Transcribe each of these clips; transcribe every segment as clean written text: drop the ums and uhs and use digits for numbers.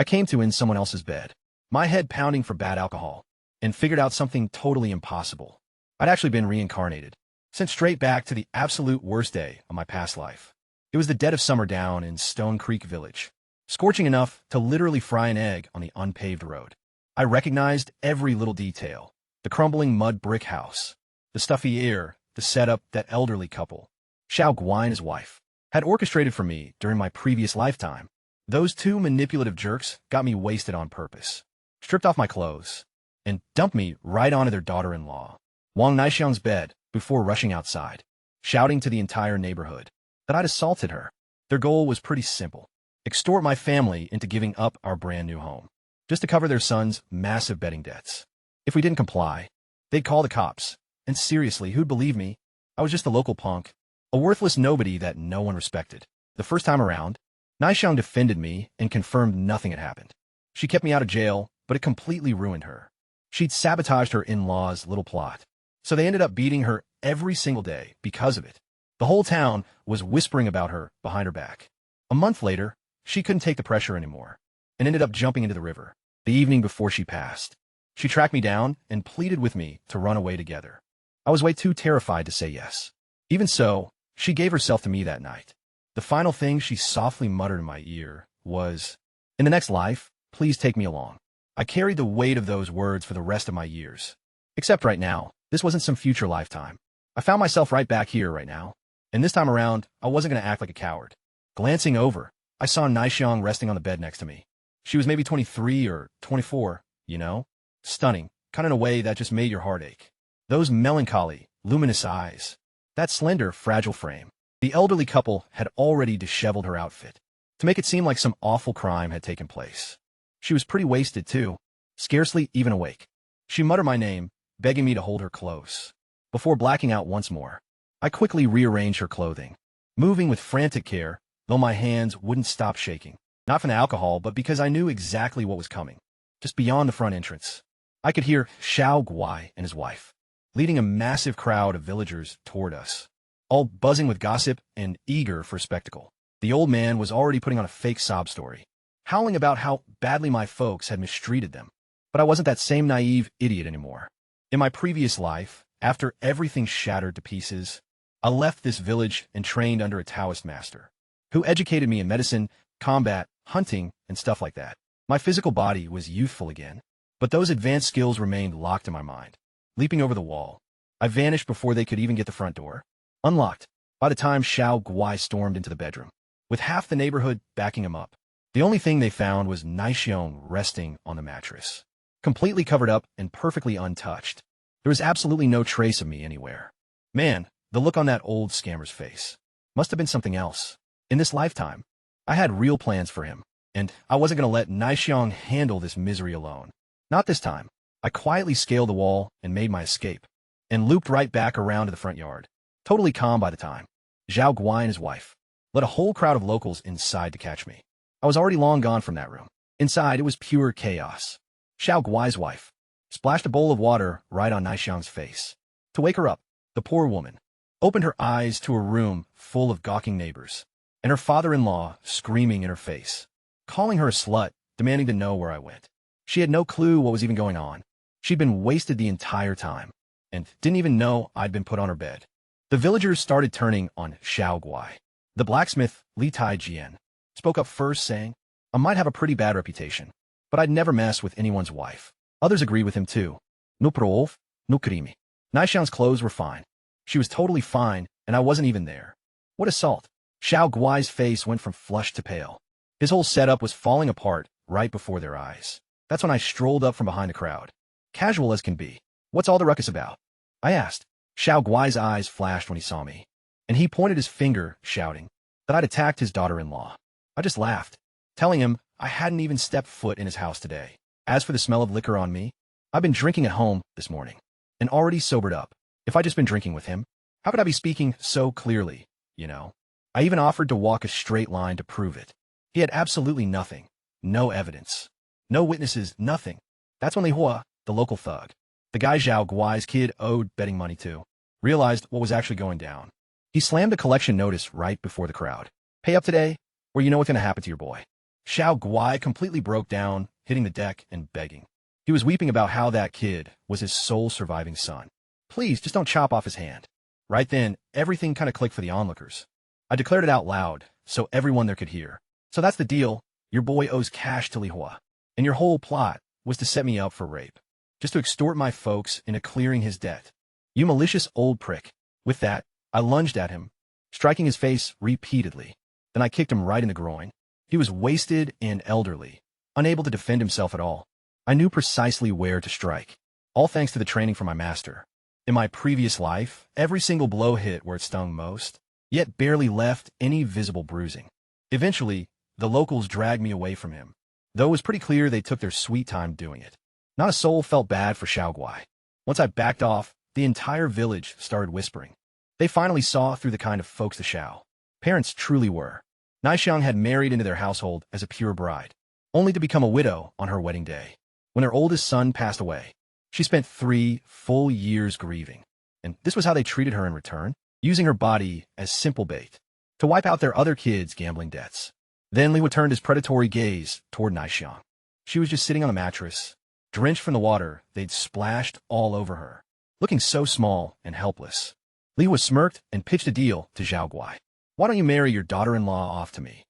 I came to in someone else's bed, my head pounding for bad alcohol, and figured out something totally impossible. I'd actually been reincarnated, sent straight back to the absolute worst day of my past life. It was the dead of summer down in Stone Creek Village, scorching enough to literally fry an egg on the unpaved road. I recognized every little detail: the crumbling mud brick house, the stuffy air, the setup that elderly couple, Xiao Guai and his wife, had orchestrated for me during my previous lifetime. Those two manipulative jerks got me wasted on purpose, stripped off my clothes, and dumped me right onto their daughter-in-law, Wang Naixiang's bed, before rushing outside, shouting to the entire neighborhood that I'd assaulted her. Their goal was pretty simple: extort my family into giving up our brand new home, just to cover their son's massive betting debts. If we didn't comply, they'd call the cops. And seriously, who'd believe me? I was just a local punk, a worthless nobody that no one respected. The first time around, Naixiang defended me and confirmed nothing had happened. She kept me out of jail, but it completely ruined her. She'd sabotaged her in-laws' little plot, so they ended up beating her every single day because of it. The whole town was whispering about her behind her back. A month later, she couldn't take the pressure anymore and ended up jumping into the river. The evening before she passed, she tracked me down and pleaded with me to run away together. I was way too terrified to say yes. Even so, she gave herself to me that night. The final thing she softly muttered in my ear was, "In the next life, please take me along." I carried the weight of those words for the rest of my years. Except right now, this wasn't some future lifetime. I found myself right back here right now. And this time around, I wasn't going to act like a coward. Glancing over, I saw Naixiang resting on the bed next to me. She was maybe 23 or 24, you know? Stunning, kind of in a way that just made your heart ache. Those melancholy, luminous eyes. That slender, fragile frame. The elderly couple had already disheveled her outfit to make it seem like some awful crime had taken place. She was pretty wasted, too, scarcely even awake. She muttered my name, begging me to hold her close. Before blacking out once more, I quickly rearranged her clothing, moving with frantic care, though my hands wouldn't stop shaking. Not from the alcohol, but because I knew exactly what was coming. Just beyond the front entrance, I could hear Xiao Guai and his wife, leading a massive crowd of villagers toward us, all buzzing with gossip and eager for spectacle. The old man was already putting on a fake sob story, howling about how badly my folks had mistreated them. But I wasn't that same naive idiot anymore. In my previous life, after everything shattered to pieces, I left this village and trained under a Taoist master, who educated me in medicine, combat, hunting, and stuff like that. My physical body was youthful again, but those advanced skills remained locked in my mind. Leaping over the wall, I vanished before they could even get the front door unlocked. By the time Xiao Guai stormed into the bedroom, with half the neighborhood backing him up, the only thing they found was Naixiang resting on the mattress, completely covered up and perfectly untouched. There was absolutely no trace of me anywhere. Man, the look on that old scammer's face must have been something else. In this lifetime, I had real plans for him, and I wasn't going to let Naixiang handle this misery alone. Not this time. I quietly scaled the wall and made my escape, and looped right back around to the front yard, totally calm by the time. Xiao Guai and his wife led a whole crowd of locals inside to catch me. I was already long gone from that room. Inside, it was pure chaos. Xiao Guai's wife splashed a bowl of water right on Naixiang's face. To wake her up, the poor woman opened her eyes to a room full of gawking neighbors, and her father-in-law screaming in her face, calling her a slut, demanding to know where I went. She had no clue what was even going on. She'd been wasted the entire time, and didn't even know I'd been put on her bed. The villagers started turning on Xiao Guai. The blacksmith, Li Tai Jian, spoke up first, saying, "I might have a pretty bad reputation, but I'd never mess with anyone's wife." Others agreed with him too. No proof, no crime. Naixiang's clothes were fine. She was totally fine, and I wasn't even there. What assault? Xiao Guai's face went from flushed to pale. His whole setup was falling apart right before their eyes. That's when I strolled up from behind the crowd, casual as can be. "What's all the ruckus about?" I asked. Xiao Guai's eyes flashed when he saw me, and he pointed his finger, shouting that I'd attacked his daughter-in-law. I just laughed, telling him I hadn't even stepped foot in his house today. As for the smell of liquor on me, I've been drinking at home this morning, and already sobered up. If I'd just been drinking with him, how could I be speaking so clearly, you know? I even offered to walk a straight line to prove it. He had absolutely nothing. No evidence. No witnesses, nothing. That's when Manhwa, the local thug, the guy Xiao Guai's kid owed betting money to, realized what was actually going down. He slammed a collection notice right before the crowd. "Pay up today, or you know what's going to happen to your boy." Xiao Guai completely broke down, hitting the deck and begging. He was weeping about how that kid was his sole surviving son. Please, just don't chop off his hand. Right then, everything kind of clicked for the onlookers. I declared it out loud, so everyone there could hear. So that's the deal. Your boy owes cash to Li Hua. And your whole plot was to set me up for rape. Just to extort my folks into clearing his debt. You malicious old prick. With that, I lunged at him, striking his face repeatedly. Then I kicked him right in the groin. He was wasted and elderly, unable to defend himself at all. I knew precisely where to strike, all thanks to the training from my master. In my previous life, every single blow hit where it stung most, yet barely left any visible bruising. Eventually, the locals dragged me away from him, though it was pretty clear they took their sweet time doing it. Not a soul felt bad for Xiao Guai. Once I backed off, the entire village started whispering. They finally saw through the kind of folks the Xiao parents truly were. Naixiang had married into their household as a pure bride, only to become a widow on her wedding day. When her oldest son passed away, she spent 3 full years grieving. And this was how they treated her in return, using her body as simple bait to wipe out their other kids' gambling debts. Then Li Hua turned his predatory gaze toward Naixiang. She was just sitting on the mattress, drenched from the water they'd splashed all over her, looking so small and helpless. Li Hua smirked and pitched a deal to Xiao Guai. Why don't you marry your daughter-in-law off to me?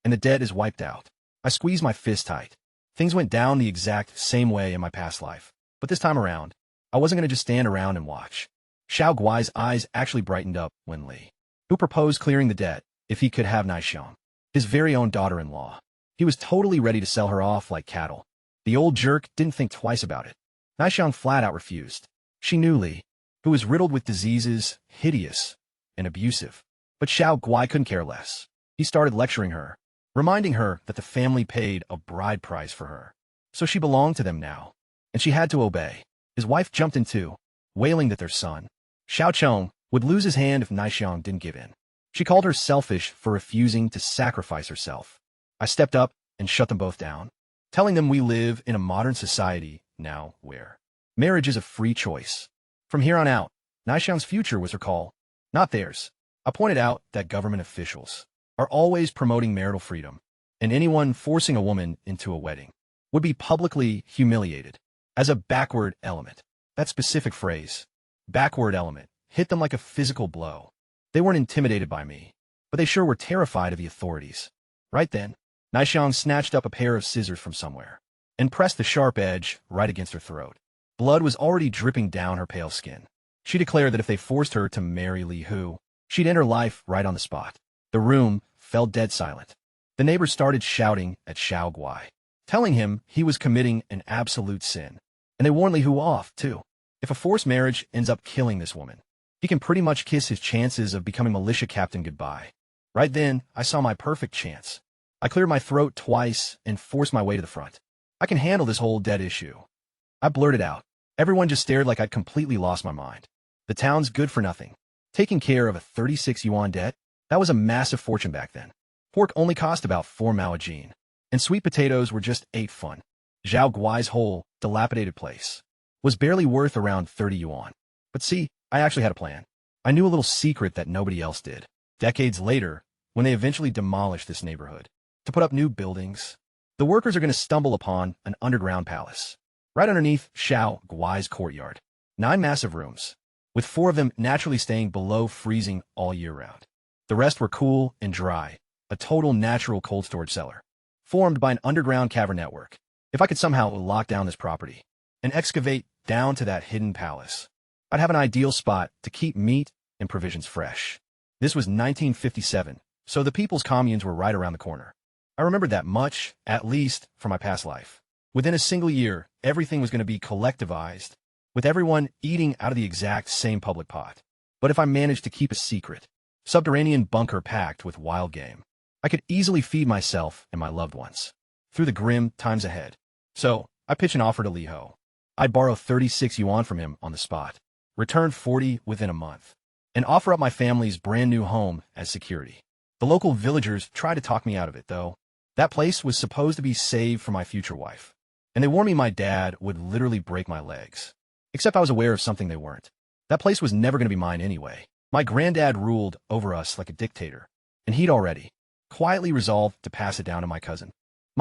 And the debt is wiped out. I squeezed my fist tight. Things went down the exact same way in my past life. But this time around, I wasn't going to just stand around and watch. Xiao Guai's eyes actually brightened up when Li, who proposed clearing the debt if he could have Naixiang, his very own daughter-in-law. He was totally ready to sell her off like cattle. The old jerk didn't think twice about it. Naixiang flat out refused. She knew Li, who was riddled with diseases, hideous, and abusive. But Xiao Guai couldn't care less. He started lecturing her, reminding her that the family paid a bride price for her. So she belonged to them now, and she had to obey. His wife jumped in too, wailing that their son, Xiao Chong, would lose his hand if Naixiang didn't give in. She called her selfish for refusing to sacrifice herself. I stepped up and shut them both down, telling them we live in a modern society now where marriage is a free choice. From here on out, Naixiang's future was her call, not theirs. I pointed out that government officials are always promoting marital freedom, and anyone forcing a woman into a wedding would be publicly humiliated as a backward element. That specific phrase, backward element, hit them like a physical blow. They weren't intimidated by me, but they sure were terrified of the authorities. Right then, Naixiang snatched up a pair of scissors from somewhere and pressed the sharp edge right against her throat. Blood was already dripping down her pale skin. She declared that if they forced her to marry Li Hu, she'd end her life right on the spot. The room fell dead silent. The neighbors started shouting at Xiao Guai, telling him he was committing an absolute sin. And they warned Li Hu off, too. If a forced marriage ends up killing this woman, he can pretty much kiss his chances of becoming militia captain goodbye. Right then, I saw my perfect chance. I cleared my throat twice and forced my way to the front. I can handle this whole debt issue. I blurted out. Everyone just stared like I'd completely lost my mind. The town's good for nothing. Taking care of a 36 yuan debt, that was a massive fortune back then. Pork only cost about 4 mao-jin, and sweet potatoes were just 8 fun. Zhao Guai's whole, dilapidated place was barely worth around 30 yuan. But see, I actually had a plan. I knew a little secret that nobody else did. Decades later, when they eventually demolished this neighborhood to put up new buildings, the workers are going to stumble upon an underground palace right underneath Xiao Guai's courtyard. 9 massive rooms, with 4 of them naturally staying below freezing all year round. The rest were cool and dry, a total natural cold storage cellar, formed by an underground cavern network. If I could somehow lock down this property and excavate down to that hidden palace, I'd have an ideal spot to keep meat and provisions fresh. This was 1957, so the people's communes were right around the corner. I remembered that much, at least, from my past life. Within a single year, everything was going to be collectivized, with everyone eating out of the exact same public pot. But if I managed to keep a secret, subterranean bunker packed with wild game, I could easily feed myself and my loved ones through the grim times ahead. So, I pitched an offer to Li Ho. I'd borrow 36 yuan from him on the spot, return 40 within a month, and offer up my family's brand new home as security. The local villagers tried to talk me out of it, though. That place was supposed to be saved for my future wife, and they warned me my dad would literally break my legs. Except I was aware of something they weren't. That place was never going to be mine anyway. My granddad ruled over us like a dictator, and he'd already quietly resolved to pass it down to my cousin.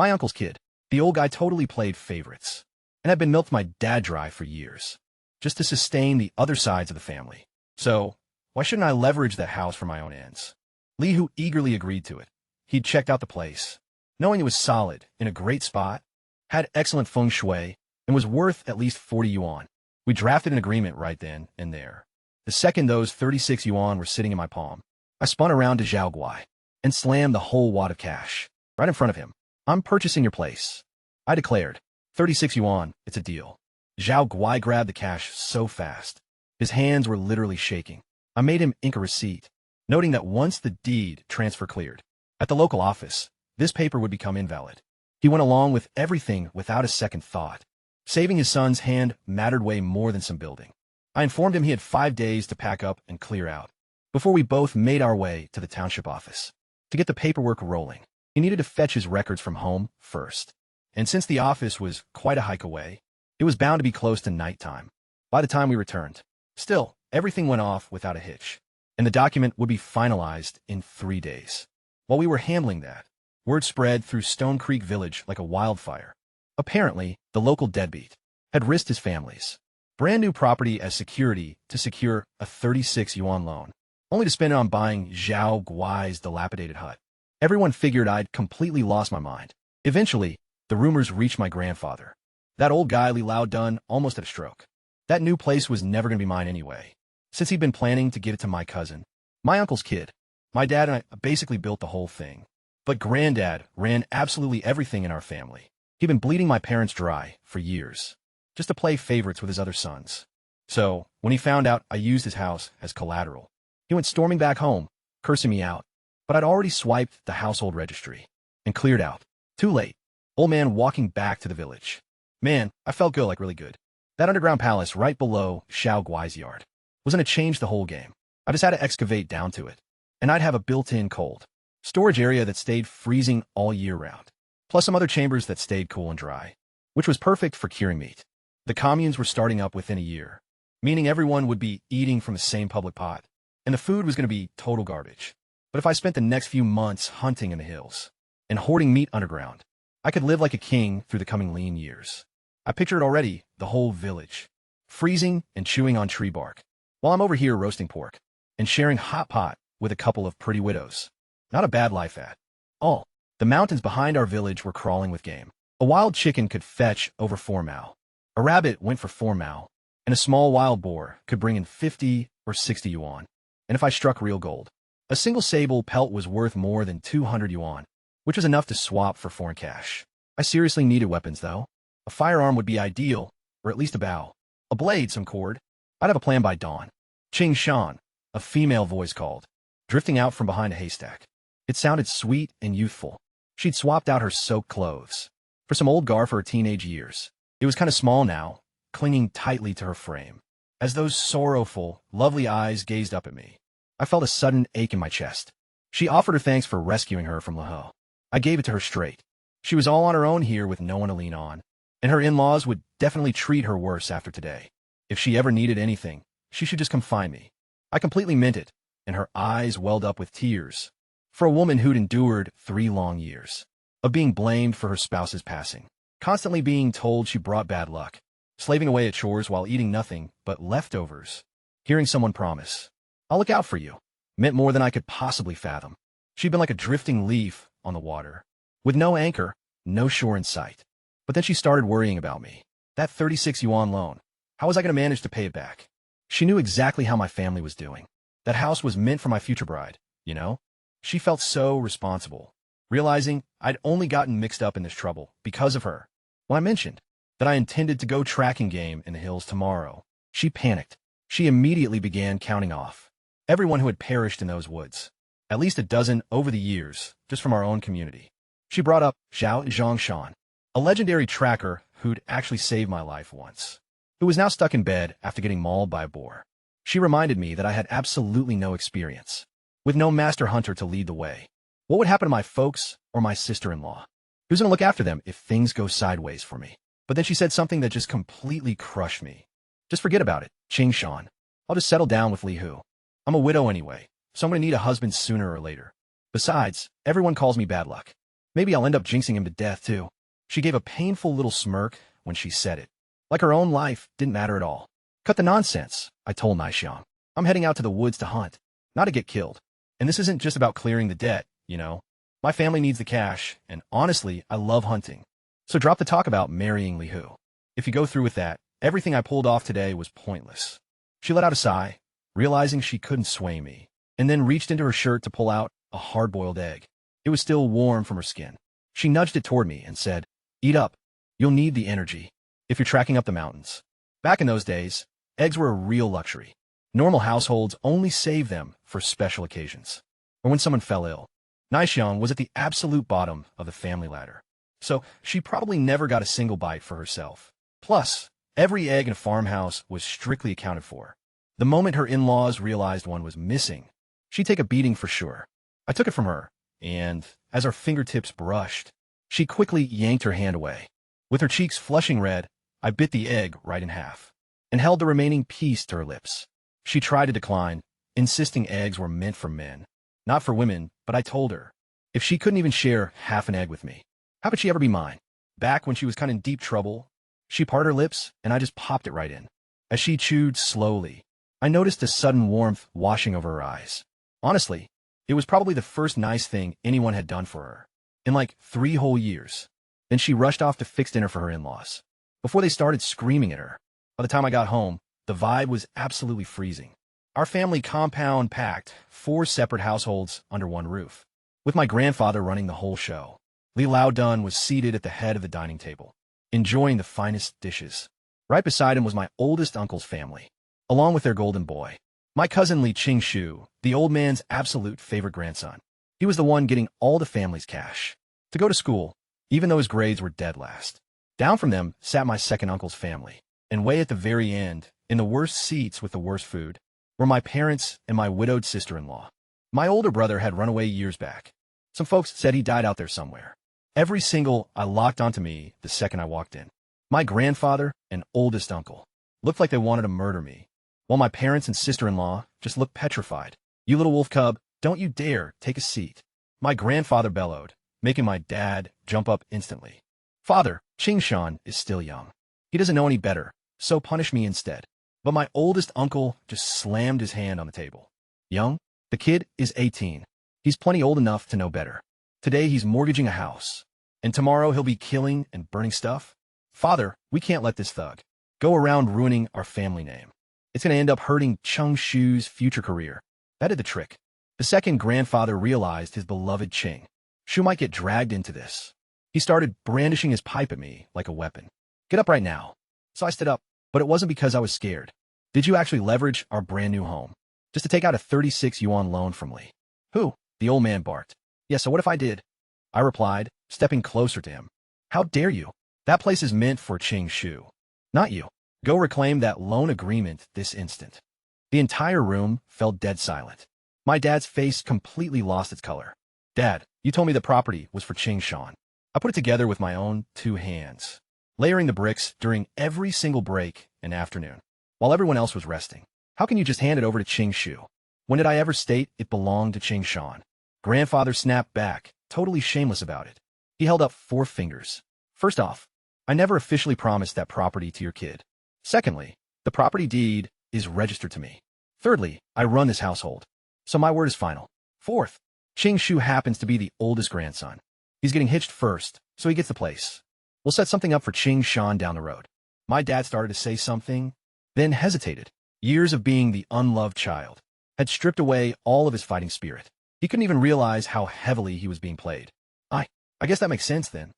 My uncle's kid. The old guy totally played favorites, and had been milked my dad dry for years, just to sustain the other sides of the family. So, why shouldn't I leverage the house for my own ends? Li Hu eagerly agreed to it. He'd checked out the place, knowing it was solid, in a great spot, had excellent feng shui, and was worth at least 40 yuan. We drafted an agreement right then and there. The second those 36 yuan were sitting in my palm, I spun around to Zhao Guai and slammed the whole wad of cash right in front of him. I'm purchasing your place, I declared. 36 yuan, it's a deal. Zhao Guai grabbed the cash so fast. His hands were literally shaking. I made him ink a receipt, noting that once the deed transfer cleared at the local office, this paper would become invalid. He went along with everything without a second thought. Saving his son's hand mattered way more than some building. I informed him he had 5 days to pack up and clear out, before we both made our way to the township office. To get the paperwork rolling, he needed to fetch his records from home first. And since the office was quite a hike away, it was bound to be close to nighttime by the time we returned. Still, everything went off without a hitch, and the document would be finalized in 3 days. While we were handling that, word spread through Stone Creek Village like a wildfire. Apparently, the local deadbeat had risked his family's brand new property as security to secure a 36 yuan loan, only to spend it on buying Zhao Guai's dilapidated hut. Everyone figured I'd completely lost my mind. Eventually, the rumors reached my grandfather. That old guy Li Lao Dun almost had a stroke. That new place was never going to be mine anyway, since he'd been planning to give it to my cousin, my uncle's kid. My dad and I basically built the whole thing. But Granddad ran absolutely everything in our family. He'd been bleeding my parents dry for years, just to play favorites with his other sons. So, when he found out I used his house as collateral, he went storming back home, cursing me out. But I'd already swiped the household registry and cleared out. Too late. Old man walking back to the village. Man, I felt good, like really good. That underground palace right below Xiao Guai's yard was going to change the whole game. I just had to excavate down to it, and I'd have a built-in cold storage area that stayed freezing all year round, plus some other chambers that stayed cool and dry, which was perfect for curing meat. The communes were starting up within a year, meaning everyone would be eating from the same public pot, and the food was going to be total garbage. But if I spent the next few months hunting in the hills and hoarding meat underground, I could live like a king through the coming lean years. I pictured already the whole village, freezing and chewing on tree bark, while I'm over here roasting pork and sharing hot pot with a couple of pretty widows. Not a bad life at all. The mountains behind our village were crawling with game. A wild chicken could fetch over 4 mao. A rabbit went for 4 mao, and a small wild boar could bring in 50 or 60 yuan. And if I struck real gold, a single sable pelt was worth more than 200 yuan, which was enough to swap for foreign cash. I seriously needed weapons, though. A firearm would be ideal, or at least a bow. A blade, some cord. I'd have a plan by dawn. Ching Shan, a female voice called, drifting out from behind a haystack. It sounded sweet and youthful. She'd swapped out her soaked clothes for some old gar for her teenage years. It was kind of small now, clinging tightly to her frame. As those sorrowful, lovely eyes gazed up at me, I felt a sudden ache in my chest. She offered her thanks for rescuing her from Laho. I gave it to her straight. She was all on her own here with no one to lean on, and her in-laws would definitely treat her worse after today. If she ever needed anything, she should just come find me. I completely meant it, and her eyes welled up with tears. For a woman who'd endured 3 long years of being blamed for her spouse's passing, constantly being told she brought bad luck, slaving away at chores while eating nothing but leftovers, hearing someone promise, "I'll look out for you," meant more than I could possibly fathom. She'd been like a drifting leaf on the water, with no anchor, no shore in sight. But then she started worrying about me. That 36 yuan loan, how was I going to manage to pay it back? She knew exactly how my family was doing. That house was meant for my future bride, you know? She felt so responsible, realizing I'd only gotten mixed up in this trouble because of her. When I mentioned that I intended to go tracking game in the hills tomorrow, she panicked. She immediately began counting off everyone who had perished in those woods, at least a dozen over the years, just from our own community. She brought up Xiao Zhongshan, a legendary tracker who'd actually saved my life once, who was now stuck in bed after getting mauled by a boar. She reminded me that I had absolutely no experience, with no master hunter to lead the way. What would happen to my folks or my sister-in-law? Who's going to look after them if things go sideways for me? But then she said something that just completely crushed me. Just forget about it, Ching Shan. I'll just settle down with Li Hu. I'm a widow anyway, so I'm going to need a husband sooner or later. Besides, everyone calls me bad luck. Maybe I'll end up jinxing him to death, too. She gave a painful little smirk when she said it. Like her own life didn't matter at all. Cut the nonsense, I told Naishiang. I'm heading out to the woods to hunt, not to get killed. And this isn't just about clearing the debt, you know. My family needs the cash, and honestly, I love hunting. So drop the talk about marrying Li Hu. If you go through with that, everything I pulled off today was pointless. She let out a sigh, realizing she couldn't sway me, and then reached into her shirt to pull out a hard-boiled egg. It was still warm from her skin. She nudged it toward me and said, "Eat up. You'll need the energy if you're tracking up the mountains." Back in those days, eggs were a real luxury. Normal households only saved them for special occasions, or when someone fell ill. Naishiang was at the absolute bottom of the family ladder, so she probably never got a single bite for herself. Plus, every egg in a farmhouse was strictly accounted for. The moment her in-laws realized one was missing, she'd take a beating for sure. I took it from her, and as our fingertips brushed, she quickly yanked her hand away. With her cheeks flushing red, I bit the egg right in half and held the remaining piece to her lips. She tried to decline, insisting eggs were meant for men, not for women, but I told her, if she couldn't even share half an egg with me, how could she ever be mine? Back when she was kind of in deep trouble, she parted her lips, and I just popped it right in. As she chewed slowly, I noticed a sudden warmth washing over her eyes. Honestly, it was probably the first nice thing anyone had done for her in like 3 whole years. Then she rushed off to fix dinner for her in-laws before they started screaming at her. By the time I got home, the vibe was absolutely freezing. Our family compound packed 4 separate households under one roof, with my grandfather running the whole show. Li Laodun was seated at the head of the dining table, enjoying the finest dishes. Right beside him was my oldest uncle's family, along with their golden boy, my cousin Li Qingshu, the old man's absolute favorite grandson. He was the one getting all the family's cash to go to school, even though his grades were dead last. Down from them sat my second uncle's family, and way at the very end, in the worst seats with the worst food, were my parents and my widowed sister-in-law. My older brother had run away years back. Some folks said he died out there somewhere. Every single I locked onto me the second I walked in. My grandfather and oldest uncle looked like they wanted to murder me, while my parents and sister-in-law just looked petrified. "You little wolf cub, don't you dare take a seat," my grandfather bellowed, making my dad jump up instantly. "Father, Qingshan is still young. He doesn't know any better, so punish me instead." But my oldest uncle just slammed his hand on the table. "Young? The kid is 18. He's plenty old enough to know better. Today he's mortgaging a house, and tomorrow he'll be killing and burning stuff. Father, we can't let this thug go around ruining our family name. It's going to end up hurting Cheng Shu's future career." That did the trick. The second grandfather realized his beloved Qing Shu might get dragged into this. He started brandishing his pipe at me like a weapon. "Get up right now." So I stood up, but it wasn't because I was scared. "Did you actually leverage our brand new home just to take out a 36 yuan loan from Li?" "Who?" the old man barked. "Yeah, so what if I did?" I replied, stepping closer to him. "How dare you? That place is meant for Qing Shu, not you. Go reclaim that loan agreement this instant." The entire room fell dead silent. My dad's face completely lost its color. "Dad, you told me the property was for Qing Shan." I put it together with my own 2 hands, layering the bricks during every single break and afternoon, while everyone else was resting. "How can you just hand it over to Qing Shu? When did I ever state it belonged to Qing Shan?" Grandfather snapped back, totally shameless about it. He held up 4 fingers. "First off, I never officially promised that property to your kid. Secondly, the property deed is registered to me. Thirdly, I run this household, so my word is final. Fourth, Qing Shu happens to be the oldest grandson. He's getting hitched first, so he gets the place. We'll set something up for Qing Shan down the road." My dad started to say something, then hesitated. Years of being the unloved child had stripped away all of his fighting spirit. He couldn't even realize how heavily he was being played. I guess that makes sense then,"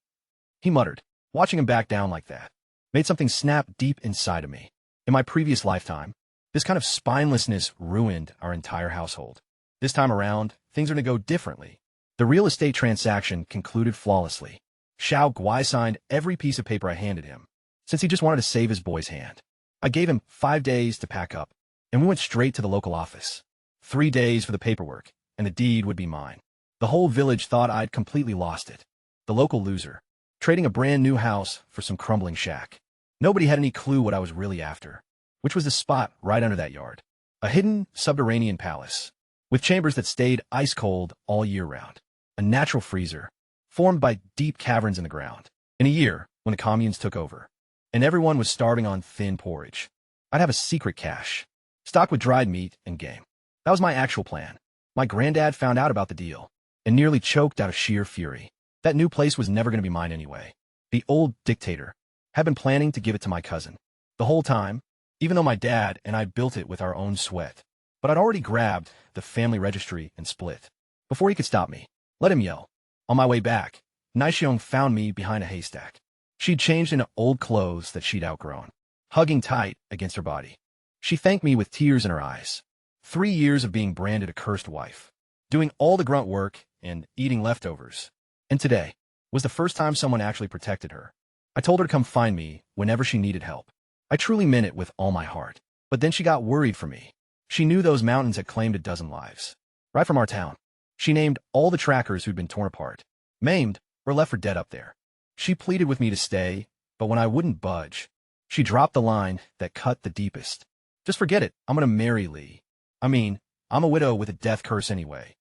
he muttered. Watching him back down like that made something snap deep inside of me. In my previous lifetime, this kind of spinelessness ruined our entire household. This time around, things are to go differently. The real estate transaction concluded flawlessly. Xiao Guai signed every piece of paper I handed him, since he just wanted to save his boy's hand. I gave him 5 days to pack up, and we went straight to the local office. 3 days for the paperwork, and the deed would be mine. The whole village thought I'd completely lost it. The local loser, trading a brand new house for some crumbling shack. Nobody had any clue what I was really after, which was the spot right under that yard. A hidden subterranean palace, with chambers that stayed ice cold all year round. A natural freezer, formed by deep caverns in the ground. In a year, when the communes took over, and everyone was starving on thin porridge, I'd have a secret cache, stocked with dried meat and game. That was my actual plan. My granddad found out about the deal, and nearly choked out of sheer fury. That new place was never going to be mine anyway. The old dictator had been planning to give it to my cousin the whole time, even though my dad and I built it with our own sweat. But I'd already grabbed the family registry and split. Before he could stop me, let him yell. On my way back, Naisheng found me behind a haystack. She'd changed into old clothes that she'd outgrown, hugging tight against her body. She thanked me with tears in her eyes. 3 years of being branded a cursed wife, doing all the grunt work and eating leftovers. And today was the first time someone actually protected her. I told her to come find me whenever she needed help. I truly meant it with all my heart. But then she got worried for me. She knew those mountains had claimed a dozen lives. Right from our town. She named all the trackers who'd been torn apart, maimed, or left for dead up there. She pleaded with me to stay, but when I wouldn't budge, she dropped the line that cut the deepest. Just forget it, I'm gonna marry Lee. I mean, I'm a widow with a death curse anyway.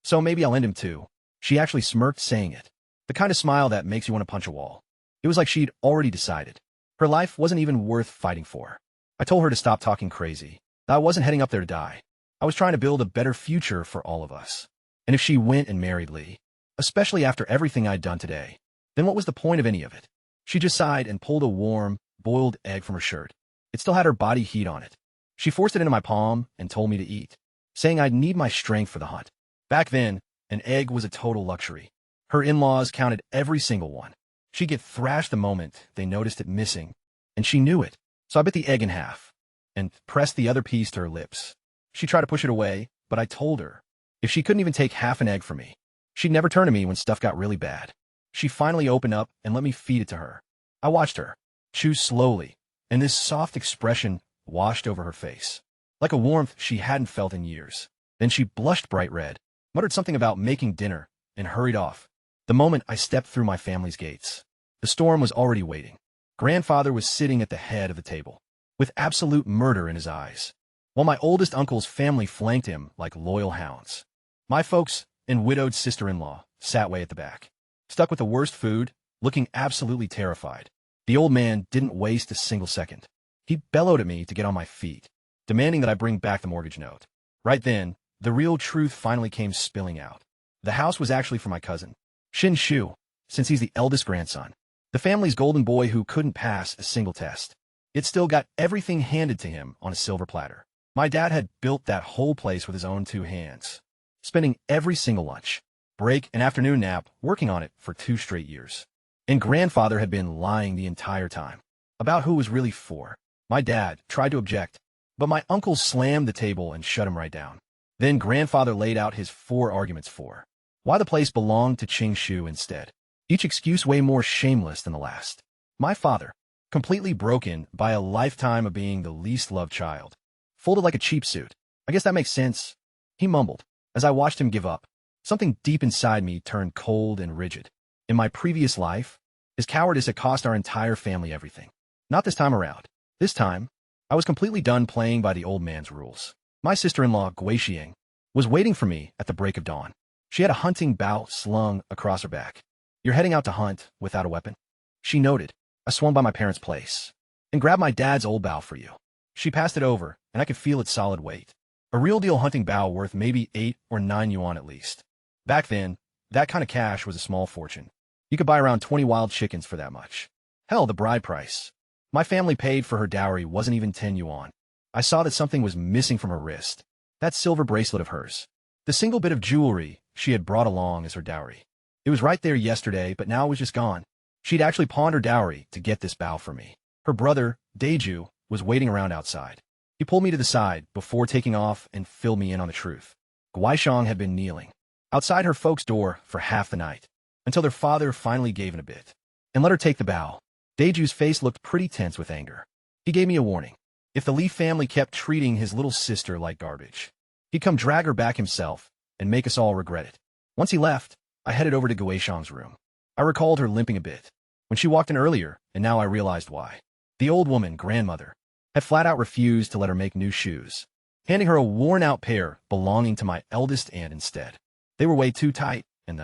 So maybe I'll end him too. She actually smirked saying it. The kind of smile that makes you want to punch a wall. It was like she'd already decided. Her life wasn't even worth fighting for. I told her to stop talking crazy. That I wasn't heading up there to die. I was trying to build a better future for all of us. And if she went and married Lee, especially after everything I'd done today, then what was the point of any of it? She just sighed and pulled a warm, boiled egg from her shirt. It still had her body heat on it. She forced it into my palm and told me to eat, saying I'd need my strength for the hunt. Back then, an egg was a total luxury. Her in-laws counted every single one. She'd get thrashed the moment they noticed it missing, and she knew it. So I bit the egg in half and pressed the other piece to her lips. She tried to push it away, but I told her if she couldn't even take half an egg from me, she'd never turn to me when stuff got really bad. She finally opened up and let me feed it to her. I watched her chew slowly, and this soft expression washed over her face, like a warmth she hadn't felt in years. Then she blushed bright red, muttered something about making dinner, and hurried off. The moment I stepped through my family's gates, the storm was already waiting. Grandfather was sitting at the head of the table, with absolute murder in his eyes, while my oldest uncle's family flanked him like loyal hounds. My folks and widowed sister-in-law sat way at the back, stuck with the worst food, looking absolutely terrified. The old man didn't waste a single second. He bellowed at me to get on my feet, demanding that I bring back the mortgage note. Right then, the real truth finally came spilling out. The house was actually for my cousin, Shin Shu, since he's the eldest grandson, the family's golden boy who couldn't pass a single test. It still got everything handed to him on a silver platter. My dad had built that whole place with his own 2 hands, spending every single lunch, break, and afternoon nap working on it for 2 straight years. And grandfather had been lying the entire time about who was really for. My dad tried to object, but my uncle slammed the table and shut him right down. Then grandfather laid out his 4 arguments for why the place belonged to Ching Shu instead, each excuse way more shameless than the last. My father, completely broken by a lifetime of being the least loved child, folded like a cheap suit. I guess that makes sense, he mumbled. As I watched him give up, something deep inside me turned cold and rigid. In my previous life, his cowardice had cost our entire family everything. Not this time around. This time, I was completely done playing by the old man's rules. My sister-in-law, Gui Xiang, was waiting for me at the break of dawn. She had a hunting bow slung across her back. You're heading out to hunt without a weapon? She noted. I swung by my parents' place and grabbed my dad's old bow for you. She passed it over, and I could feel its solid weight. A real-deal hunting bow worth maybe 8 or 9 yuan at least. Back then, that kind of cash was a small fortune. You could buy around 20 wild chickens for that much. Hell, the bride price my family paid for her dowry wasn't even 10 yuan. I saw that something was missing from her wrist. That silver bracelet of hers. The single bit of jewelry she had brought along as her dowry. It was right there yesterday, but now it was just gone. She'd actually pawned her dowry to get this bow for me. Her brother, Daeju, was waiting around outside. He pulled me to the side before taking off and filled me in on the truth. Guaishang had been kneeling outside her folks' door for half the night, until their father finally gave in a bit and let her take the bow. Daeju's face looked pretty tense with anger. He gave me a warning. If the Li family kept treating his little sister like garbage, he'd come drag her back himself and make us all regret it. Once he left, I headed over to Guishang's room. I recalled her limping a bit when she walked in earlier, and now I realized why. The old woman, grandmother, had flat out refused to let her make new shoes, handing her a worn-out pair belonging to my eldest aunt instead. They were way too tight, and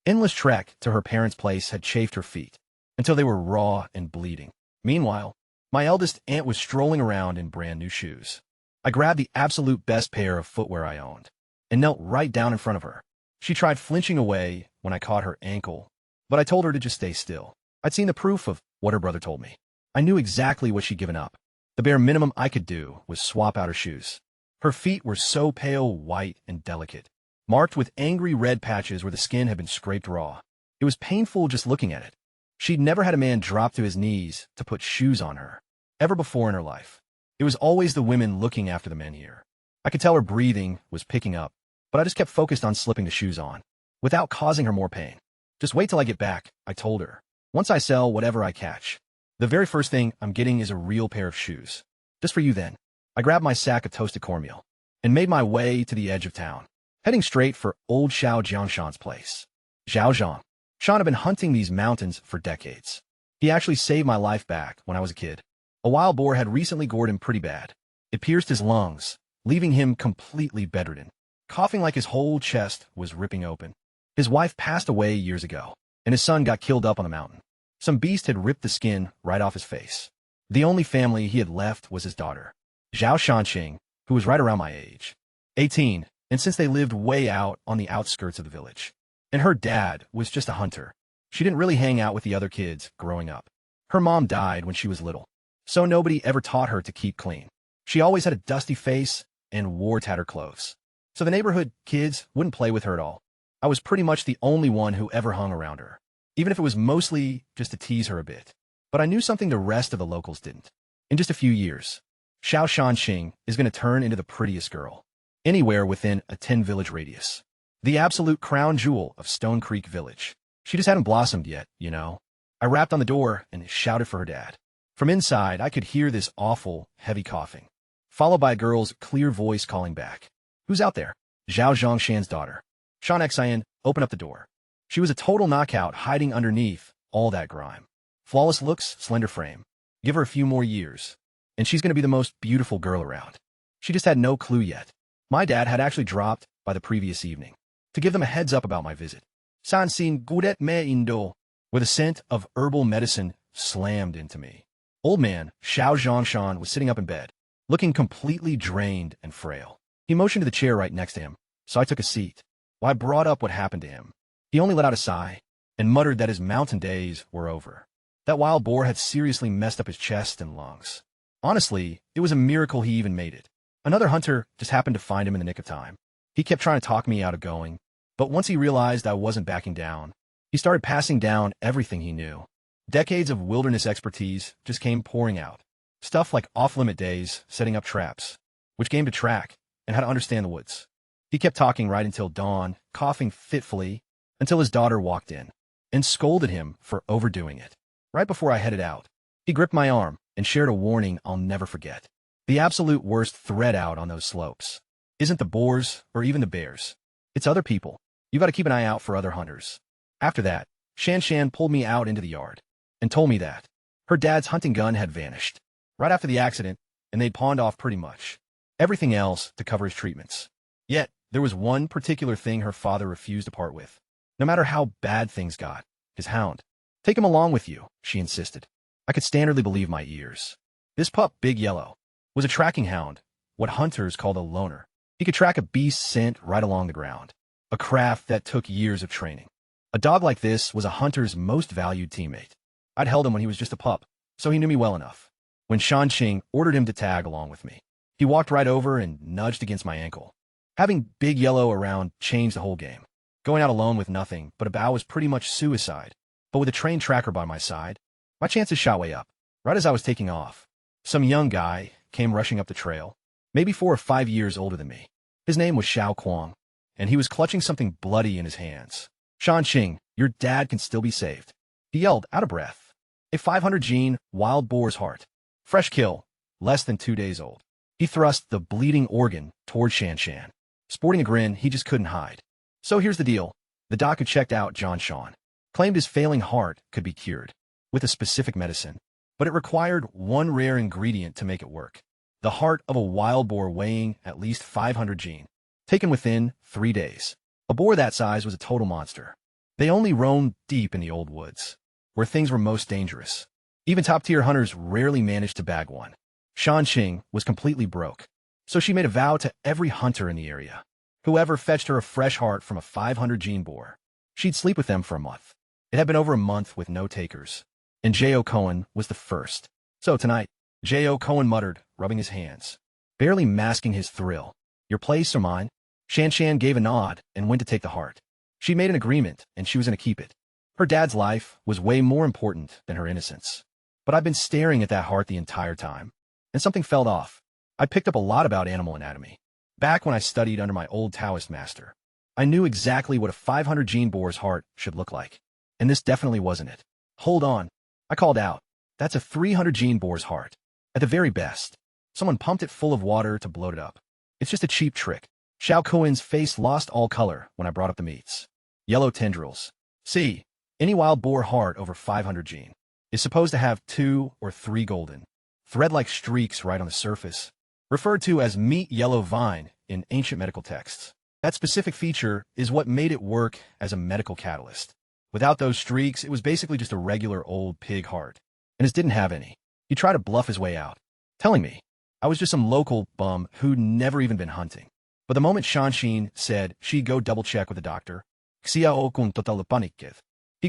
Endless trek to her parents' place had chafed her feet until they were raw and bleeding. Meanwhile, my eldest aunt was strolling around in brand new shoes. I grabbed the absolute best pair of footwear I owned and knelt right down in front of her. She tried flinching away when I caught her ankle, but I told her to just stay still. I'd seen the proof of what her brother told me. I knew exactly what she'd given up. The bare minimum I could do was swap out her shoes. Her feet were so pale white and delicate, marked with angry red patches where the skin had been scraped raw. It was painful just looking at it. She'd never had a man drop to his knees to put shoes on her, ever before in her life. It was always the women looking after the men here. I could tell her breathing was picking up, but I just kept focused on slipping the shoes on, without causing her more pain. Just wait till I get back, I told her. Once I sell whatever I catch, the very first thing I'm getting is a real pair of shoes. Just for you then. I grabbed my sack of toasted cornmeal and made my way to the edge of town, heading straight for old Xiao Jiangshan's place. Xiao Zhang. Sean had been hunting these mountains for decades. He actually saved my life back when I was a kid. A wild boar had recently gored him pretty bad. It pierced his lungs, leaving him completely bedridden, coughing like his whole chest was ripping open. His wife passed away years ago, and his son got killed up on the mountain. Some beast had ripped the skin right off his face. The only family he had left was his daughter, Zhao Shanqing, who was right around my age, 18, and since they lived way out on the outskirts of the village. And her dad was just a hunter. She didn't really hang out with the other kids growing up. Her mom died when she was little, so nobody ever taught her to keep clean. She always had a dusty face and wore tattered clothes, so the neighborhood kids wouldn't play with her at all. I was pretty much the only one who ever hung around her, even if it was mostly just to tease her a bit. But I knew something the rest of the locals didn't. In just a few years, Xiao Shanqing is going to turn into the prettiest girl anywhere within a 10-village radius. The absolute crown jewel of Stone Creek Village. She just hadn't blossomed yet, you know. I rapped on the door and shouted for her dad. From inside, I could hear this awful, heavy coughing, followed by a girl's clear voice calling back. Who's out there? Zhao Zhongshan's daughter. Shan Xian, open up the door. She was a total knockout hiding underneath all that grime. Flawless looks, slender frame. Give her a few more years, and she's going to be the most beautiful girl around. She just had no clue yet. My dad had actually dropped by the previous evening to give them a heads up about my visit. San sin gudet me indo, with a scent of herbal medicine slammed into me. Old man, Xiao Zhongshan, was sitting up in bed, looking completely drained and frail. He motioned to the chair right next to him, so I took a seat. While I brought up what happened to him, he only let out a sigh and muttered that his mountain days were over. That wild boar had seriously messed up his chest and lungs. Honestly, it was a miracle he even made it. Another hunter just happened to find him in the nick of time. He kept trying to talk me out of going, but once he realized I wasn't backing down, he started passing down everything he knew. Decades of wilderness expertise just came pouring out. Stuff like off-limit days, setting up traps, which game to track, and how to understand the woods. He kept talking right until dawn, coughing fitfully, until his daughter walked in and scolded him for overdoing it. Right before I headed out, he gripped my arm and shared a warning I'll never forget. The absolute worst threat out on those slopes isn't the boars or even the bears. It's other people. You got to keep an eye out for other hunters. After that, Shan pulled me out into the yard and told me that her dad's hunting gun had vanished right after the accident, and they'd pawned off pretty much everything else to cover his treatments. Yet, there was one particular thing her father refused to part with, no matter how bad things got: his hound. Take him along with you, she insisted. I could standardly believe my ears. This pup, Big Yellow, was a tracking hound, what hunters called a loner. He could track a beast's scent right along the ground, a craft that took years of training. A dog like this was a hunter's most valued teammate. I'd held him when he was just a pup, so he knew me well enough. When Shanqing ordered him to tag along with me, he walked right over and nudged against my ankle. Having Big Yellow around changed the whole game. Going out alone with nothing but a bow was pretty much suicide, but with a trained tracker by my side, my chances shot way up. Right as I was taking off, some young guy came rushing up the trail, maybe 4 or 5 years older than me. His name was Xiao Kuang, and he was clutching something bloody in his hands. Shanqing, your dad can still be saved. He yelled, out of breath. A 500 gene wild boar's heart. Fresh kill, less than 2 days old. He thrust the bleeding organ toward Shan, sporting a grin he just couldn't hide. So here's the deal. The doc who checked out John Sean claimed his failing heart could be cured with a specific medicine, but it required one rare ingredient to make it work: the heart of a wild boar weighing at least 500 gene, taken within 3 days. A boar that size was a total monster. They only roamed deep in the old woods, where things were most dangerous. Even top-tier hunters rarely managed to bag one. Shanqing was completely broke, so she made a vow to every hunter in the area. Whoever fetched her a fresh heart from a 500-gene boar, she'd sleep with them for a month. It had been over a month with no takers, and J.O. Cohen was the first. So tonight, J.O. Cohen muttered, rubbing his hands, barely masking his thrill. "Your place or mine?" Shan gave a nod and went to take the heart. She made an agreement, and she was going to keep it. Her dad's life was way more important than her innocence. But I'd been staring at that heart the entire time, and something felt off. I picked up a lot about animal anatomy. Back when I studied under my old Taoist master, I knew exactly what a 500-gene boar's heart should look like. And this definitely wasn't it. "Hold on," I called out. "That's a 300-gene boar's heart. At the very best. Someone pumped it full of water to bloat it up. It's just a cheap trick." Xiao Kuin's face lost all color when I brought up the meats. Yellow tendrils. See, any wild boar heart over 500 gene is supposed to have 2 or 3 golden, thread-like streaks right on the surface, referred to as meat yellow vine in ancient medical texts. That specific feature is what made it work as a medical catalyst. Without those streaks, it was basically just a regular old pig heart, and it didn't have any. He tried to bluff his way out, telling me I was just some local bum who'd never even been hunting. But the moment Shanqing said she'd go double-check with the doctor, he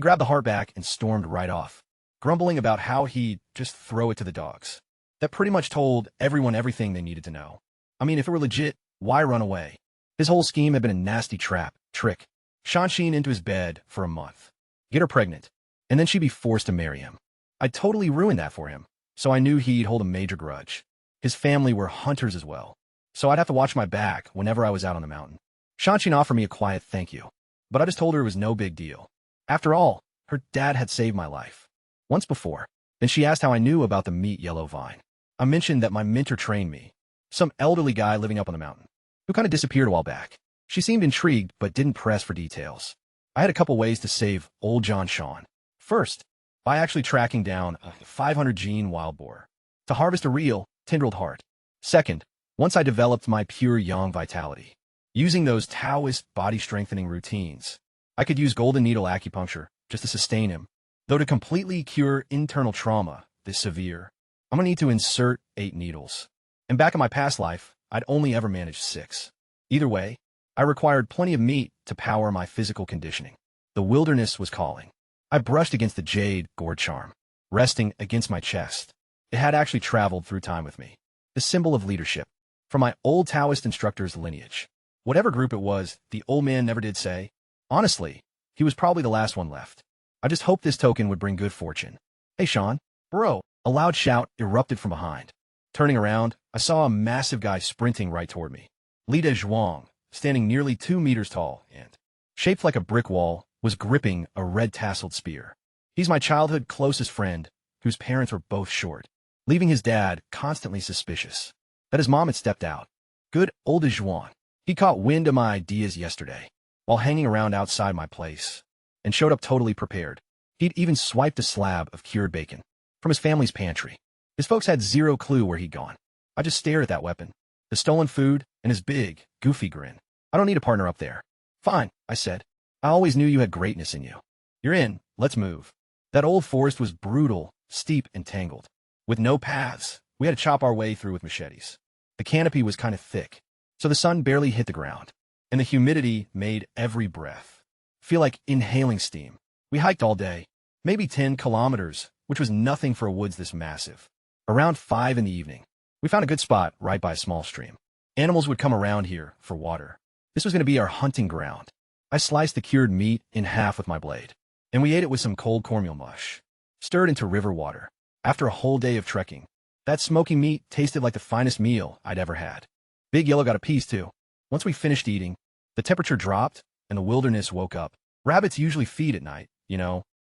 grabbed the heart back and stormed right off, grumbling about how he'd just throw it to the dogs. That pretty much told everyone everything they needed to know. I mean, if it were legit, why run away? His whole scheme had been a nasty trick Shanqing into his bed for a month, get her pregnant, and then she'd be forced to marry him. I'd totally ruined that for him, so I knew he'd hold a major grudge. His family were hunters as well, so I'd have to watch my back whenever I was out on the mountain. Shanqing offered me a quiet thank you, but I just told her it was no big deal. After all, her dad had saved my life once before. Then she asked how I knew about the meat yellow vine. I mentioned that my mentor trained me, some elderly guy living up on the mountain, who kind of disappeared a while back. She seemed intrigued but didn't press for details. I had a couple ways to save old John Sean. First, by actually tracking down a 500-gene wild boar to harvest a real, tendrilled heart. Second, once I developed my pure yang vitality, using those Taoist body-strengthening routines, I could use golden needle acupuncture just to sustain him. Though to completely cure internal trauma this severe, I'm going to need to insert 8 needles. And back in my past life, I'd only ever managed 6. Either way, I required plenty of meat to power my physical conditioning. The wilderness was calling. I brushed against the jade gourd charm, resting against my chest. It had actually traveled through time with me, the symbol of leadership, from my old Taoist instructor's lineage. Whatever group it was, the old man never did say. Honestly, he was probably the last one left. I just hoped this token would bring good fortune. "Hey, Sean." "Bro." A loud shout erupted from behind. Turning around, I saw a massive guy sprinting right toward me. Li Zhuang, standing nearly 2 meters tall and, shaped like a brick wall, was gripping a red-tasseled spear. He's my childhood closest friend, whose parents were both short, leaving his dad constantly suspicious that his mom had stepped out. Good old Zhuang. He caught wind of my ideas yesterday, while hanging around outside my place, and showed up totally prepared. He'd even swiped a slab of cured bacon from his family's pantry. His folks had zero clue where he'd gone. I just stared at that weapon, the stolen food, and his big, goofy grin. "I don't need a partner up there." "Fine," I said. "I always knew you had greatness in you. You're in, let's move." That old forest was brutal, steep, and tangled. With no paths, we had to chop our way through with machetes. The canopy was kind of thick, so the sun barely hit the ground, and the humidity made every breath feel like inhaling steam. We hiked all day, maybe 10 kilometers, which was nothing for a woods this massive. Around 5 in the evening, we found a good spot right by a small stream. Animals would come around here for water. This was going to be our hunting ground. I sliced the cured meat in half with my blade, and we ate it with some cold cornmeal mush, stirred into river water. After a whole day of trekking, that smoky meat tasted like the finest meal I'd ever had. Big Yellow got a piece too. Once we finished eating, the temperature dropped and the wilderness woke up. Rabbits usually feed at night,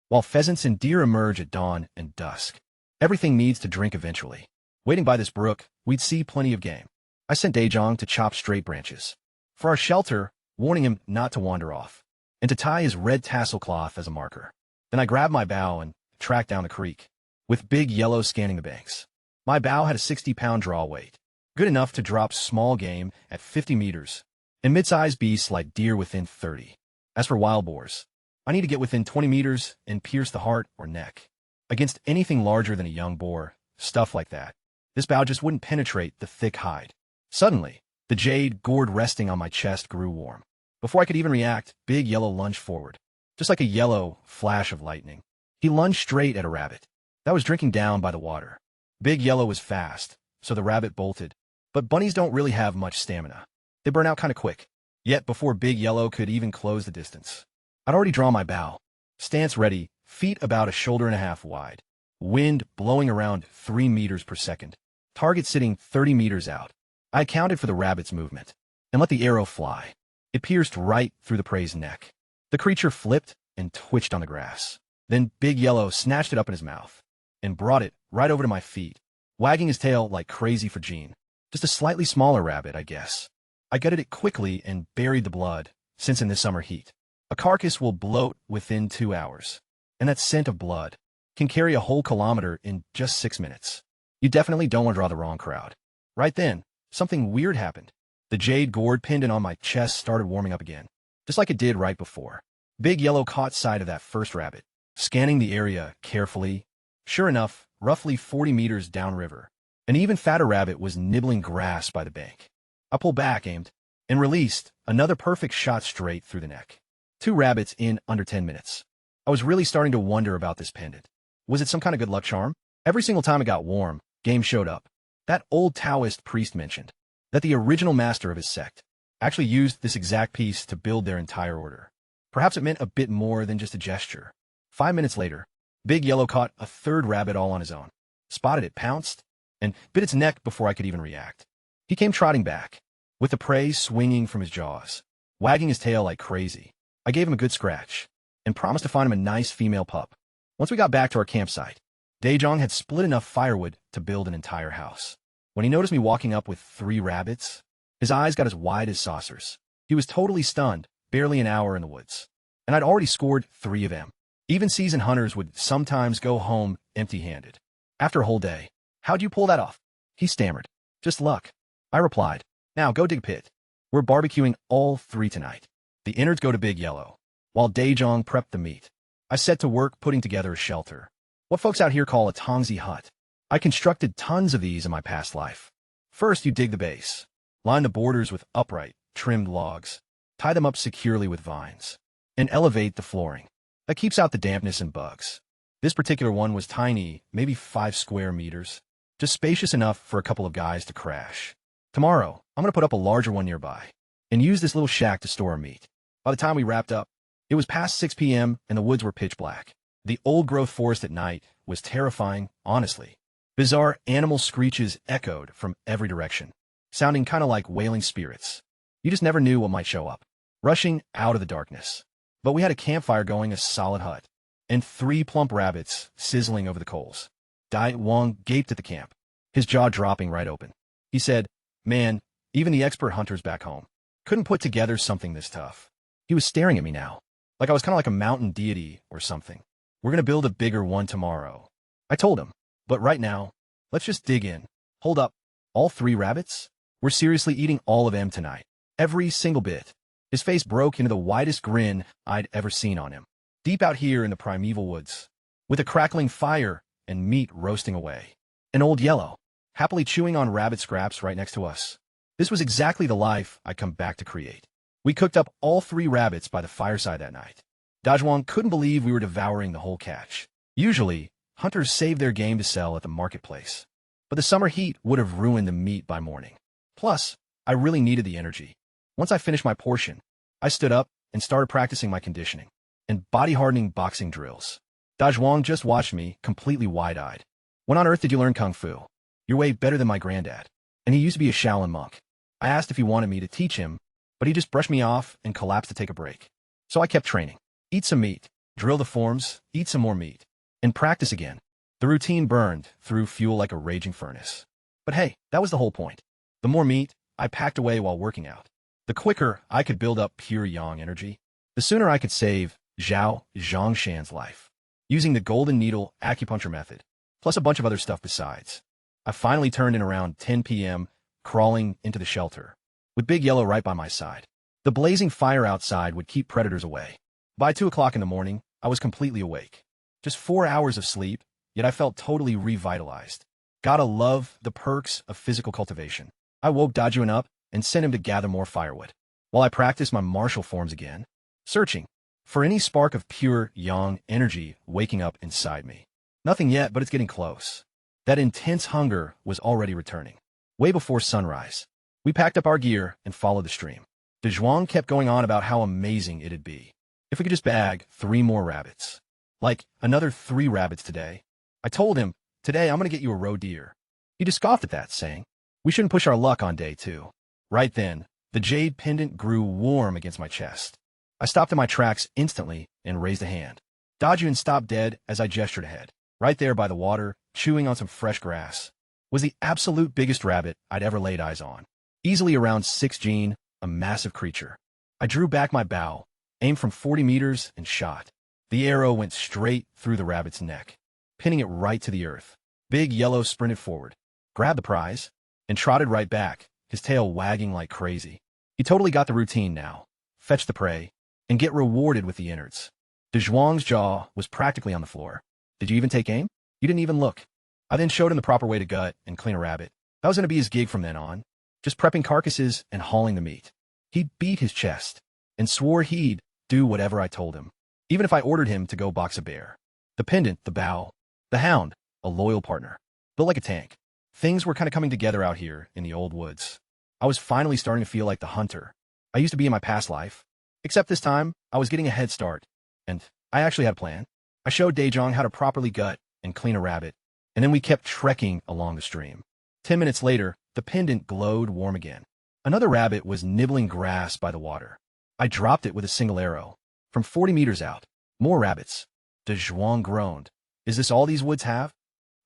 while pheasants and deer emerge at dawn and dusk. Everything needs to drink eventually. Waiting by this brook, we'd see plenty of game. I sent Daejong to chop straight branches for our shelter, warning him not to wander off, and to tie his red tassel cloth as a marker. Then I grabbed my bow and tracked down the creek, with Big Yellow scanning the banks. My bow had a 60-pound draw weight, good enough to drop small game at 50 meters, and mid-sized beasts like deer within 30. As for wild boars, I need to get within 20 meters and pierce the heart or neck. Against anything larger than a young boar, stuff like that. This bow just wouldn't penetrate the thick hide. Suddenly, the jade gourd resting on my chest grew warm. Before I could even react, Big Yellow lunged forward. Just like a yellow flash of lightning. He lunged straight at a rabbit that was drinking down by the water. Big Yellow was fast, so the rabbit bolted. But bunnies don't really have much stamina. They burn out kind of quick. Yet before Big Yellow could even close the distance, I'd already drawn my bow. Stance ready, feet about a shoulder and a half wide. Wind blowing around 3 meters per second. Target sitting 30 meters out. I accounted for the rabbit's movement and let the arrow fly. It pierced right through the prey's neck. The creature flipped and twitched on the grass. Then Big Yellow snatched it up in his mouth and brought it right over to my feet, wagging his tail like crazy for Gene. Just a slightly smaller rabbit, I guess. I gutted it quickly and buried the blood, since in this summer heat, a carcass will bloat within 2 hours. And that scent of blood can carry a whole kilometer in just 6 minutes. You definitely don't want to draw the wrong crowd. Right then, something weird happened. The jade gourd pendant on my chest started warming up again, just like it did right before. Big Yellow caught sight of that first rabbit, scanning the area carefully. Sure enough, roughly 40 meters downriver, an even fatter rabbit was nibbling grass by the bank. I pulled back, aimed, and released another perfect shot straight through the neck. 2 rabbits in under 10 minutes. I was really starting to wonder about this pendant. Was it some kind of good luck charm? Every single time it got warm, game showed up. That old Taoist priest mentioned that the original master of his sect actually used this exact piece to build their entire order. Perhaps it meant a bit more than just a gesture. 5 minutes later, Big Yellow caught a third rabbit all on his own, spotted it, pounced, and bit its neck before I could even react. He came trotting back, with the prey swinging from his jaws, wagging his tail like crazy. I gave him a good scratch, and promised to find him a nice female pup. Once we got back to our campsite, Daejong had split enough firewood to build an entire house. When he noticed me walking up with 3 rabbits, his eyes got as wide as saucers. He was totally stunned, barely an hour in the woods. And I'd already scored 3 of them. Even seasoned hunters would sometimes go home empty-handed. After a whole day, how'd you pull that off? He stammered. Just luck. I replied. Now go dig a pit. We're barbecuing all 3 tonight. The innards go to Big Yellow, while Daejong prepped the meat. I set to work putting together a shelter. What folks out here call a tongzi hut. I constructed tons of these in my past life. First, you dig the base. Line the borders with upright, trimmed logs. Tie them up securely with vines. And elevate the flooring. That keeps out the dampness and bugs. This particular one was tiny, maybe 5 square meters. Just spacious enough for a couple of guys to crash. Tomorrow, I'm going to put up a larger one nearby and use this little shack to store our meat. By the time we wrapped up, it was past 6 p.m. and the woods were pitch black. The old-growth forest at night was terrifying, honestly. Bizarre animal screeches echoed from every direction, sounding kind of like wailing spirits. You just never knew what might show up, rushing out of the darkness. But we had a campfire going, a solid hut, and 3 plump rabbits sizzling over the coals. Dai Wong gaped at the camp, his jaw dropping right open. He said, "Man, even the expert hunters back home couldn't put together something this tough." He was staring at me now, like I was kind of like a mountain deity or something. "We're going to build a bigger one tomorrow," I told him. "But right now, let's just dig in." "Hold up. All 3 rabbits? We're seriously eating all of them tonight. Every single bit." His face broke into the widest grin I'd ever seen on him. Deep out here in the primeval woods, with a crackling fire and meat roasting away. An old Yellow, happily chewing on rabbit scraps right next to us. This was exactly the life I'd come back to create. We cooked up all 3 rabbits by the fireside that night. Dajwang couldn't believe we were devouring the whole catch. Usually, hunters save their game to sell at the marketplace. But the summer heat would have ruined the meat by morning. Plus, I really needed the energy. Once I finished my portion, I stood up and started practicing my conditioning and body-hardening boxing drills. Dajwang just watched me, completely wide-eyed. "When on earth did you learn Kung Fu? You're way better than my granddad. And he used to be a Shaolin monk." I asked if he wanted me to teach him, but he just brushed me off and collapsed to take a break. So I kept training. Eat some meat, drill the forms, eat some more meat, and practice again. The routine burned through fuel like a raging furnace. But hey, that was the whole point. The more meat I packed away while working out, the quicker I could build up pure yang energy, the sooner I could save Zhao Zhongshan's life, using the golden needle acupuncture method, plus a bunch of other stuff besides. I finally turned in around 10 p.m., crawling into the shelter, with Big Yellow right by my side. The blazing fire outside would keep predators away, By 2 o'clock in the morning, I was completely awake. Just 4 hours of sleep, yet I felt totally revitalized. Gotta love the perks of physical cultivation. I woke Dajuan up and sent him to gather more firewood, while I practiced my martial forms again, searching for any spark of pure yang energy waking up inside me. Nothing yet, but it's getting close. That intense hunger was already returning. Way before sunrise, we packed up our gear and followed the stream. Dezhuang kept going on about how amazing it'd be if we could just bag 3 more rabbits. Like, another 3 rabbits today. I told him, today I'm gonna get you a roe deer. He just scoffed at that, saying, we shouldn't push our luck on day 2. Right then, the jade pendant grew warm against my chest. I stopped in my tracks instantly and raised a hand. Dajuan stopped dead as I gestured ahead. Right there by the water, chewing on some fresh grass, was the absolute biggest rabbit I'd ever laid eyes on. Easily around 6 gene, a massive creature. I drew back my bow, aimed from 40 meters, and shot. The arrow went straight through the rabbit's neck, pinning it right to the earth. Big Yellow sprinted forward, grabbed the prize, and trotted right back, his tail wagging like crazy. He totally got the routine now. Fetch the prey, and get rewarded with the innards. Dezhuang's jaw was practically on the floor. Did you even take aim? You didn't even look. I then showed him the proper way to gut and clean a rabbit. That was going to be his gig from then on, just prepping carcasses and hauling the meat. He beat his chest and swore he'd do whatever I told him, even if I ordered him to go box a bear. The pendant, the bow, the hound, a loyal partner. Built like a tank. Things were kind of coming together out here in the old woods. I was finally starting to feel like the hunter I used to be in my past life. Except this time, I was getting a head start, and I actually had a plan. I showed Daejong how to properly gut and clean a rabbit, and then we kept trekking along the stream. 10 minutes later, the pendant glowed warm again. Another rabbit was nibbling grass by the water. I dropped it with a single arrow. From 40 meters out. More rabbits. Dezhuang groaned. Is this all these woods have?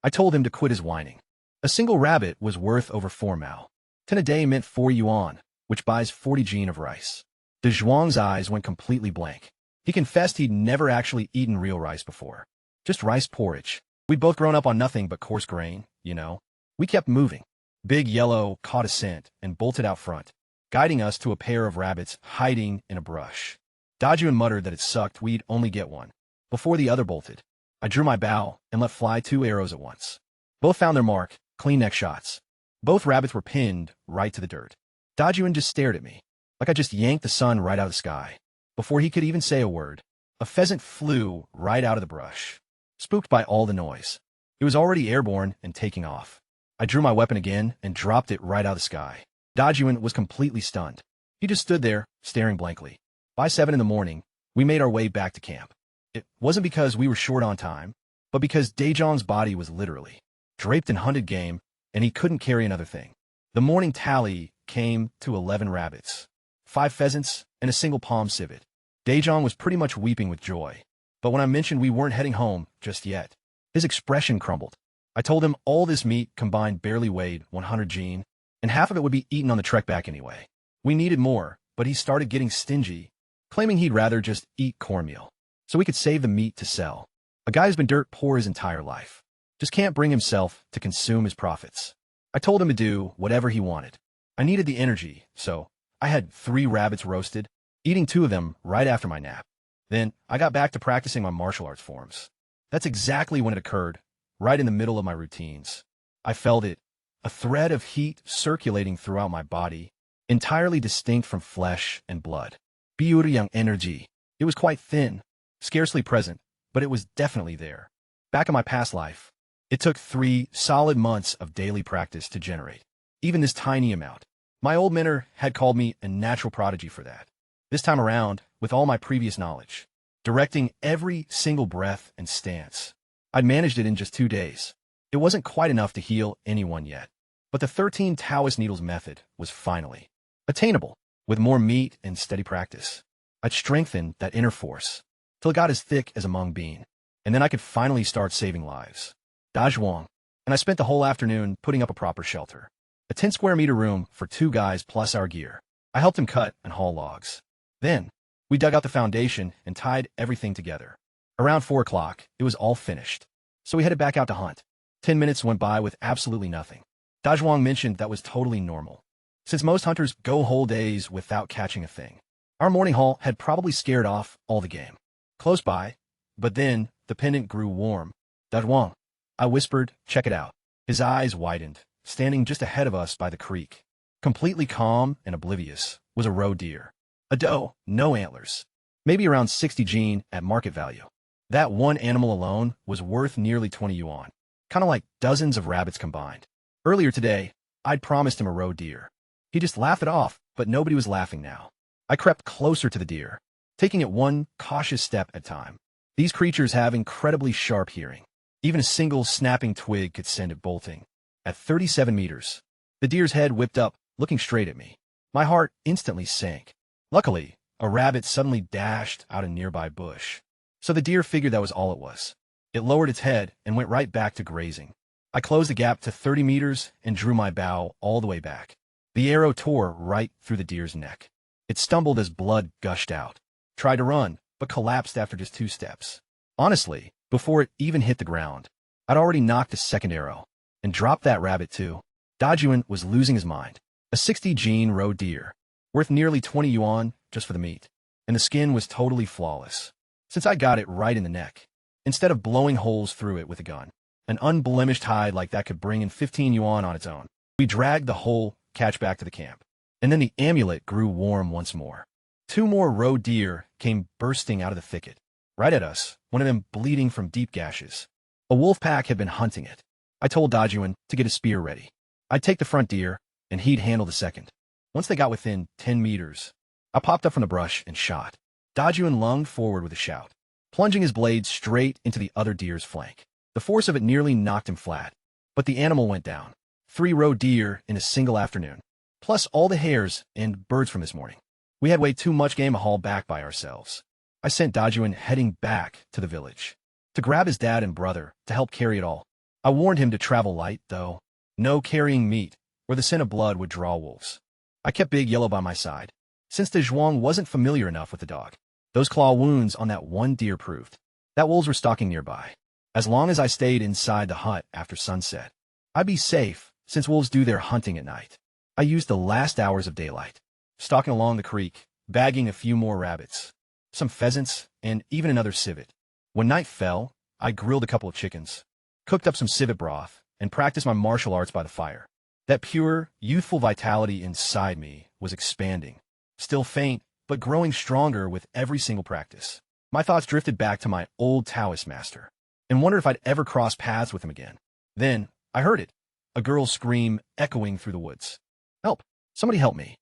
I told him to quit his whining. A single rabbit was worth over 4 mao. 10 a day meant 4 yuan, which buys 40 gene of rice. Dezhuang's eyes went completely blank. He confessed he'd never actually eaten real rice before. Just rice porridge. We'd both grown up on nothing but coarse grain, you know. We kept moving. Big Yellow caught a scent and bolted out front, guiding us to a pair of rabbits hiding in a brush. Dajuan muttered that it sucked we'd only get one. Before the other bolted, I drew my bow and let fly 2 arrows at once. Both found their mark, clean neck shots. Both rabbits were pinned right to the dirt. Dajuan just stared at me, like I just yanked the sun right out of the sky. Before he could even say a word, a pheasant flew right out of the brush, spooked by all the noise. It was already airborne and taking off. I drew my weapon again and dropped it right out of the sky. Dajuan was completely stunned. He just stood there, staring blankly. By 7 in the morning, we made our way back to camp. It wasn't because we were short on time, but because Daejong's body was literally draped in hunted game, and he couldn't carry another thing. The morning tally came to 11 rabbits, 5 pheasants, and a single palm civet. Daejong was pretty much weeping with joy, but when I mentioned we weren't heading home just yet, his expression crumbled. I told him all this meat combined barely weighed 100 gene, and half of it would be eaten on the trek back anyway. We needed more, but he started getting stingy, claiming he'd rather just eat cornmeal, so we could save the meat to sell. A guy who's been dirt poor his entire life just can't bring himself to consume his profits. I told him to do whatever he wanted. I needed the energy, so I had 3 rabbits roasted, eating 2 of them right after my nap. Then I got back to practicing my martial arts forms. That's exactly when it occurred, right in the middle of my routines. I felt it, a thread of heat circulating throughout my body, entirely distinct from flesh and blood. Yang energy. It was quite thin, scarcely present, but it was definitely there. Back in my past life, it took 3 solid months of daily practice to generate even this tiny amount. My old mentor had called me a natural prodigy for that. This time around, with all my previous knowledge, directing every single breath and stance, I'd managed it in just 2 days. It wasn't quite enough to heal anyone yet, but the 13 Taoist needles method was finally attainable. With more meat and steady practice, I'd strengthen that inner force till it got as thick as a mung bean, and then I could finally start saving lives. Dazhuang, and I spent the whole afternoon putting up a proper shelter. A 10 square meter room for 2 guys plus our gear. I helped him cut and haul logs. Then, we dug out the foundation and tied everything together. Around 4 o'clock, it was all finished, so we headed back out to hunt. 10 minutes went by with absolutely nothing. Dazhuang mentioned that was totally normal, since most hunters go whole days without catching a thing. Our morning haul had probably scared off all the game. close by, but then the pendant grew warm. Dajwang, I whispered, check it out. His eyes widened, standing just ahead of us by the creek. Completely calm and oblivious was a roe deer. A doe, no antlers. Maybe around 60 gene at market value. That one animal alone was worth nearly 20 yuan. Kind of like dozens of rabbits combined. Earlier today, I'd promised him a roe deer. He just laughed it off, but nobody was laughing now. I crept closer to the deer, taking it one cautious step at a time. These creatures have incredibly sharp hearing. Even a single snapping twig could send it bolting. At 37 meters, the deer's head whipped up, looking straight at me. My heart instantly sank. Luckily, a rabbit suddenly dashed out a nearby bush. So the deer figured that was all it was. It lowered its head and went right back to grazing. I closed the gap to 30 meters and drew my bow all the way back. The arrow tore right through the deer's neck. It stumbled as blood gushed out. Tried to run, but collapsed after just 2 steps. Honestly, before it even hit the ground, I'd already knocked a second arrow and dropped that rabbit too. Dajuan was losing his mind. A 60 gene roe deer, worth nearly 20 yuan just for the meat, and the skin was totally flawless, since I got it right in the neck, instead of blowing holes through it with a gun. An unblemished hide like that could bring in 15 yuan on its own. We dragged the whole catch back to the camp, and then the amulet grew warm once more. 2 more roe deer came bursting out of the thicket, right at us, one of them bleeding from deep gashes. A wolf pack had been hunting it. I told Dajuan to get a spear ready. I'd take the front deer, and he'd handle the second. Once they got within 10 meters, I popped up from the brush and shot. Dajuan lunged forward with a shout, plunging his blade straight into the other deer's flank. The force of it nearly knocked him flat, but the animal went down. 3 roe deer in a single afternoon, plus all the hares and birds from this morning. We had way too much game to haul back by ourselves. I sent Dajuan heading back to the village to grab his dad and brother to help carry it all. I warned him to travel light, though. No carrying meat, or the scent of blood would draw wolves. I kept Big Yellow by my side, since the Zhuang wasn't familiar enough with the dog. Those claw wounds on that one deer proved that wolves were stalking nearby. As long as I stayed inside the hut after sunset, I'd be safe, since wolves do their hunting at night. I used the last hours of daylight, stalking along the creek, bagging a few more rabbits, some pheasants, and even another civet. When night fell, I grilled a couple of chickens, cooked up some civet broth, and practiced my martial arts by the fire. That pure, youthful vitality inside me was expanding, still faint, but growing stronger with every single practice. My thoughts drifted back to my old Taoist master, and wondered if I'd ever cross paths with him again. Then, I heard it, a girl's scream echoing through the woods. Help! Somebody help me!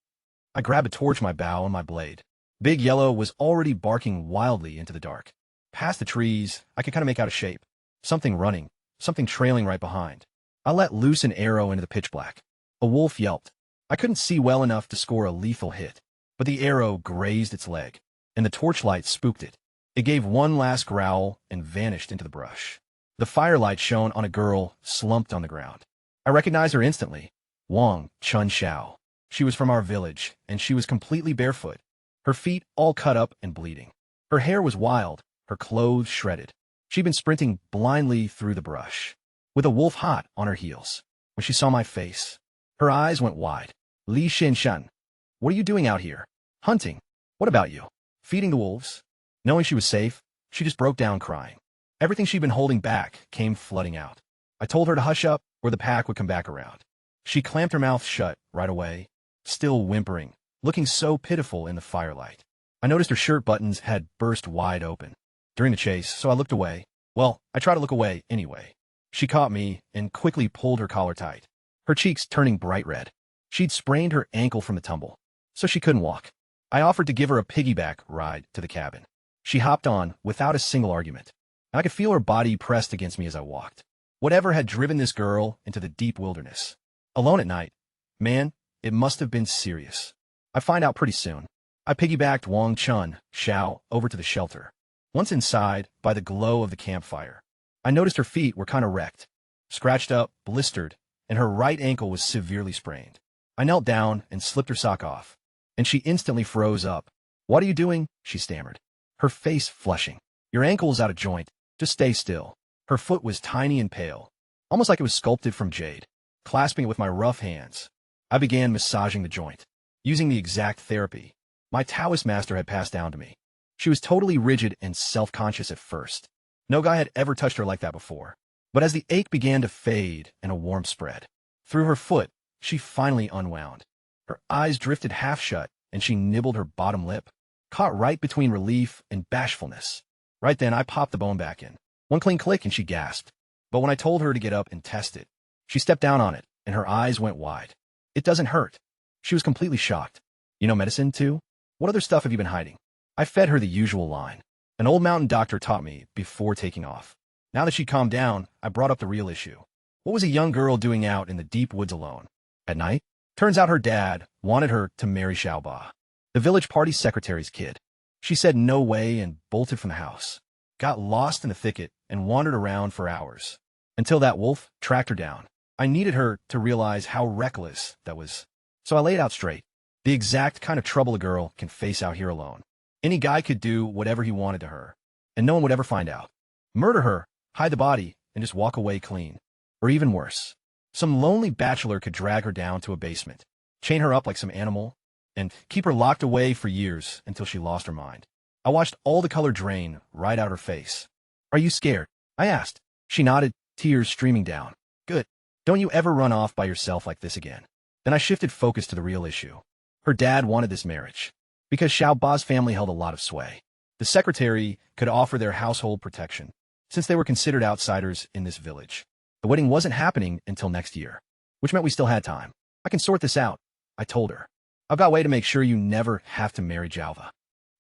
I grabbed a torch, my bow, and my blade. Big Yellow was already barking wildly into the dark. Past the trees, I could kind of make out a shape. Something running, something trailing right behind. I let loose an arrow into the pitch black. A wolf yelped. I couldn't see well enough to score a lethal hit, but the arrow grazed its leg, and the torchlight spooked it. It gave one last growl and vanished into the brush. The firelight shone on a girl slumped on the ground. I recognized her instantly. Wang Chun Xiao. She was from our village, and she was completely barefoot, her feet all cut up and bleeding. Her hair was wild, her clothes shredded. She'd been sprinting blindly through the brush, with a wolf hot on her heels. When she saw my face, her eyes went wide. Li Xinshan, what are you doing out here? Hunting. What about you? Feeding the wolves? Knowing she was safe, she just broke down crying. Everything she'd been holding back came flooding out. I told her to hush up or the pack would come back around. She clamped her mouth shut right away, still whimpering, looking so pitiful in the firelight. I noticed her shirt buttons had burst wide open during the chase, so I looked away. Well, I tried to look away anyway. She caught me and quickly pulled her collar tight, her cheeks turning bright red. She'd sprained her ankle from the tumble, so she couldn't walk. I offered to give her a piggyback ride to the cabin. She hopped on without a single argument. I could feel her body pressed against me as I walked. Whatever had driven this girl into the deep wilderness, alone at night, man, it must have been serious. I'd find out pretty soon. I piggybacked Wang Chun Xiao over to the shelter. Once inside, by the glow of the campfire, I noticed her feet were kind of wrecked, scratched up, blistered, and her right ankle was severely sprained. I knelt down and slipped her sock off, and she instantly froze up. What are you doing? She stammered, her face flushing. Your ankle is out of joint. Just stay still. Her foot was tiny and pale, almost like it was sculpted from jade. Clasping it with my rough hands, I began massaging the joint, using the exact therapy my Taoist master had passed down to me. She was totally rigid and self-conscious at first. No guy had ever touched her like that before. But as the ache began to fade and a warmth spread through her foot, she finally unwound. Her eyes drifted half shut, and she nibbled her bottom lip, caught right between relief and bashfulness. Right then, I popped the bone back in. One clean click, and she gasped. But when I told her to get up and test it, she stepped down on it, and her eyes went wide. It doesn't hurt. She was completely shocked. You know medicine, too? What other stuff have you been hiding? I fed her the usual line. An old mountain doctor taught me before taking off. Now that she calmed down, I brought up the real issue. What was a young girl doing out in the deep woods alone? At night? Turns out her dad wanted her to marry Xiaoba, the village party secretary's kid. She said no way and bolted from the house. Got lost in the thicket and wandered around for hours. Until that wolf tracked her down. I needed her to realize how reckless that was. So I laid out straight. The exact kind of trouble a girl can face out here alone. Any guy could do whatever he wanted to her, and no one would ever find out. Murder her, hide the body, and just walk away clean. Or even worse. Some lonely bachelor could drag her down to a basement, chain her up like some animal, and keep her locked away for years until she lost her mind. I watched all the color drain right out her face. Are you scared? I asked. She nodded, tears streaming down. Good. Don't you ever run off by yourself like this again. Then I shifted focus to the real issue. Her dad wanted this marriage because Xiaoba's family held a lot of sway. The secretary could offer their household protection, since they were considered outsiders in this village. The wedding wasn't happening until next year, which meant we still had time. I can sort this out, I told her. I've got a way to make sure you never have to marry Jalva.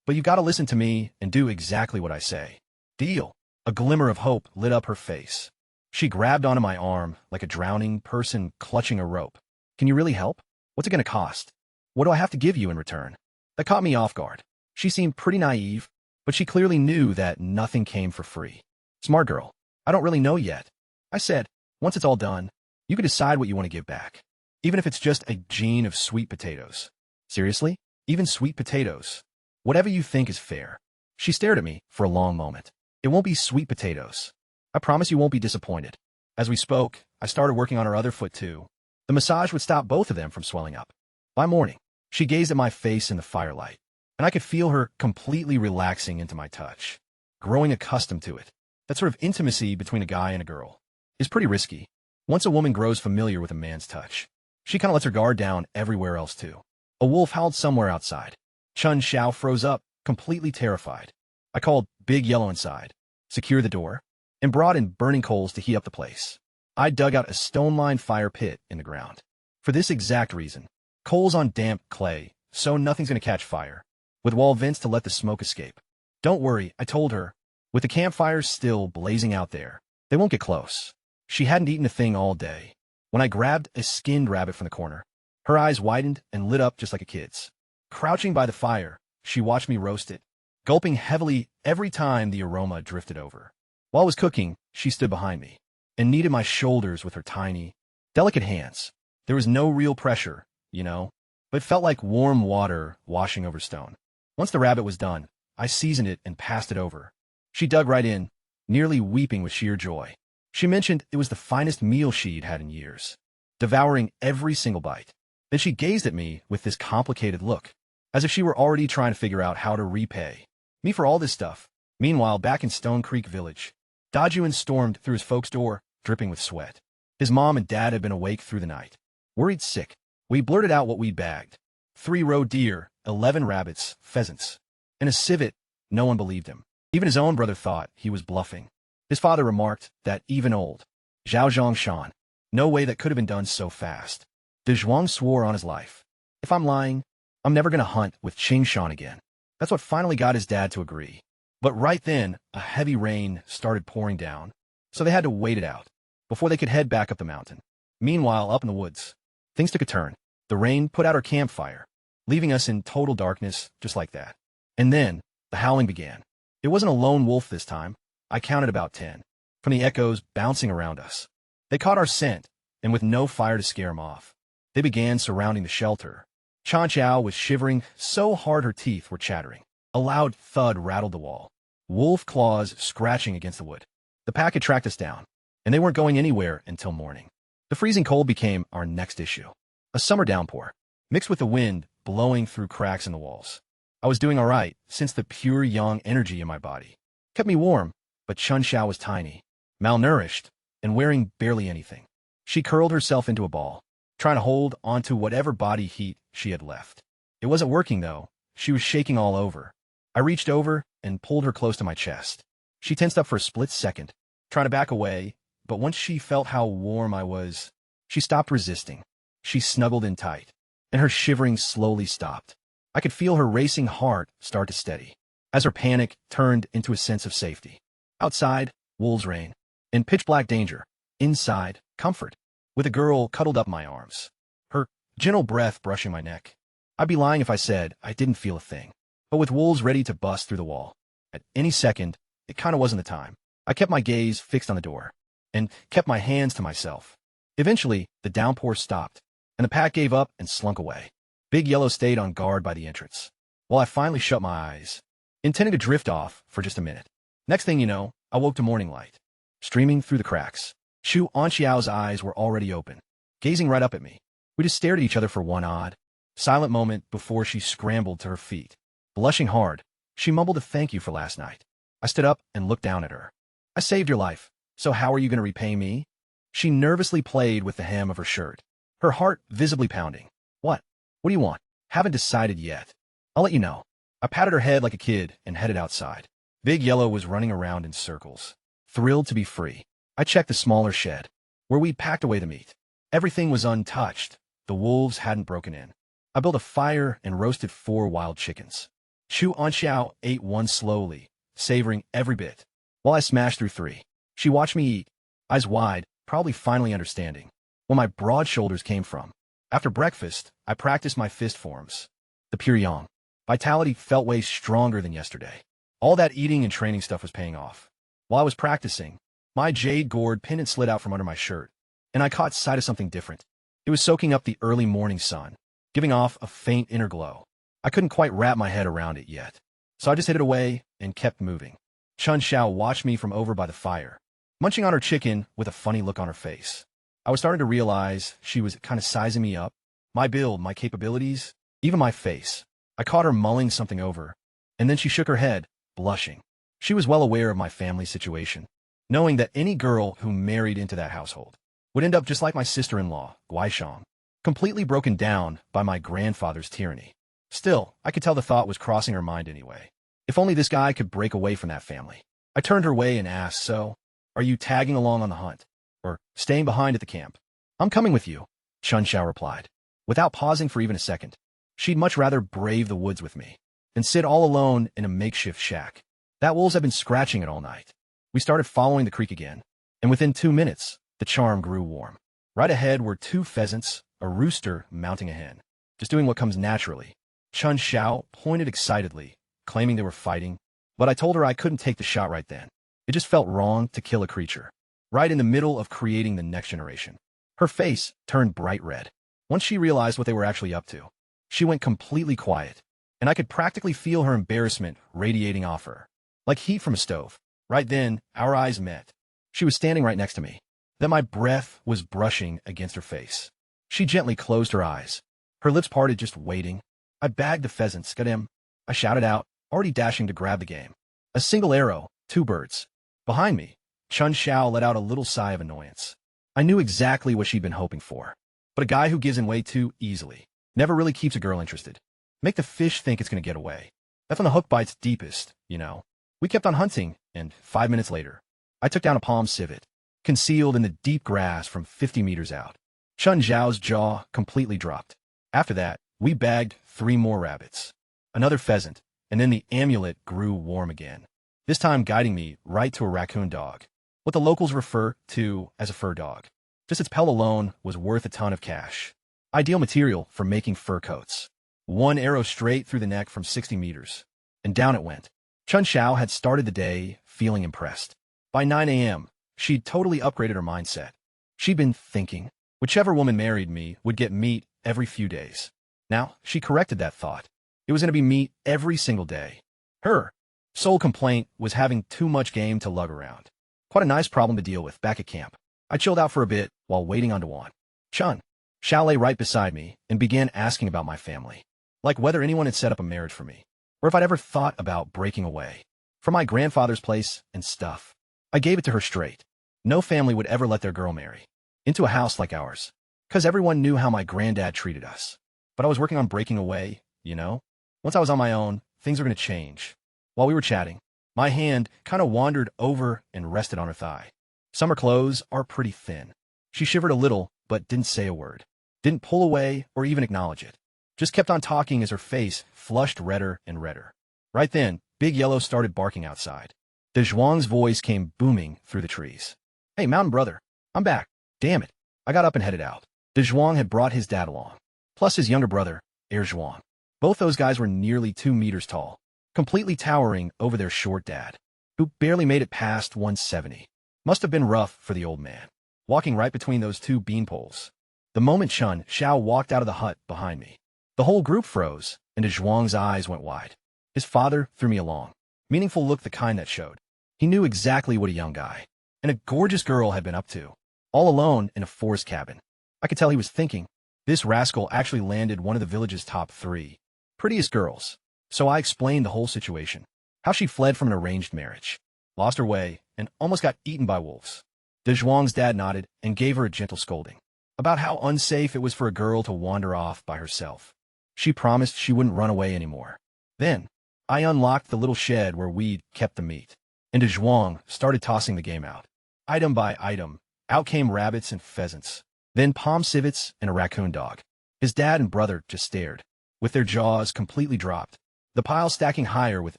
But you've got to listen to me and do exactly what I say. Deal. A glimmer of hope lit up her face. She grabbed onto my arm like a drowning person clutching a rope. Can you really help? What's it going to cost? What do I have to give you in return? That caught me off guard. She seemed pretty naive, but she clearly knew that nothing came for free. Smart girl. I don't really know yet. I said, once it's all done, you can decide what you want to give back. Even if it's just a gene of sweet potatoes. Seriously? Even sweet potatoes? Whatever you think is fair. She stared at me for a long moment. It won't be sweet potatoes. I promise you won't be disappointed. As we spoke, I started working on her other foot too. The massage would stop both of them from swelling up. By morning, she gazed at my face in the firelight, and I could feel her completely relaxing into my touch, growing accustomed to it. That sort of intimacy between a guy and a girl is pretty risky. Once a woman grows familiar with a man's touch, she kind of lets her guard down everywhere else too. A wolf howled somewhere outside. Chun Xiao froze up, completely terrified. I called Big Yellow inside, secured the door, and brought in burning coals to heat up the place. I dug out a stone-lined fire pit in the ground. For this exact reason, coals on damp clay, so nothing's going to catch fire, with wall vents to let the smoke escape. Don't worry, I told her. With the campfires still blazing out there, they won't get close. She hadn't eaten a thing all day. When I grabbed a skinned rabbit from the corner, her eyes widened and lit up just like a kid's. Crouching by the fire, she watched me roast it, gulping heavily every time the aroma drifted over. While I was cooking, she stood behind me and kneaded my shoulders with her tiny, delicate hands. There was no real pressure, you know, but it felt like warm water washing over stone. Once the rabbit was done, I seasoned it and passed it over. She dug right in, nearly weeping with sheer joy. She mentioned it was the finest meal she'd had in years, devouring every single bite. Then she gazed at me with this complicated look, as if she were already trying to figure out how to repay me for all this stuff. Meanwhile, back in Stone Creek Village, Dajuan stormed through his folks' door, dripping with sweat. His mom and dad had been awake through the night, worried sick. We blurted out what we'd bagged. 3 roe deer, 11 rabbits, pheasants, and a civet. No one believed him. Even his own brother thought he was bluffing. His father remarked that even old Zhao Zhongshan, no way that could have been done so fast. De Zhuang swore on his life. If I'm lying, I'm never going to hunt with Qing Shan again. That's what finally got his dad to agree. But right then, a heavy rain started pouring down, so they had to wait it out before they could head back up the mountain. Meanwhile, up in the woods, things took a turn. The rain put out our campfire, leaving us in total darkness just like that. And then, the howling began. It wasn't a lone wolf this time. I counted about 10, from the echoes bouncing around us. They caught our scent, and with no fire to scare them off, they began surrounding the shelter. Chan Chao was shivering so hard her teeth were chattering. A loud thud rattled the wall, wolf claws scratching against the wood. The pack had tracked us down, and they weren't going anywhere until morning. The freezing cold became our next issue. A summer downpour, mixed with the wind blowing through cracks in the walls. I was doing all right, since the pure yang energy in my body kept me warm, but Chun Xiao was tiny, malnourished, and wearing barely anything. She curled herself into a ball, trying to hold onto whatever body heat she had left. It wasn't working, though. She was shaking all over. I reached over and pulled her close to my chest. She tensed up for a split second, trying to back away, but once she felt how warm I was, she stopped resisting. She snuggled in tight, and her shivering slowly stopped. I could feel her racing heart start to steady, as her panic turned into a sense of safety. Outside, wolves reign. In pitch-black danger. Inside, comfort. With a girl cuddled up my arms. Her gentle breath brushing my neck. I'd be lying if I said I didn't feel a thing. But with wolves ready to bust through the wall, at any second, it kinda wasn't the time. I kept my gaze fixed on the door, and kept my hands to myself. Eventually, the downpour stopped, and the pack gave up and slunk away. Big Yellow stayed on guard by the entrance, while I finally shut my eyes, intending to drift off for just a minute. Next thing you know, I woke to morning light, streaming through the cracks. Shu Anxiao's eyes were already open, gazing right up at me. We just stared at each other for one odd, silent moment before she scrambled to her feet. Blushing hard, she mumbled a thank you for last night. I stood up and looked down at her. I saved your life, so how are you going to repay me? She nervously played with the hem of her shirt, her heart visibly pounding. What? What do you want? Haven't decided yet. I'll let you know. I patted her head like a kid and headed outside. Big Yellow was running around in circles, thrilled to be free. I checked the smaller shed, where we'd packed away the meat. Everything was untouched. The wolves hadn't broken in. I built a fire and roasted 4 wild chickens. Shu Anxiao ate one slowly, savoring every bit, while I smashed through 3. She watched me eat, eyes wide, probably finally understanding where my broad shoulders came from. After breakfast, I practiced my fist forms. The pure yang. Vitality felt way stronger than yesterday. All that eating and training stuff was paying off. While I was practicing, my jade gourd pendant slid out from under my shirt, and I caught sight of something different. It was soaking up the early morning sun, giving off a faint inner glow. I couldn't quite wrap my head around it yet, so I just hid it away and kept moving. Chun Xiao watched me from over by the fire, munching on her chicken with a funny look on her face. I was starting to realize she was kind of sizing me up. My build, my capabilities, even my face. I caught her mulling something over, and then she shook her head, blushing. She was well aware of my family situation, knowing that any girl who married into that household would end up just like my sister-in-law, Guaishang, completely broken down by my grandfather's tyranny. Still, I could tell the thought was crossing her mind anyway. If only this guy could break away from that family. I turned her way and asked, so, are you tagging along on the hunt? Or staying behind at the camp? I'm coming with you, Chun Xiao replied, without pausing for even a second. She'd much rather brave the woods with me than sit all alone in a makeshift shack. That wolves had been scratching it all night. We started following the creek again, and within 2 minutes, the charm grew warm. Right ahead were 2 pheasants, a rooster mounting a hen, just doing what comes naturally. Chun Xiao pointed excitedly, claiming they were fighting, but I told her I couldn't take the shot right then. It just felt wrong to kill a creature, right in the middle of creating the next generation. Her face turned bright red. Once she realized what they were actually up to, she went completely quiet, and I could practically feel her embarrassment radiating off her, like heat from a stove. Right then, our eyes met. She was standing right next to me. Then my breath was brushing against her face. She gently closed her eyes. Her lips parted, just waiting. I bagged the pheasants, got him. I shouted out, already dashing to grab the game. A single arrow, 2 birds. Behind me, Chun Xiao let out a little sigh of annoyance. I knew exactly what she'd been hoping for. But a guy who gives in way too easily never really keeps a girl interested. Make the fish think it's going to get away. That's when the hook bites deepest, you know. We kept on hunting, and 5 minutes later, I took down a palm civet, concealed in the deep grass from 50 meters out. Chun Xiao's jaw completely dropped. After that, we bagged 3 more rabbits, another pheasant, and then the amulet grew warm again, this time guiding me right to a raccoon dog, what the locals refer to as a fur dog. Just its pelt alone was worth a ton of cash. Ideal material for making fur coats. 1 arrow straight through the neck from 60 meters, and down it went. Chun Xiao had started the day feeling impressed. By 9 a.m., she'd totally upgraded her mindset. She'd been thinking, whichever woman married me would get meat every few days. Now, she corrected that thought. It was going to be meat every single day. Her sole complaint was having too much game to lug around. Quite a nice problem to deal with back at camp. I chilled out for a bit while waiting on Dewan. Chun Xiao lay right beside me and began asking about my family, like whether anyone had set up a marriage for me. or if I'd ever thought about breaking away from my grandfather's place and stuff. I gave it to her straight. No family would ever let their girl marry into a house like ours, 'cause everyone knew how my granddad treated us. But I was working on breaking away, you know? Once I was on my own, things were going to change. While we were chatting, my hand kind of wandered over and rested on her thigh. Summer clothes are pretty thin. She shivered a little, but didn't say a word. Didn't pull away or even acknowledge it. Just kept on talking as her face flushed redder and redder. Right then, Big Yellow started barking outside. De Zhuang's voice came booming through the trees. "Hey, Mountain Brother, I'm back. Damn it." I got up and headed out. De Zhuang had brought his dad along, plus his younger brother, Er Zhuang. Both those guys were nearly 2 meters tall, completely towering over their short dad, who barely made it past 170. Must have been rough for the old man, walking right between those two beanpoles. The moment Chun Xiao walked out of the hut behind me, the whole group froze, and De Zhuang's eyes went wide. His father threw me a long, meaningful look, the kind that showed he knew exactly what a young guy and a gorgeous girl had been up to, all alone in a forest cabin. I could tell he was thinking, this rascal actually landed one of the village's top 3 prettiest girls. So I explained the whole situation, how she fled from an arranged marriage, lost her way, and almost got eaten by wolves. De Zhuang's dad nodded and gave her a gentle scolding about how unsafe it was for a girl to wander off by herself. She promised she wouldn't run away anymore. Then, I unlocked the little shed where we'd kept the meat, and De Zhuang started tossing the game out. Item by item, out came rabbits and pheasants, then palm civets and a raccoon dog. His dad and brother just stared, with their jaws completely dropped, the pile stacking higher with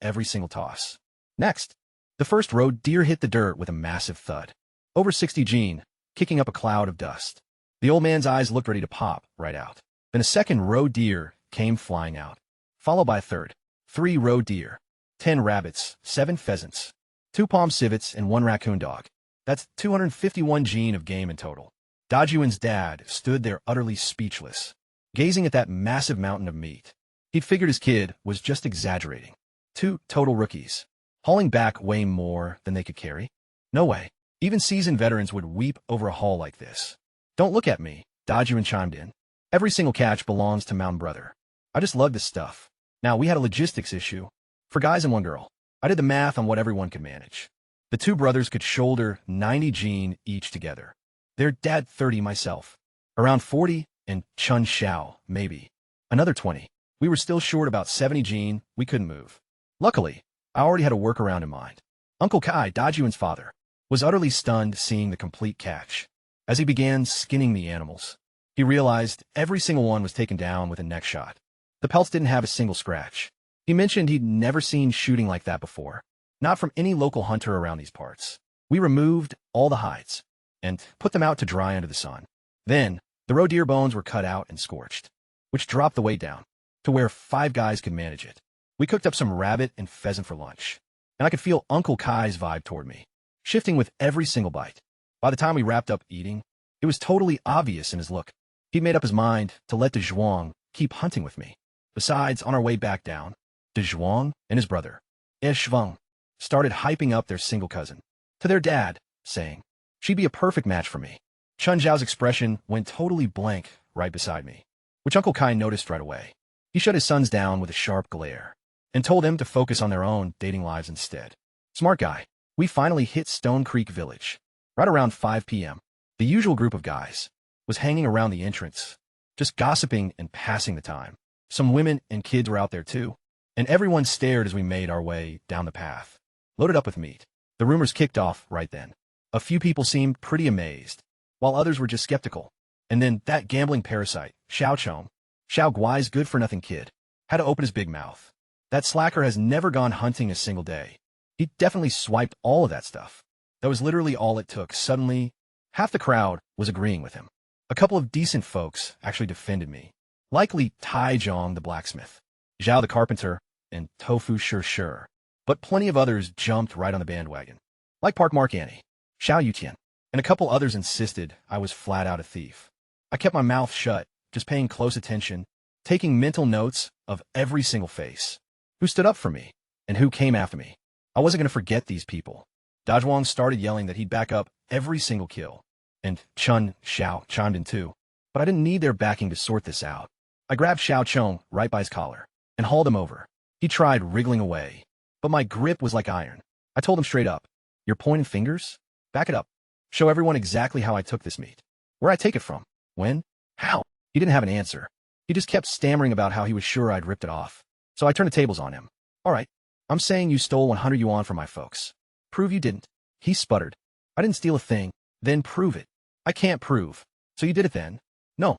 every single toss. Next, the first roe deer hit the dirt with a massive thud. Over 60 gene, kicking up a cloud of dust. The old man's eyes looked ready to pop right out. Then a second roe deer came flying out, followed by a third. 3 roe deer, 10 rabbits, 7 pheasants, 2 palm civets, and 1 raccoon dog. That's 251 gene of game in total. Dajuan's dad stood there utterly speechless, gazing at that massive mountain of meat. He'd figured his kid was just exaggerating. 2 total rookies, hauling back way more than they could carry. No way. Even seasoned veterans would weep over a haul like this. "Don't look at me," Dajuan chimed in. "Every single catch belongs to Mountain Brother. I just love this stuff." Now, we had a logistics issue. For guys and 1 girl, I did the math on what everyone could manage. The 2 brothers could shoulder 90 gene each together. Their dad 30, myself around 40, and Chun Xiao, maybe another 20. We were still short about 70 gene. We couldn't move. Luckily, I already had a workaround in mind. Uncle Kai, Dajuan's father, was utterly stunned seeing the complete catch. As he began skinning the animals, he realized every single one was taken down with a neck shot. The pelts didn't have a single scratch. He mentioned he'd never seen shooting like that before, not from any local hunter around these parts. We removed all the hides and put them out to dry under the sun. Then, the roe deer bones were cut out and scorched, which dropped the weight down to where 5 guys could manage it. We cooked up some rabbit and pheasant for lunch, and I could feel Uncle Kai's vibe toward me, shifting with every single bite. By the time we wrapped up eating, it was totally obvious in his look. He'd made up his mind to let De Zhuang keep hunting with me. Besides, on our way back down, De Zhuang and his brother, Shvang, started hyping up their single cousin to their dad, saying she'd be a perfect match for me. Chun Zhao's expression went totally blank right beside me, which Uncle Kai noticed right away. He shut his sons down with a sharp glare and told them to focus on their own dating lives instead. Smart guy. We finally hit Stone Creek Village. Right around 5 p.m., the usual group of guys was hanging around the entrance, just gossiping and passing the time. Some women and kids were out there too, and everyone stared as we made our way down the path, loaded up with meat. The rumors kicked off right then. A few people seemed pretty amazed, while others were just skeptical. And then that gambling parasite, Xiao Chong, Xiao Guai's good-for-nothing kid, had to open his big mouth. That slacker has never gone hunting a single day. He definitely swiped all of that stuff. That was literally all it took. Suddenly, half the crowd was agreeing with him. A couple of decent folks actually defended me. Likely Tai Zhong the blacksmith, Zhao the carpenter, and Tofu Sure. But plenty of others jumped right on the bandwagon. Like Park Mark Annie, Xiao Yutian, and a couple others insisted I was flat out a thief. I kept my mouth shut, just paying close attention, taking mental notes of every single face. Who stood up for me, and who came after me. I wasn't going to forget these people. Dazhuang started yelling that he'd back up every single kill, and Chun Xiao chimed in too, but I didn't need their backing to sort this out. I grabbed Xiao Chong right by his collar and hauled him over. He tried wriggling away, but my grip was like iron. I told him straight up, "You're pointing fingers? Back it up. Show everyone exactly how I took this meat. Where I take it from. When? How?" He didn't have an answer. He just kept stammering about how he was sure I'd ripped it off. So I turned the tables on him. "All right, I'm saying you stole 100 yuan from my folks. Prove you didn't." He sputtered. "I didn't steal a thing." "Then prove it." "I can't prove." "So you did it then?" "No."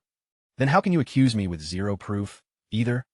"Then how can you accuse me with zero proof, either?"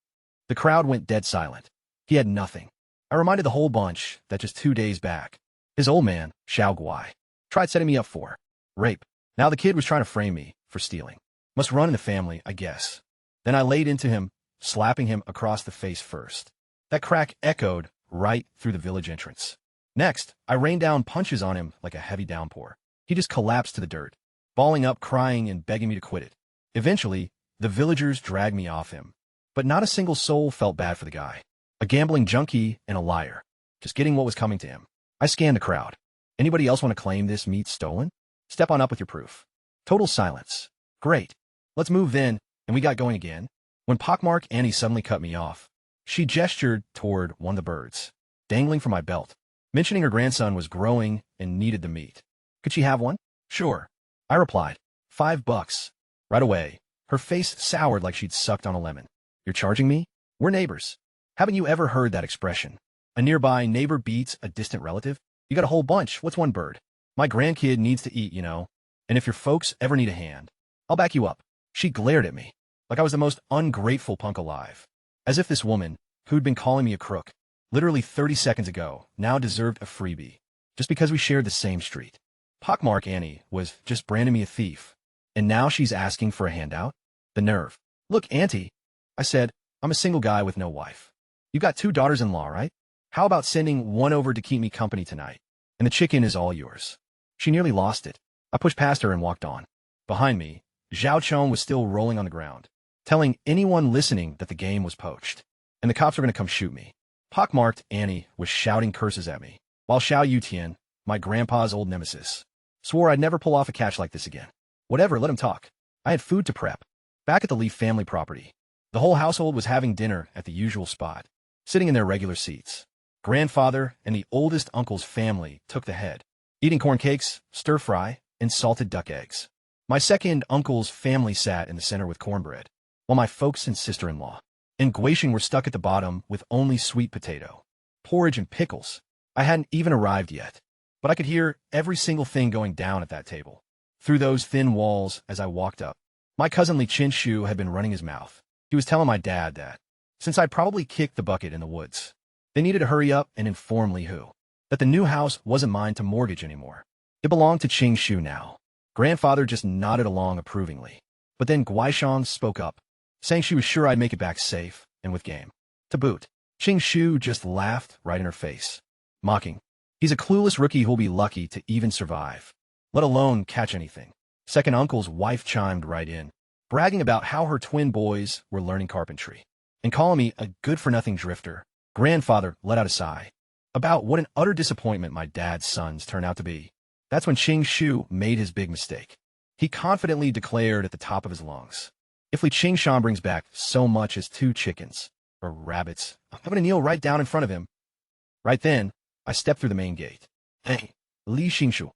The crowd went dead silent. He had nothing. I reminded the whole bunch that just 2 days back, his old man, Xiao Guai, tried setting me up for rape. Now the kid was trying to frame me for stealing. Must run in the family, I guess. Then I laid into him, slapping him across the face first. That crack echoed right through the village entrance. Next, I rained down punches on him like a heavy downpour. He just collapsed to the dirt, balling up, crying, and begging me to quit it. Eventually, the villagers dragged me off him. But not a single soul felt bad for the guy. A gambling junkie and a liar, just getting what was coming to him. I scanned the crowd. Anybody else want to claim this meat stolen? Step on up with your proof. Total silence. Great. Let's move then, and we got going again. When Pockmark Annie suddenly cut me off, she gestured toward one of the birds, dangling from my belt, mentioning her grandson was growing and needed the meat. Could she have one? Sure. I replied. $5. Right away, her face soured like she'd sucked on a lemon. You're charging me? We're neighbors. Haven't you ever heard that expression? A nearby neighbor beats a distant relative? You got a whole bunch. What's one bird? My grandkid needs to eat, you know. And if your folks ever need a hand, I'll back you up. She glared at me, like I was the most ungrateful punk alive. As if this woman, who'd been calling me a crook, literally 30 seconds ago, now deserved a freebie, just because we shared the same street. Pockmark Annie was just branding me a thief, and now she's asking for a handout? The nerve. Look, Auntie, I said, I'm a single guy with no wife. You got 2 daughters-in-law, right? How about sending one over to keep me company tonight? And the chicken is all yours. She nearly lost it. I pushed past her and walked on. Behind me, Zhao Chong was still rolling on the ground, telling anyone listening that the game was poached, and the cops were going to come shoot me. Pockmarked Annie was shouting curses at me, while Xiao Yutian, my grandpa's old nemesis, swore I'd never pull off a catch like this again. Whatever, let him talk. I had food to prep. Back at the Leaf family property, the whole household was having dinner at the usual spot, sitting in their regular seats. Grandfather and the oldest uncle's family took the head, eating corn cakes, stir-fry, and salted duck eggs. My second uncle's family sat in the center with cornbread, while my folks and sister-in-law and Guixing were stuck at the bottom with only sweet potato, porridge, and pickles. I hadn't even arrived yet, but I could hear every single thing going down at that table, through those thin walls as I walked up. My cousin Li Qinshu had been running his mouth. He was telling my dad that, since I'd probably kicked the bucket in the woods, they needed to hurry up and inform Li Hu that the new house wasn't mine to mortgage anymore. It belonged to Qingshu now. Grandfather just nodded along approvingly. But then Guaishan spoke up, saying she was sure I'd make it back safe and with game. To boot, Qingshu just laughed right in her face, mocking. He's a clueless rookie who'll be lucky to even survive, let alone catch anything. Second uncle's wife chimed right in, bragging about how her twin boys were learning carpentry, and calling me a good-for-nothing drifter. Grandfather let out a sigh about what an utter disappointment my dad's sons turned out to be. That's when Qingshu made his big mistake. He confidently declared at the top of his lungs, if Li Qingshan brings back so much as 2 chickens, or rabbits, I'm going to kneel right down in front of him. Right then, I stepped through the main gate. Hey, Li Qingshu.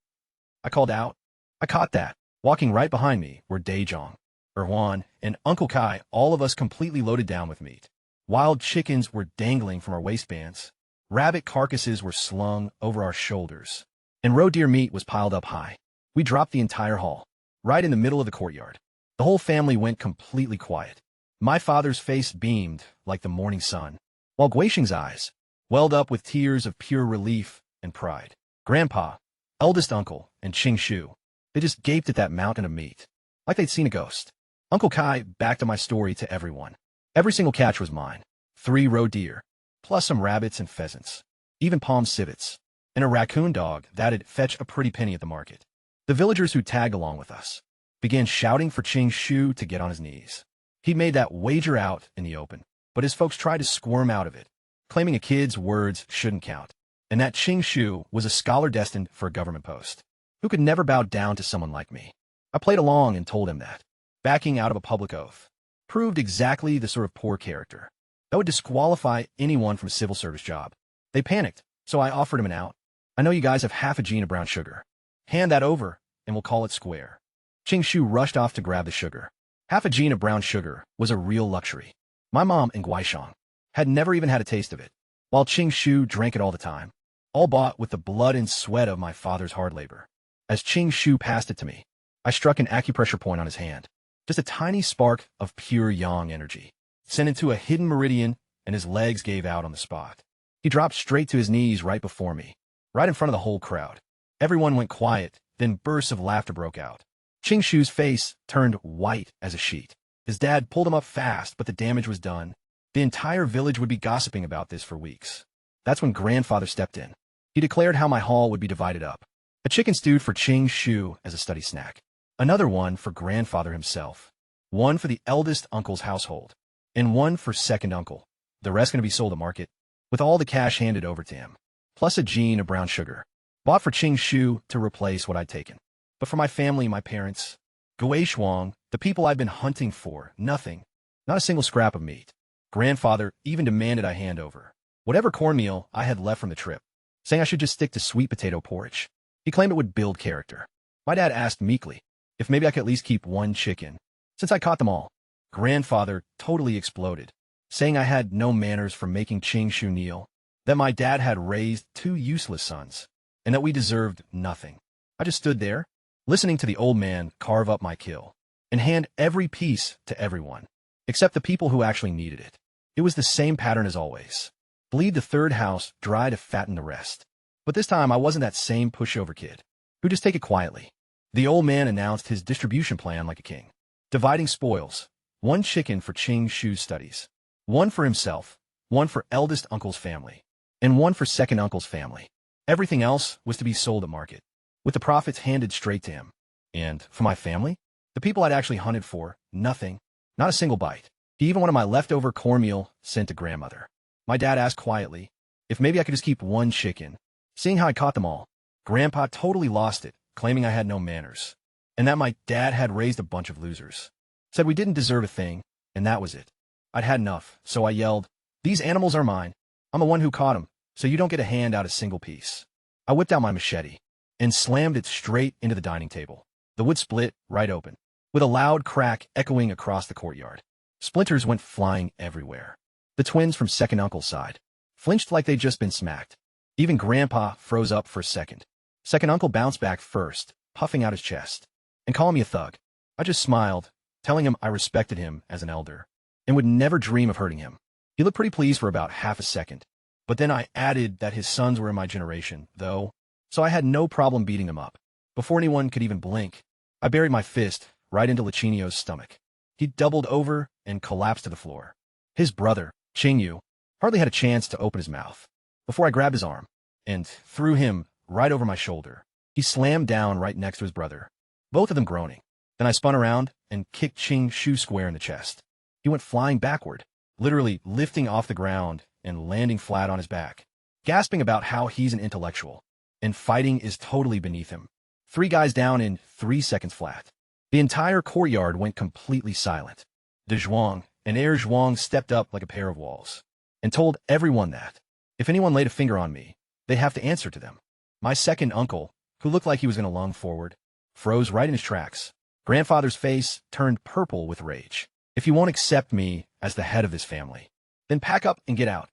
I called out. I caught that. Walking right behind me were Daejong, Erwan, and Uncle Kai, all of us completely loaded down with meat. Wild chickens were dangling from our waistbands. Rabbit carcasses were slung over our shoulders, and roe deer meat was piled up high. We dropped the entire hall, right in the middle of the courtyard. The whole family went completely quiet. My father's face beamed like the morning sun, while Guixing's eyes welled up with tears of pure relief and pride. Grandpa, eldest uncle, and Qingshu, they just gaped at that mountain of meat, like they'd seen a ghost. Uncle Kai backed up my story to everyone. Every single catch was mine. 3 roe deer, plus some rabbits and pheasants, even palm civets, and a raccoon dog that'd fetch a pretty penny at the market. The villagers who tagged along with us began shouting for Qingshu to get on his knees. He'd made that wager out in the open, but his folks tried to squirm out of it, claiming a kid's words shouldn't count, and that Qingshu was a scholar destined for a government post, who could never bow down to someone like me. I played along and told him that, backing out of a public oath, proved exactly the sort of poor character That would disqualify anyone from a civil service job. They panicked, so I offered him an out. I know you guys have half a gene of brown sugar. Hand that over, and we'll call it square. Ching Shu rushed off to grab the sugar. Half a gene of brown sugar was a real luxury. My mom and Guaishang had never even had a taste of it, while Ching Shu drank it all the time, all bought with the blood and sweat of my father's hard labor. As Ching Shu passed it to me, I struck an acupressure point on his hand, just a tiny spark of pure yang energy, sent into a hidden meridian, and his legs gave out on the spot. He dropped straight to his knees right before me, right in front of the whole crowd. Everyone went quiet, then bursts of laughter broke out. Ching Shu's face turned white as a sheet. His dad pulled him up fast, but the damage was done. The entire village would be gossiping about this for weeks. That's when grandfather stepped in. He declared how my haul would be divided up. A chicken stewed for Ching Shu as a study snack. Another one for grandfather himself. One for the eldest uncle's household. And one for second uncle. The rest going to be sold at market, with all the cash handed over to him. Plus a gene of brown sugar, bought for Ching Shu to replace what I'd taken. But for my family, my parents, Gui Shuang, the people I've been hunting for, nothing. Not a single scrap of meat. Grandfather even demanded I hand over whatever cornmeal I had left from the trip, saying I should just stick to sweet potato porridge. He claimed it would build character. My dad asked meekly if maybe I could at least keep one chicken, since I caught them all. Grandfather totally exploded, saying I had no manners for making Ching Shu kneel, that my dad had raised two useless sons, and that we deserved nothing. I just stood there, listening to the old man carve up my kill, and hand every piece to everyone, except the people who actually needed it. It was the same pattern as always. Bleed the third house dry to fatten the rest. But this time I wasn't that same pushover kid who just take it quietly. The old man announced his distribution plan like a king, dividing spoils. One chicken for Ching Shu's studies, one for himself, one for eldest uncle's family, and one for second uncle's family. Everything else was to be sold at market, with the profits handed straight to him. And for my family, the people I'd actually hunted for, nothing, not a single bite. He even wanted my leftover cornmeal sent to grandmother. My dad asked quietly if maybe I could just keep one chicken, seeing how I caught them all. Grandpa totally lost it, claiming I had no manners, and that my dad had raised a bunch of losers. Said we didn't deserve a thing, and that was it. I'd had enough, so I yelled, "These animals are mine. I'm the one who caught them, so you don't get a hand out a single piece." I whipped out my machete and slammed it straight into the dining table. The wood split right open, with a loud crack echoing across the courtyard. Splinters went flying everywhere. The twins from second uncle's side flinched like they'd just been smacked. Even Grandpa froze up for a second. Second uncle bounced back first, puffing out his chest, and calling me a thug. I just smiled, telling him I respected him as an elder, and would never dream of hurting him. He looked pretty pleased for about half a second, but then I added that his sons were in my generation, though, so I had no problem beating them up. Before anyone could even blink, I buried my fist right into Lichinio's stomach. He doubled over and collapsed to the floor. His brother, Qingyu, hardly had a chance to open his mouth before I grabbed his arm and threw him right over my shoulder. He slammed down right next to his brother, both of them groaning. Then I spun around and kicked Ching Shu square in the chest. He went flying backward, literally lifting off the ground and landing flat on his back, gasping about how he's an intellectual, and fighting is totally beneath him. 3 guys down in 3 seconds flat. The entire courtyard went completely silent. De Zhuang and Er Zhuang stepped up like a pair of walls and told everyone that if anyone laid a finger on me, they'd have to answer to them. My second uncle, who looked like he was going to lunge forward, froze right in his tracks. Grandfather's face turned purple with rage. If you won't accept me as the head of this family, then pack up and get out.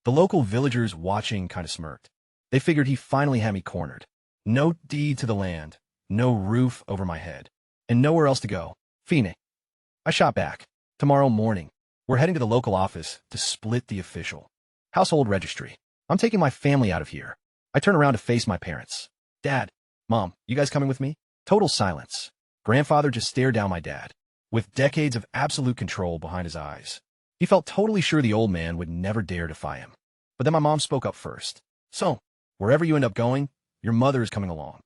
The local villagers watching kind of smirked. They figured he finally had me cornered. No deed to the land, no roof over my head, and nowhere else to go. Fine. I shot back. Tomorrow morning, we're heading to the local office to split the official household registry. I'm taking my family out of here. I turn around to face my parents. Dad, Mom, you guys coming with me? Total silence. Grandfather just stared down my dad, with decades of absolute control behind his eyes. He felt totally sure the old man would never dare defy him. But then my mom spoke up first. So, wherever you end up going, your mother is coming along.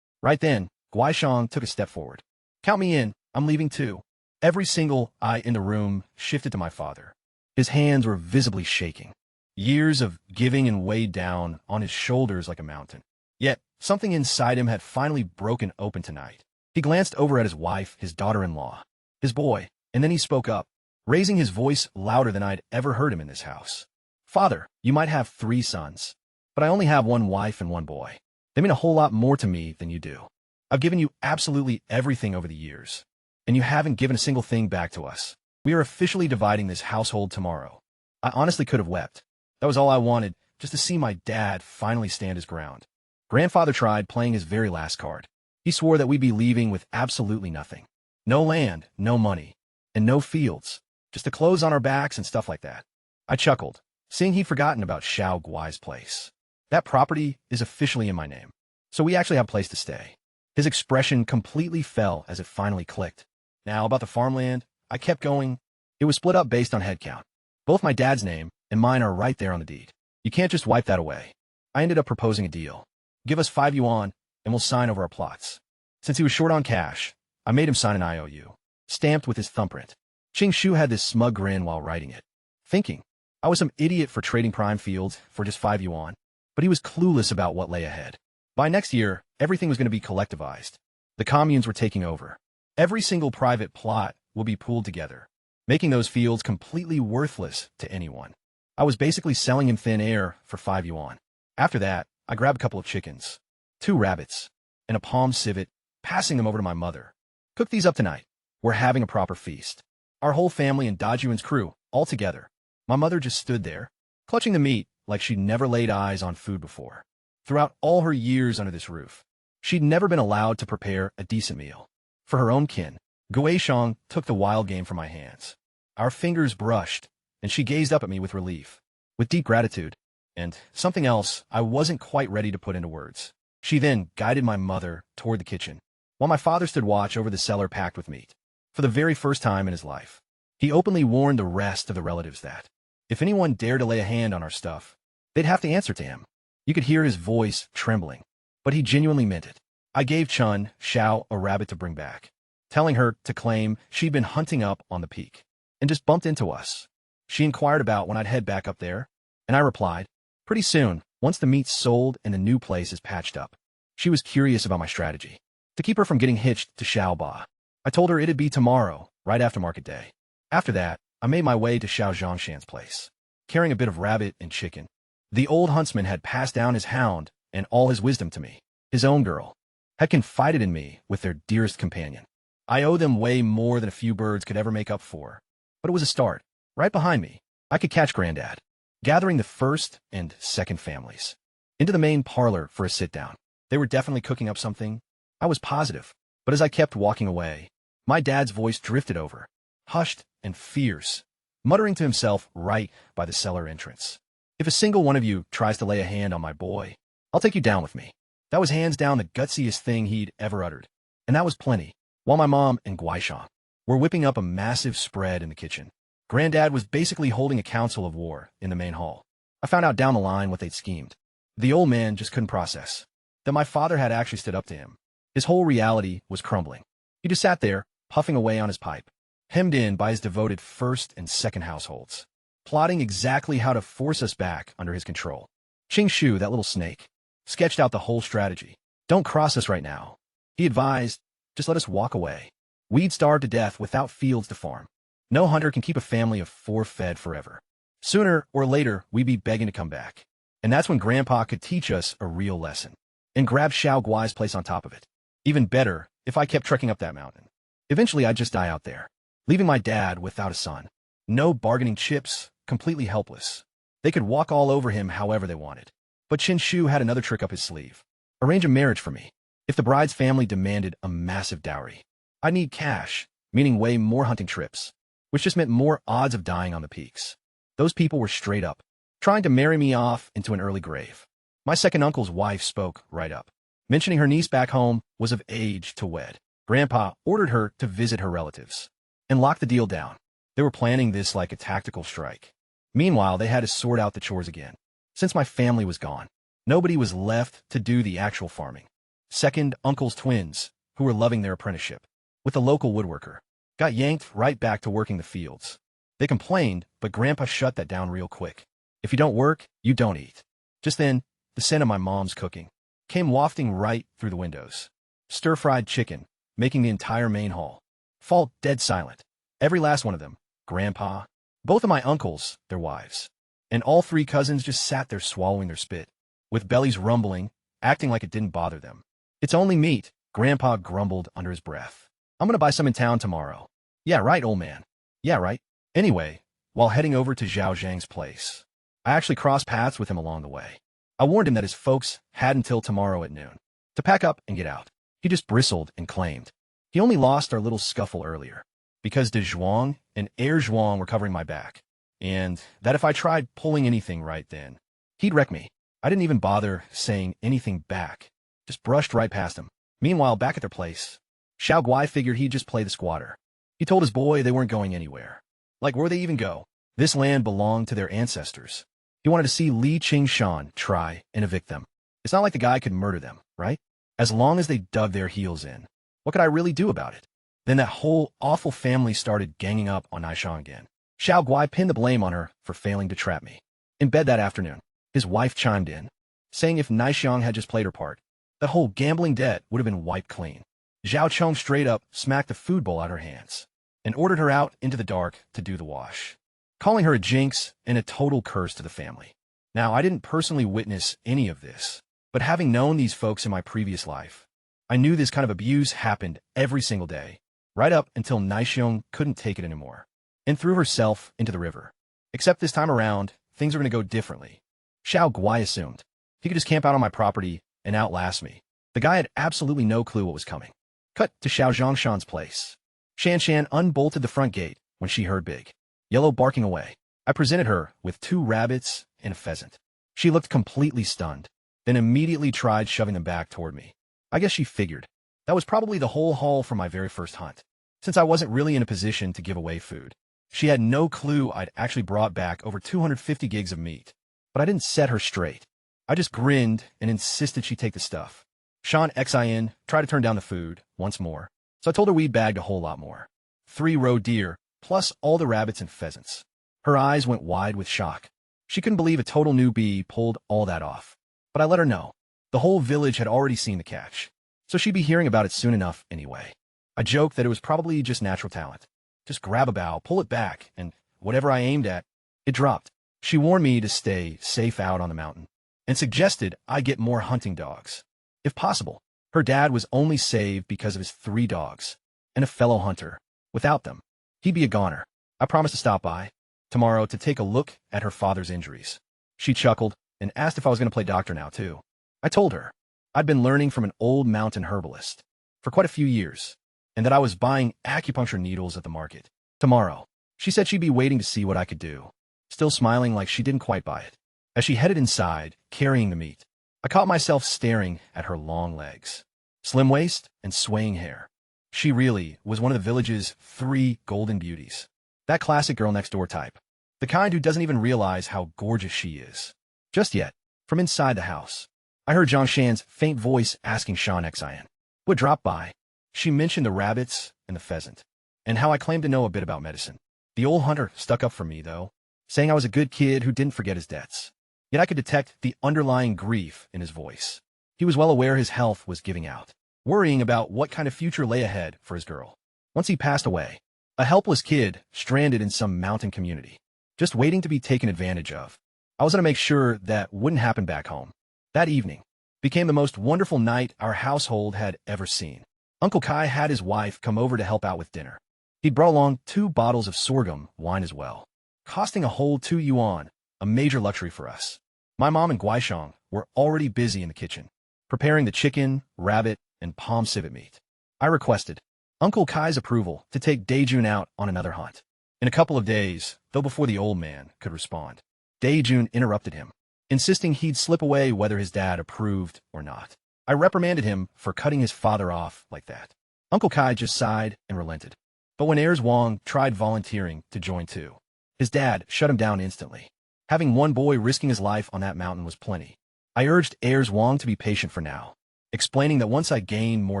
Right then, Guaishang took a step forward. Count me in, I'm leaving too. Every single eye in the room shifted to my father. His hands were visibly shaking. Years of giving and weighed down on his shoulders like a mountain. Yet, something inside him had finally broken open tonight. He glanced over at his wife, his daughter-in-law, his boy, and then he spoke up. raising his voice louder than I'd ever heard him in this house. "Father, you might have 3 sons, but I only have 1 wife and 1 boy. They mean a whole lot more to me than you do. I've given you absolutely everything over the years, and you haven't given a single thing back to us. We are officially dividing this household tomorrow." I honestly could have wept. That was all I wanted, just to see my dad finally stand his ground. Grandfather tried playing his very last card. He swore that we'd be leaving with absolutely nothing. No land, no money, and no fields. Just the clothes on our backs and stuff like that. I chuckled, seeing he'd forgotten about Xiao Guai's place. That property is officially in my name, so we actually have a place to stay. His expression completely fell as it finally clicked. Now, about the farmland, I kept going. It was split up based on headcount. Both my dad's name and mine are right there on the deed. You can't just wipe that away. I ended up proposing a deal. Give us 5 yuan, and we'll sign over our plots. Since he was short on cash, I made him sign an IOU, stamped with his thumbprint. Ching Shu had this smug grin while writing it, thinking I was some idiot for trading prime fields for just 5 yuan, but he was clueless about what lay ahead. By next year, everything was going to be collectivized. The communes were taking over. Every single private plot will be pooled together, making those fields completely worthless to anyone. I was basically selling him thin air for 5 yuan. After that, I grabbed a couple of chickens, 2 rabbits, and a palm civet, passing them over to my mother. "Cook these up tonight. We're having a proper feast." Our whole family and Dajuan's crew, all together. My mother just stood there, clutching the meat like she'd never laid eyes on food before. Throughout all her years under this roof, she'd never been allowed to prepare a decent meal. For her own kin, Guisheng took the wild game from my hands. Our fingers brushed, and she gazed up at me with relief, with deep gratitude, and something else I wasn't quite ready to put into words. She then guided my mother toward the kitchen, while my father stood watch over the cellar packed with meat. For the very first time in his life, he openly warned the rest of the relatives that, if anyone dared to lay a hand on our stuff, they'd have to answer to him. You could hear his voice trembling, but he genuinely meant it. I gave Chun Xiao a rabbit to bring back, telling her to claim she'd been hunting up on the peak, and just bumped into us. She inquired about when I'd head back up there, and I replied, pretty soon, once the meat's sold and the new place is patched up. She was curious about my strategy, to keep her from getting hitched to Xiaoba. I told her it'd be tomorrow, right after market day. After that, I made my way to Xiao Zhongshan's place, carrying a bit of rabbit and chicken. The old huntsman had passed down his hound and all his wisdom to me. His own girl had confided in me with their dearest companion. I owe them way more than a few birds could ever make up for, but it was a start. Right behind me, I could catch Granddad, gathering the first and second families into the main parlor for a sit-down. They were definitely cooking up something. I was positive, but as I kept walking away, my dad's voice drifted over, hushed and fierce, muttering to himself right by the cellar entrance. "If a single one of you tries to lay a hand on my boy, I'll take you down with me." That was hands down the gutsiest thing he'd ever uttered, and that was plenty. While my mom and Guisheng were whipping up a massive spread in the kitchen, Granddad was basically holding a council of war in the main hall. I found out down the line what they'd schemed. The old man just couldn't process that my father had actually stood up to him. His whole reality was crumbling. He just sat there, puffing away on his pipe, hemmed in by his devoted first and second households, plotting exactly how to force us back under his control. Ching Shu, that little snake, sketched out the whole strategy. "Don't cross us right now," he advised. "Just let us walk away. We'd starve to death without fields to farm. No hunter can keep a family of 4 fed forever. Sooner or later, we'd be begging to come back. And that's when Grandpa could teach us a real lesson, and grab Xiao Guai's place on top of it. Even better if I kept trekking up that mountain. Eventually, I'd just die out there, leaving my dad without a son. No bargaining chips, completely helpless. They could walk all over him however they wanted. But Chin Shu had another trick up his sleeve. Arrange a marriage for me. If the bride's family demanded a massive dowry, I'd need cash, meaning way more hunting trips, which just meant more odds of dying on the peaks. Those people were straight up, trying to marry me off into an early grave. My second uncle's wife spoke right up, mentioning her niece back home was of age to wed. Grandpa ordered her to visit her relatives and lock the deal down. They were planning this like a tactical strike. Meanwhile, they had to sort out the chores again. Since my family was gone, nobody was left to do the actual farming. Second uncle's twins, who were loving their apprenticeship with the local woodworker, got yanked right back to working the fields. They complained, but Grandpa shut that down real quick. If you don't work, you don't eat. Just then, the scent of my mom's cooking came wafting right through the windows. Stir-fried chicken, making the entire main hall fall dead silent. Every last one of them, Grandpa, both of my uncles, their wives, and all three cousins just sat there swallowing their spit, with bellies rumbling, acting like it didn't bother them. It's only meat, Grandpa grumbled under his breath. I'm gonna buy some in town tomorrow. Yeah, right, old man. Yeah, right. Anyway, while heading over to Zhao Zhang's place, I actually crossed paths with him along the way. I warned him that his folks had until tomorrow at noon to pack up and get out. He just bristled and claimed he only lost our little scuffle earlier because De Zhuang and Air Zhuang were covering my back, and that if I tried pulling anything right then, he'd wreck me. I didn't even bother saying anything back, just brushed right past him. Meanwhile, back at their place, Xiao Guai figured he'd just play the squatter. He told his boy they weren't going anywhere. Like, where'd they even go? This land belonged to their ancestors. He wanted to see Li Qingshan try and evict them. It's not like the guy could murder them, right? As long as they dug their heels in. What could I really do about it? Then that whole awful family started ganging up on Naishan again. Xiao Guai pinned the blame on her for failing to trap me. In bed that afternoon, his wife chimed in, saying if Naishan had just played her part, that whole gambling debt would have been wiped clean. Zhao Chong straight up smacked the food bowl out her hands and ordered her out into the dark to do the wash, calling her a jinx and a total curse to the family. Now, I didn't personally witness any of this, but having known these folks in my previous life, I knew this kind of abuse happened every single day, right up until Naishiong couldn't take it anymore and threw herself into the river. Except this time around, things are going to go differently. Xiao Guai assumed he could just camp out on my property and outlast me. The guy had absolutely no clue what was coming. Cut to Xiao Zhongshan's place. Shan Shan unbolted the front gate when she heard Big Yellow barking away. I presented her with 2 rabbits and a pheasant. She looked completely stunned, then immediately tried shoving them back toward me. I guess she figured that was probably the whole haul from my very first hunt, since I wasn't really in a position to give away food. She had no clue I'd actually brought back over 250 gigs of meat, but I didn't set her straight. I just grinned and insisted she take the stuff. Sean Xin tried to turn down the food once more, so I told her we'd bagged a whole lot more. 3 roe deer, plus all the rabbits and pheasants. Her eyes went wide with shock. She couldn't believe a total newbie pulled all that off. But I let her know. The whole village had already seen the catch, so she'd be hearing about it soon enough anyway. I joked that it was probably just natural talent. Just grab a bough, pull it back, and whatever I aimed at, it dropped. She warned me to stay safe out on the mountain, and suggested I get more hunting dogs. If possible. Her dad was only saved because of his 3 dogs, and a fellow hunter. Without them, he'd be a goner. I promised to stop by tomorrow to take a look at her father's injuries. She chuckled and asked if I was going to play doctor now, too. I told her I'd been learning from an old mountain herbalist for quite a few years, and that I was buying acupuncture needles at the market. Tomorrow, she said she'd be waiting to see what I could do, still smiling like she didn't quite buy it. As she headed inside, carrying the meat, I caught myself staring at her long legs, slim waist, and swaying hair. She really was one of the village's 3 golden beauties. That classic girl next door type. The kind who doesn't even realize how gorgeous she is. Just yet, from inside the house, I heard Zhang Shan's faint voice asking Shan Xin would drop by. She mentioned the rabbits and the pheasant, and how I claimed to know a bit about medicine. The old hunter stuck up for me, though, saying I was a good kid who didn't forget his debts. Yet I could detect the underlying grief in his voice. He was well aware his health was giving out, worrying about what kind of future lay ahead for his girl. Once he passed away, a helpless kid stranded in some mountain community, just waiting to be taken advantage of. I was going to make sure that wouldn't happen back home. That evening became the most wonderful night our household had ever seen. Uncle Kai had his wife come over to help out with dinner. He'd brought along 2 bottles of sorghum wine as well, costing a whole 2 yuan, a major luxury for us. My mom and Guaishang were already busy in the kitchen, preparing the chicken, rabbit, and palm civet meat. I requested Uncle Kai's approval to take Daejun out on another hunt. In a couple of days, though before the old man could respond, Daejun interrupted him, insisting he'd slip away whether his dad approved or not. I reprimanded him for cutting his father off like that. Uncle Kai just sighed and relented. But when Ayers Wong tried volunteering to join too, his dad shut him down instantly. Having one boy risking his life on that mountain was plenty. I urged Ayers Wong to be patient for now, explaining that once I gained more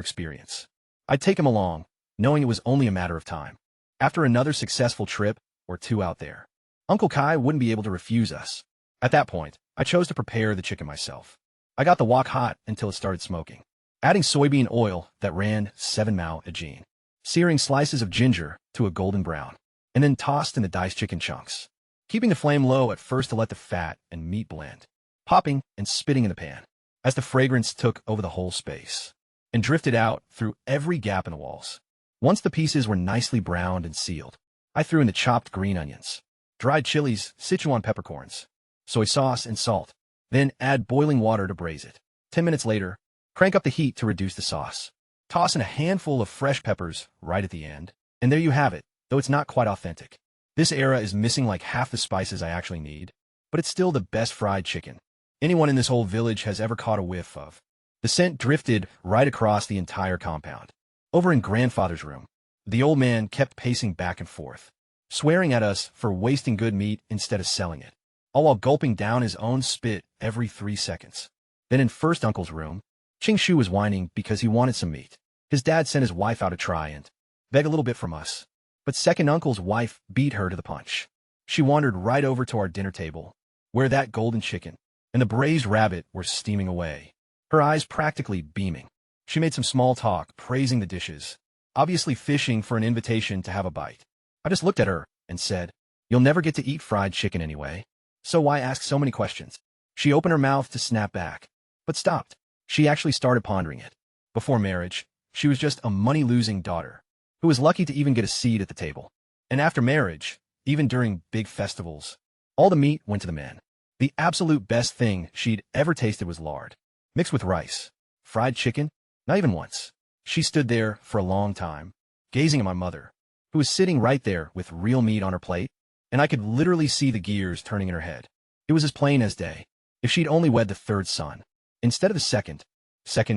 experience, I'd take him along, knowing it was only a matter of time. After another successful trip or 2 out there, Uncle Kai wouldn't be able to refuse us. At that point, I chose to prepare the chicken myself. I got the wok hot until it started smoking, adding soybean oil that ran 7 mao a gene, searing slices of ginger to a golden brown. and then tossed in the diced chicken chunks, keeping the flame low at first to let the fat and meat blend, popping and spitting in the pan as the fragrance took over the whole space and drifted out through every gap in the walls. Once the pieces were nicely browned and sealed, I threw in the chopped green onions, dried chilies, Sichuan peppercorns, soy sauce, and salt. Then add boiling water to braise it. 10 minutes later, crank up the heat to reduce the sauce. Toss in a handful of fresh peppers right at the end, and there you have it, though it's not quite authentic. This era is missing like half the spices I actually need, but it's still the best fried chicken anyone in this whole village has ever caught a whiff of. The scent drifted right across the entire compound. Over in grandfather's room, the old man kept pacing back and forth, swearing at us for wasting good meat instead of selling it, all while gulping down his own spit every 3 seconds. Then in first uncle's room, Ching Shu was whining because he wanted some meat. His dad sent his wife out to try and beg a little bit from us, but second uncle's wife beat her to the punch. She wandered right over to our dinner table, where that golden chicken and the braised rabbit were steaming away, her eyes practically beaming. She made some small talk, praising the dishes, obviously fishing for an invitation to have a bite. I just looked at her and said, "You'll never get to eat fried chicken anyway, so why ask so many questions?" She opened her mouth to snap back, but stopped. She actually started pondering it. Before marriage, she was just a money-losing daughter who was lucky to even get a seat at the table. And after marriage, even during big festivals, all the meat went to the men. The absolute best thing she'd ever tasted was lard, mixed with rice. Fried chicken? Not even once. She stood there for a long time, gazing at my mother, who was sitting right there with real meat on her plate, and I could literally see the gears turning in her head. It was as plain as day. If she'd only wed the third son, instead of the second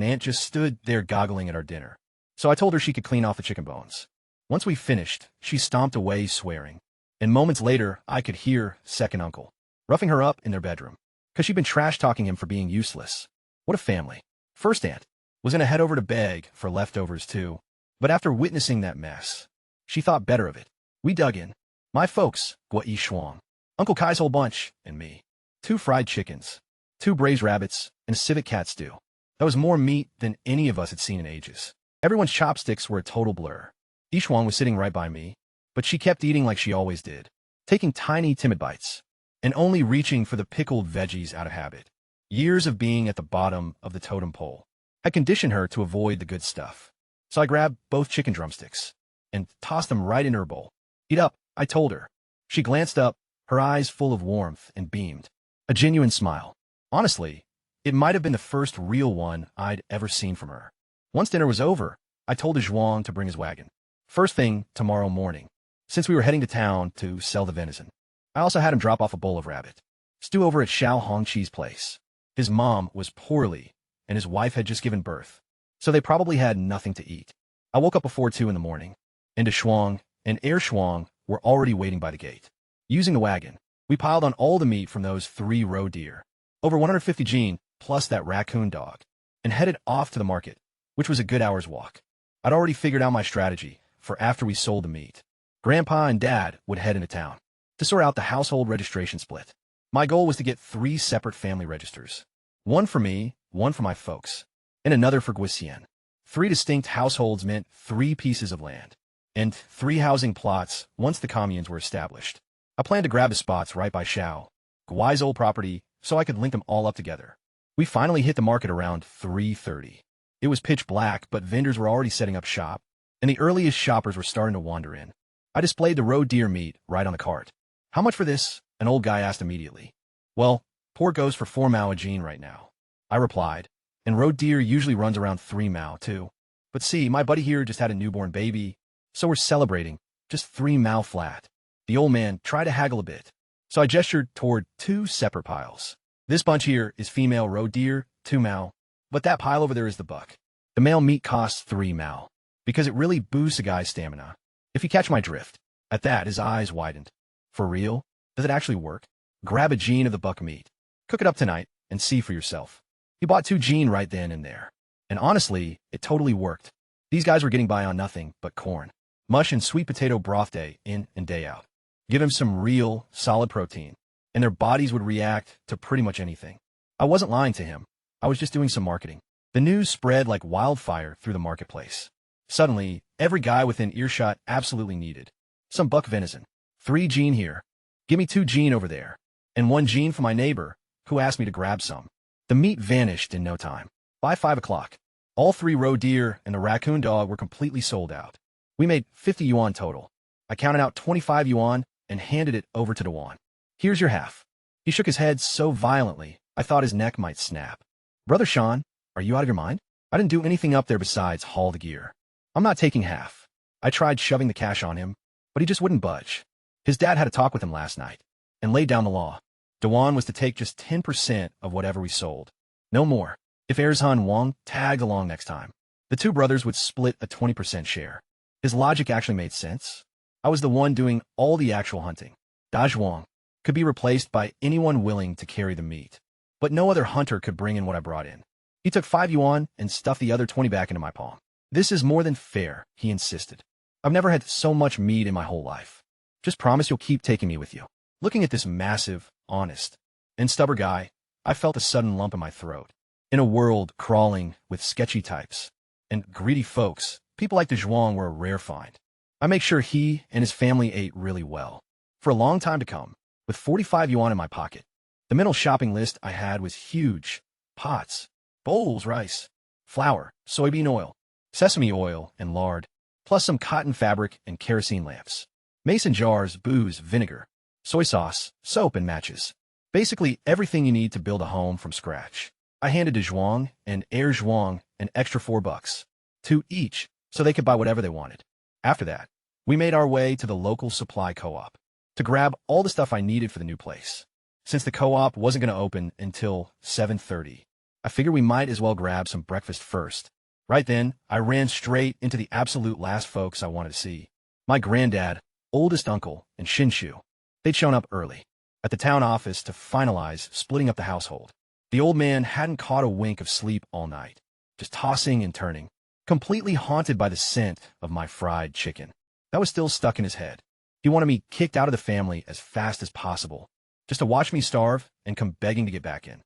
aunt just stood there goggling at our dinner. So I told her she could clean off the chicken bones. Once we finished, she stomped away swearing, and moments later I could hear second uncle roughing her up in their bedroom, because she'd been trash-talking him for being useless. What a family. First aunt was gonna head over to beg for leftovers too, but after witnessing that mess, she thought better of it. We dug in. My folks, Gua Yi Shuang, Uncle Kai's whole bunch, and me. 2 fried chickens, 2 braised rabbits, and a civet cat stew. That was more meat than any of us had seen in ages. Everyone's chopsticks were a total blur. Yi Shuang was sitting right by me, but she kept eating like she always did, taking tiny, timid bites, and only reaching for the pickled veggies out of habit. Years of being at the bottom of the totem pole had conditioned her to avoid the good stuff. So I grabbed both chicken drumsticks and tossed them right in her bowl. "Eat up," I told her. She glanced up, her eyes full of warmth, and beamed. A genuine smile. Honestly, it might have been the first real one I'd ever seen from her. Once dinner was over, I told Zhuang to bring his wagon first thing tomorrow morning, since we were heading to town to sell the venison. I also had him drop off a bowl of rabbit stew over at Xiao Hongqi's place. His mom was poorly, and his wife had just given birth, so they probably had nothing to eat. I woke up before 2 in the morning, and Shuang and Shuang were already waiting by the gate. Using the wagon, we piled on all the meat from those 3 roe deer, over 150 gene, plus that raccoon dog, and headed off to the market, which was a good hour's walk. I'd already figured out my strategy for after we sold the meat. Grandpa and Dad would head into town to sort out the household registration split. My goal was to get 3 separate family registers. One for me, one for my folks, and another for Guisian. 3 distinct households meant 3 pieces of land, and 3 housing plots once the communes were established. I planned to grab the spots right by Xiao Guai's old property so I could link them all up together. We finally hit the market around 3:30. It was pitch black, but vendors were already setting up shop, and the earliest shoppers were starting to wander in. I displayed the roe deer meat right on the cart. "How much for this?" an old guy asked immediately. "Well, pork goes for 4 mao a gene right now," I replied, "and roe deer usually runs around 3 mao too. But see, my buddy here just had a newborn baby, so we're celebrating, just 3 mao flat." The old man tried to haggle a bit, so I gestured toward 2 separate piles. "This bunch here is female roe deer, 2 mao, but that pile over there is the buck. The male meat costs 3 mao, because it really boosts a guy's stamina, if you catch my drift." At that, his eyes widened. "For real? Does it actually work? Grab a gene of the buck meat, cook it up tonight, and see for yourself." He bought 2 gene right then and there. And honestly, it totally worked. These guys were getting by on nothing but corn, mush, and sweet potato broth day in and day out. Give them some real, solid protein, and their bodies would react to pretty much anything. I wasn't lying to him. I was just doing some marketing. The news spread like wildfire through the marketplace. Suddenly, every guy within earshot absolutely needed Some buck venison. 3 gene here. Give me 2 gene over there. And 1 gene for my neighbor, who asked me to grab some. The meat vanished in no time. By 5 o'clock, all 3 roe deer and the raccoon dog were completely sold out. We made 50 yuan total. I counted out 25 yuan and handed it over to Dewan. Here's your half. He shook his head so violently, I thought his neck might snap. Brother Sean, are you out of your mind? I didn't do anything up there besides haul the gear. I'm not taking half. I tried shoving the cash on him, but he just wouldn't budge. His dad had a talk with him last night and laid down the law. Dewan was to take just 10% of whatever we sold. No more. If Erzhan Wang tagged along next time, the 2 brothers would split a 20% share. His logic actually made sense. I was the one doing all the actual hunting. Daj Wang could be replaced by anyone willing to carry the meat. But no other hunter could bring in what I brought in. He took 5 yuan and stuffed the other 20 back into my palm. This is more than fair, he insisted. I've never had so much meat in my whole life. Just promise you'll keep taking me with you. Looking at this massive, honest, and stubborn guy, I felt a sudden lump in my throat. In a world crawling with sketchy types and greedy folks, people like the Zhuang were a rare find. I make sure he and his family ate really well. For a long time to come, with 45 yuan in my pocket, the mental shopping list I had was huge. Pots, bowls, rice, flour, soybean oil, sesame oil, and lard, plus some cotton fabric and kerosene lamps. Mason jars, booze, vinegar, soy sauce, soap, and matches. Basically everything you need to build a home from scratch. I handed to Zhuang and Air Zhuang an extra $4, 2 each, so they could buy whatever they wanted. After that, we made our way to the local supply co-op to grab all the stuff I needed for the new place. Since the co-op wasn't going to open until 7:30, I figured we might as well grab some breakfast first. Right then, I ran straight into the absolute last folks I wanted to see. My granddad, oldest uncle, and Shinshu. They'd shown up early at the town office to finalize splitting up the household. The old man hadn't caught a wink of sleep all night, just tossing and turning, completely haunted by the scent of my fried chicken. That was still stuck in his head. He wanted me kicked out of the family as fast as possible, just to watch me starve and come begging to get back in.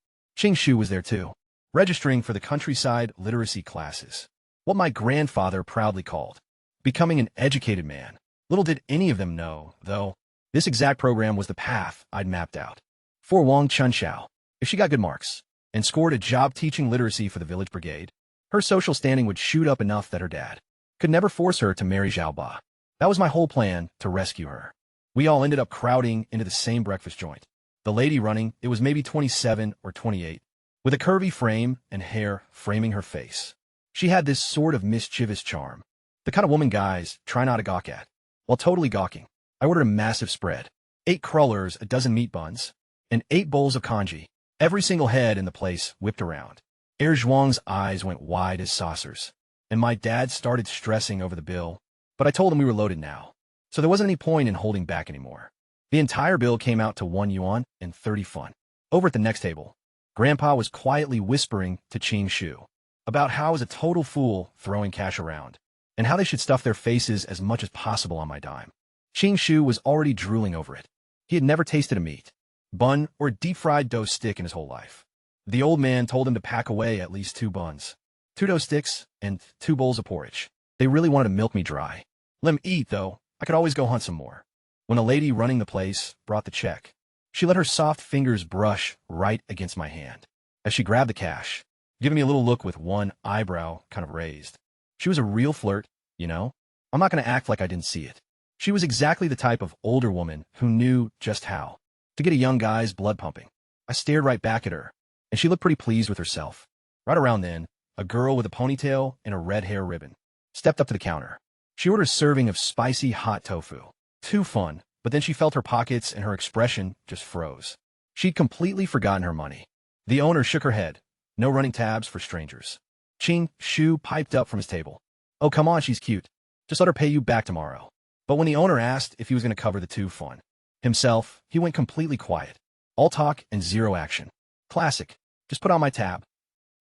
Shu was there too, registering for the countryside literacy classes, what my grandfather proudly called becoming an educated man. Little did any of them know, though, this exact program was the path I'd mapped out. For Wang Chunxiao, if she got good marks and scored a job teaching literacy for the village brigade, her social standing would shoot up enough that her dad could never force her to marry Zhao Ba. That was my whole plan to rescue her. We all ended up crowding into the same breakfast joint. The lady running, it was maybe 27 or 28, with a curvy frame and hair framing her face. She had this sort of mischievous charm, the kind of woman guys try not to gawk at. While totally gawking, I ordered a massive spread, 8 crullers, a dozen meat buns, and 8 bowls of congee. Every single head in the place whipped around. Air Zhuang's eyes went wide as saucers, and my dad started stressing over the bill, but I told him we were loaded now, so there wasn't any point in holding back anymore. The entire bill came out to 1 yuan and 30 fun. Over at the next table, Grandpa was quietly whispering to Qing Shu about how I was a total fool throwing cash around, and how they should stuff their faces as much as possible on my dime. Qing Shu was already drooling over it. He had never tasted a meat, bun, or deep-fried dough stick in his whole life. The old man told him to pack away at least 2 buns, 2 dough sticks, and 2 bowls of porridge. They really wanted to milk me dry. Let him eat, though. I could always go hunt some more. When the lady running the place brought the check, she let her soft fingers brush right against my hand as she grabbed the cash, giving me a little look with one eyebrow kind of raised. She was a real flirt, you know? I'm not going to act like I didn't see it. She was exactly the type of older woman who knew just how to get a young guy's blood pumping. I stared right back at her, and she looked pretty pleased with herself. Right around then, a girl with a ponytail and a red hair ribbon stepped up to the counter. She ordered a serving of spicy hot tofu. Too fun, but then she felt her pockets and her expression just froze. She'd completely forgotten her money. The owner shook her head. No running tabs for strangers. Qing Shu piped up from his table. Oh, come on, she's cute. Just let her pay you back tomorrow. But when the owner asked if he was going to cover the 2 fun himself, he went completely quiet. All talk and zero action. Classic. Just put on my tab.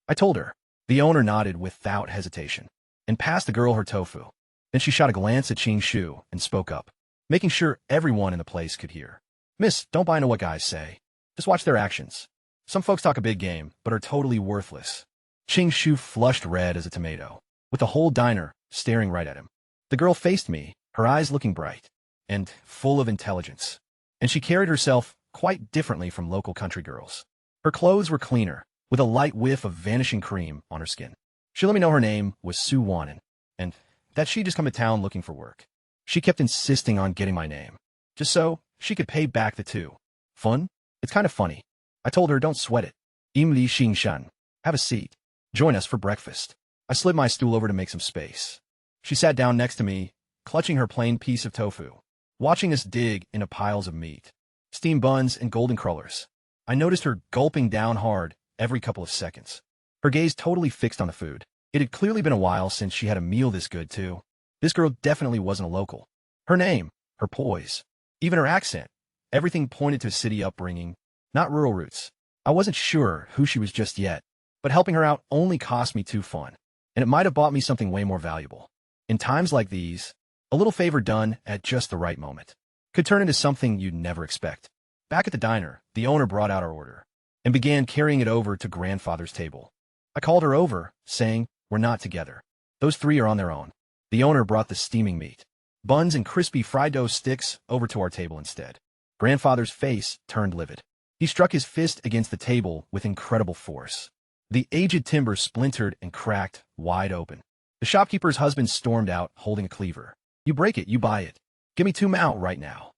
I told her. The owner nodded without hesitation and passed the girl her tofu. Then she shot a glance at Qing Shu and spoke up, making sure everyone in the place could hear. Miss, don't buy into what guys say. Just watch their actions. Some folks talk a big game, but are totally worthless. Qing Shu flushed red as a tomato, with the whole diner staring right at him. The girl faced me, her eyes looking bright. and full of intelligence. And she carried herself quite differently from local country girls. Her clothes were cleaner, with a light whiff of vanishing cream on her skin. She let me know her name was Sue Wannen, and that she'd just come to town looking for work. She kept insisting on getting my name, just so she could pay back the two. Fun? It's kind of funny. I told her, don't sweat it. Im li xing shan. Have a seat. Join us for breakfast. I slid my stool over to make some space. She sat down next to me, clutching her plain piece of tofu, watching us dig into piles of meat, steamed buns, and golden crullers. I noticed her gulping down hard every couple of seconds, her gaze totally fixed on the food. It had clearly been a while since she had a meal this good, too. This girl definitely wasn't a local. Her name, her poise, even her accent, everything pointed to a city upbringing, not rural roots. I wasn't sure who she was just yet, but helping her out only cost me 2 fun, and it might have bought me something way more valuable. In times like these, a little favor done at just the right moment could turn into something you'd never expect. Back at the diner, the owner brought out our order and began carrying it over to grandfather's table. I called her over, saying, we're not together. Those 3 are on their own. The owner brought the steaming meat, buns, and crispy fried dough sticks over to our table instead. Grandfather's face turned livid. He struck his fist against the table with incredible force. The aged timber splintered and cracked wide open. The shopkeeper's husband stormed out, holding a cleaver. You break it, you buy it. Give me 2 mao right now.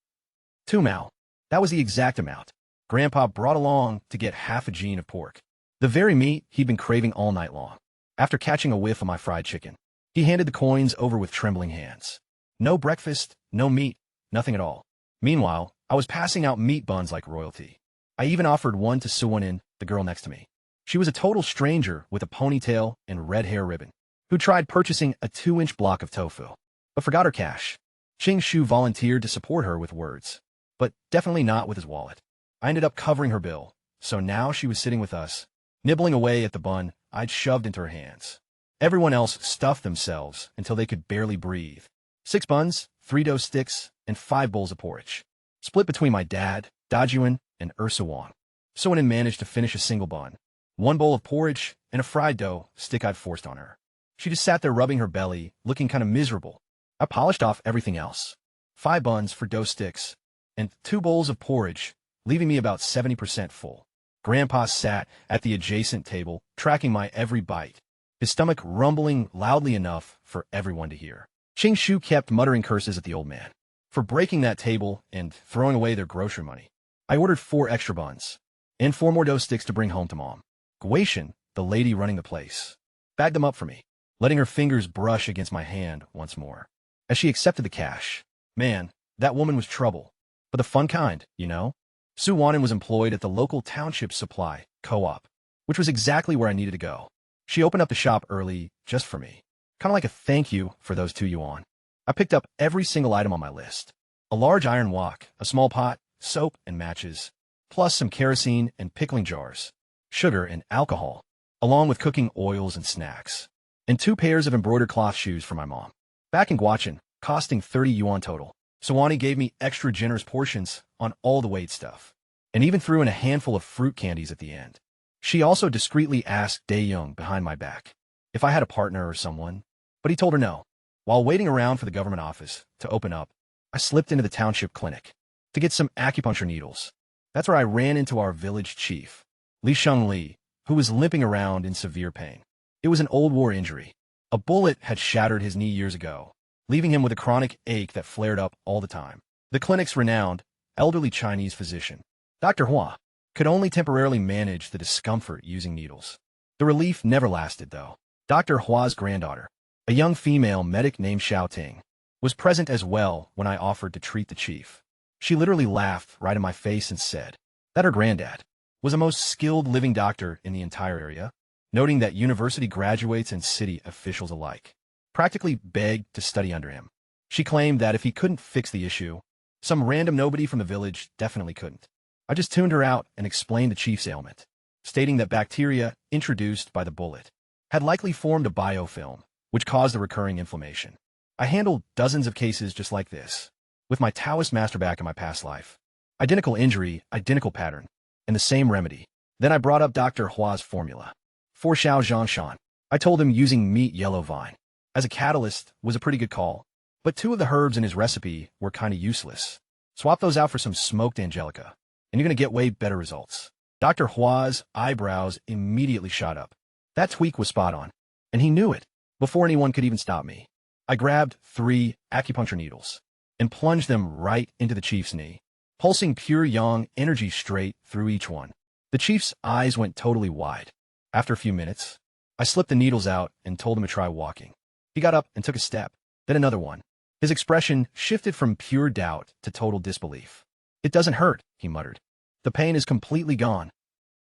2 mao. That was the exact amount Grandpa brought along to get half a gene of pork, the very meat he'd been craving all night long. After catching a whiff of my fried chicken, he handed the coins over with trembling hands. No breakfast, no meat, nothing at all. Meanwhile, I was passing out meat buns like royalty. I even offered one to Suwon, the girl next to me. She was a total stranger with a ponytail and red hair ribbon, who tried purchasing a 2-inch block of tofu, but forgot her cash. Ching Shu volunteered to support her with words, but definitely not with his wallet. I ended up covering her bill, so now she was sitting with us, nibbling away at the bun I'd shoved into her hands. Everyone else stuffed themselves until they could barely breathe. 6 buns, 3 dough sticks, and 5 bowls of porridge, split between my dad, Dajuan, and Ursuwon. Suwon managed to finish a single bun, 1 bowl of porridge, and a fried dough stick I'd forced on her. She just sat there rubbing her belly, looking kind of miserable. I polished off everything else. 5 buns for dough sticks, and 2 bowls of porridge, leaving me about 70% full. Grandpa sat at the adjacent table, tracking my every bite, his stomach rumbling loudly enough for everyone to hear. Ching Shu kept muttering curses at the old man for breaking that table and throwing away their grocery money. I ordered 4 extra buns and 4 more dough sticks to bring home to Mom. Guation, the lady running the place, bagged them up for me, letting her fingers brush against my hand once more as she accepted the cash. Man, that woman was trouble, but the fun kind, you know? Sue Wannen was employed at the local township supply co-op, which was exactly where I needed to go. She opened up the shop early just for me, kind of like a thank you for those 2 yuan. I picked up every single item on my list. A large iron wok, a small pot, soap and matches, plus some kerosene and pickling jars, sugar and alcohol, along with cooking oils and snacks, and 2 pairs of embroidered cloth shoes for my mom. Back in Guachin, costing 30 yuan total. Sawani gave me extra generous portions on all the weight stuff, and even threw in a handful of fruit candies at the end. She also discreetly asked Dae-young behind my back if I had a partner or someone, but he told her no. While waiting around for the government office to open up, I slipped into the township clinic to get some acupuncture needles. That's where I ran into our village chief, Li Sheng Li, who was limping around in severe pain. It was an old war injury. A bullet had shattered his knee years ago, leaving him with a chronic ache that flared up all the time. The clinic's renowned, elderly Chinese physician, Dr. Hua, could only temporarily manage the discomfort using needles. The relief never lasted, though. Dr. Hua's granddaughter, a young female medic named Xiao Ting, was present as well when I offered to treat the chief. She literally laughed right in my face and said that her granddad was the most skilled living doctor in the entire area, noting that university graduates and city officials alike practically begged to study under him. She claimed that if he couldn't fix the issue, some random nobody from the village definitely couldn't. I just tuned her out and explained the chief's ailment, stating that bacteria introduced by the bullet had likely formed a biofilm, which caused the recurring inflammation. I handled dozens of cases just like this, with my Taoist master back in my past life. Identical injury, identical pattern, and the same remedy. Then I brought up Dr. Hua's formula. For Xiao Zhangshan, I told him using meat yellow vine as a catalyst was a pretty good call, But 2 of the herbs in his recipe were kinda useless. Swap those out for some smoked angelica, and you're gonna get way better results. Dr. Hua's eyebrows immediately shot up. That tweak was spot on, and he knew it before anyone could even stop me. I grabbed 3 acupuncture needles and plunged them right into the chief's knee, pulsing pure yang energy straight through each one. The chief's eyes went totally wide. After a few minutes, I slipped the needles out and told him to try walking. He got up and took a step, then another one. His expression shifted from pure doubt to total disbelief. "It doesn't hurt," he muttered. "The pain is completely gone."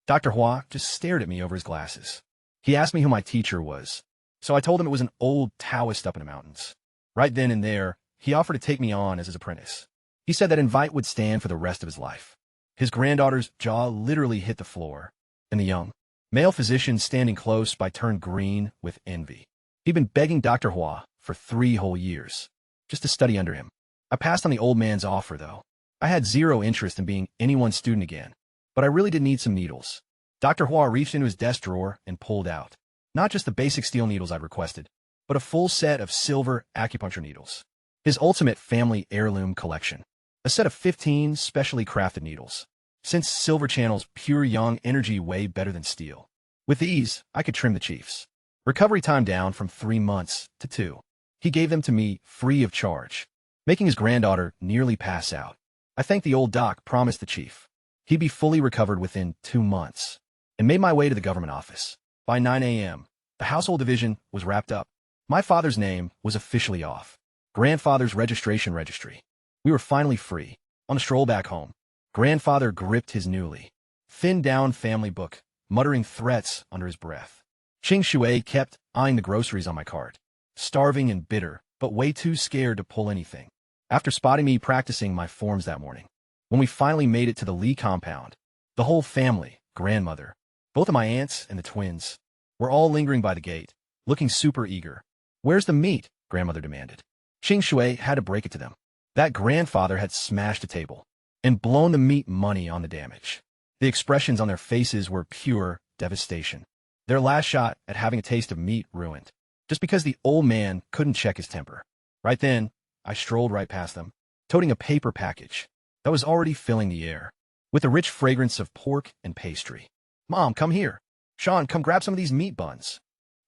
Dr. Hua just stared at me over his glasses. He asked me who my teacher was, so I told him it was an old Taoist up in the mountains. Right then and there, he offered to take me on as his apprentice. He said that invite would stand for the rest of his life. His granddaughter's jaw literally hit the floor, and the young male physician standing close by turned green with envy. He'd been begging Dr. Hua for 3 whole years, just to study under him. I passed on the old man's offer, though. I had zero interest in being anyone's student again, but I really did need some needles. Dr. Hua reached into his desk drawer and pulled out, not just the basic steel needles I'd requested, but a full set of silver acupuncture needles. His ultimate family heirloom collection. A set of 15 specially crafted needles. Since silver channels pure yang energy way better than steel. With these, I could trim the chief's recovery time down from 3 months to 2. He gave them to me free of charge, making his granddaughter nearly pass out. I thanked the old doc, promised the chief he'd be fully recovered within 2 months, and made my way to the government office. By 9 a.m., the household division was wrapped up. My father's name was officially off. Grandfather's registration registry. We were finally free. On the stroll back home, grandfather gripped his newly thinned-down family book, muttering threats under his breath. Ching Shui kept eyeing the groceries on my cart, starving and bitter, but way too scared to pull anything. After spotting me practicing my forms that morning, when we finally made it to the Lee compound, the whole family, grandmother, both of my aunts and the twins, were all lingering by the gate, looking super eager. "Where's the meat?" grandmother demanded. Ching Shui had to break it to them. That grandfather had smashed a table and blown the meat money on the damage. The expressions on their faces were pure devastation. Their last shot at having a taste of meat ruined, just because the old man couldn't check his temper. Right then, I strolled right past them, toting a paper package that was already filling the air with the rich fragrance of pork and pastry. "Mom, come here. Sean, come grab some of these meat buns,"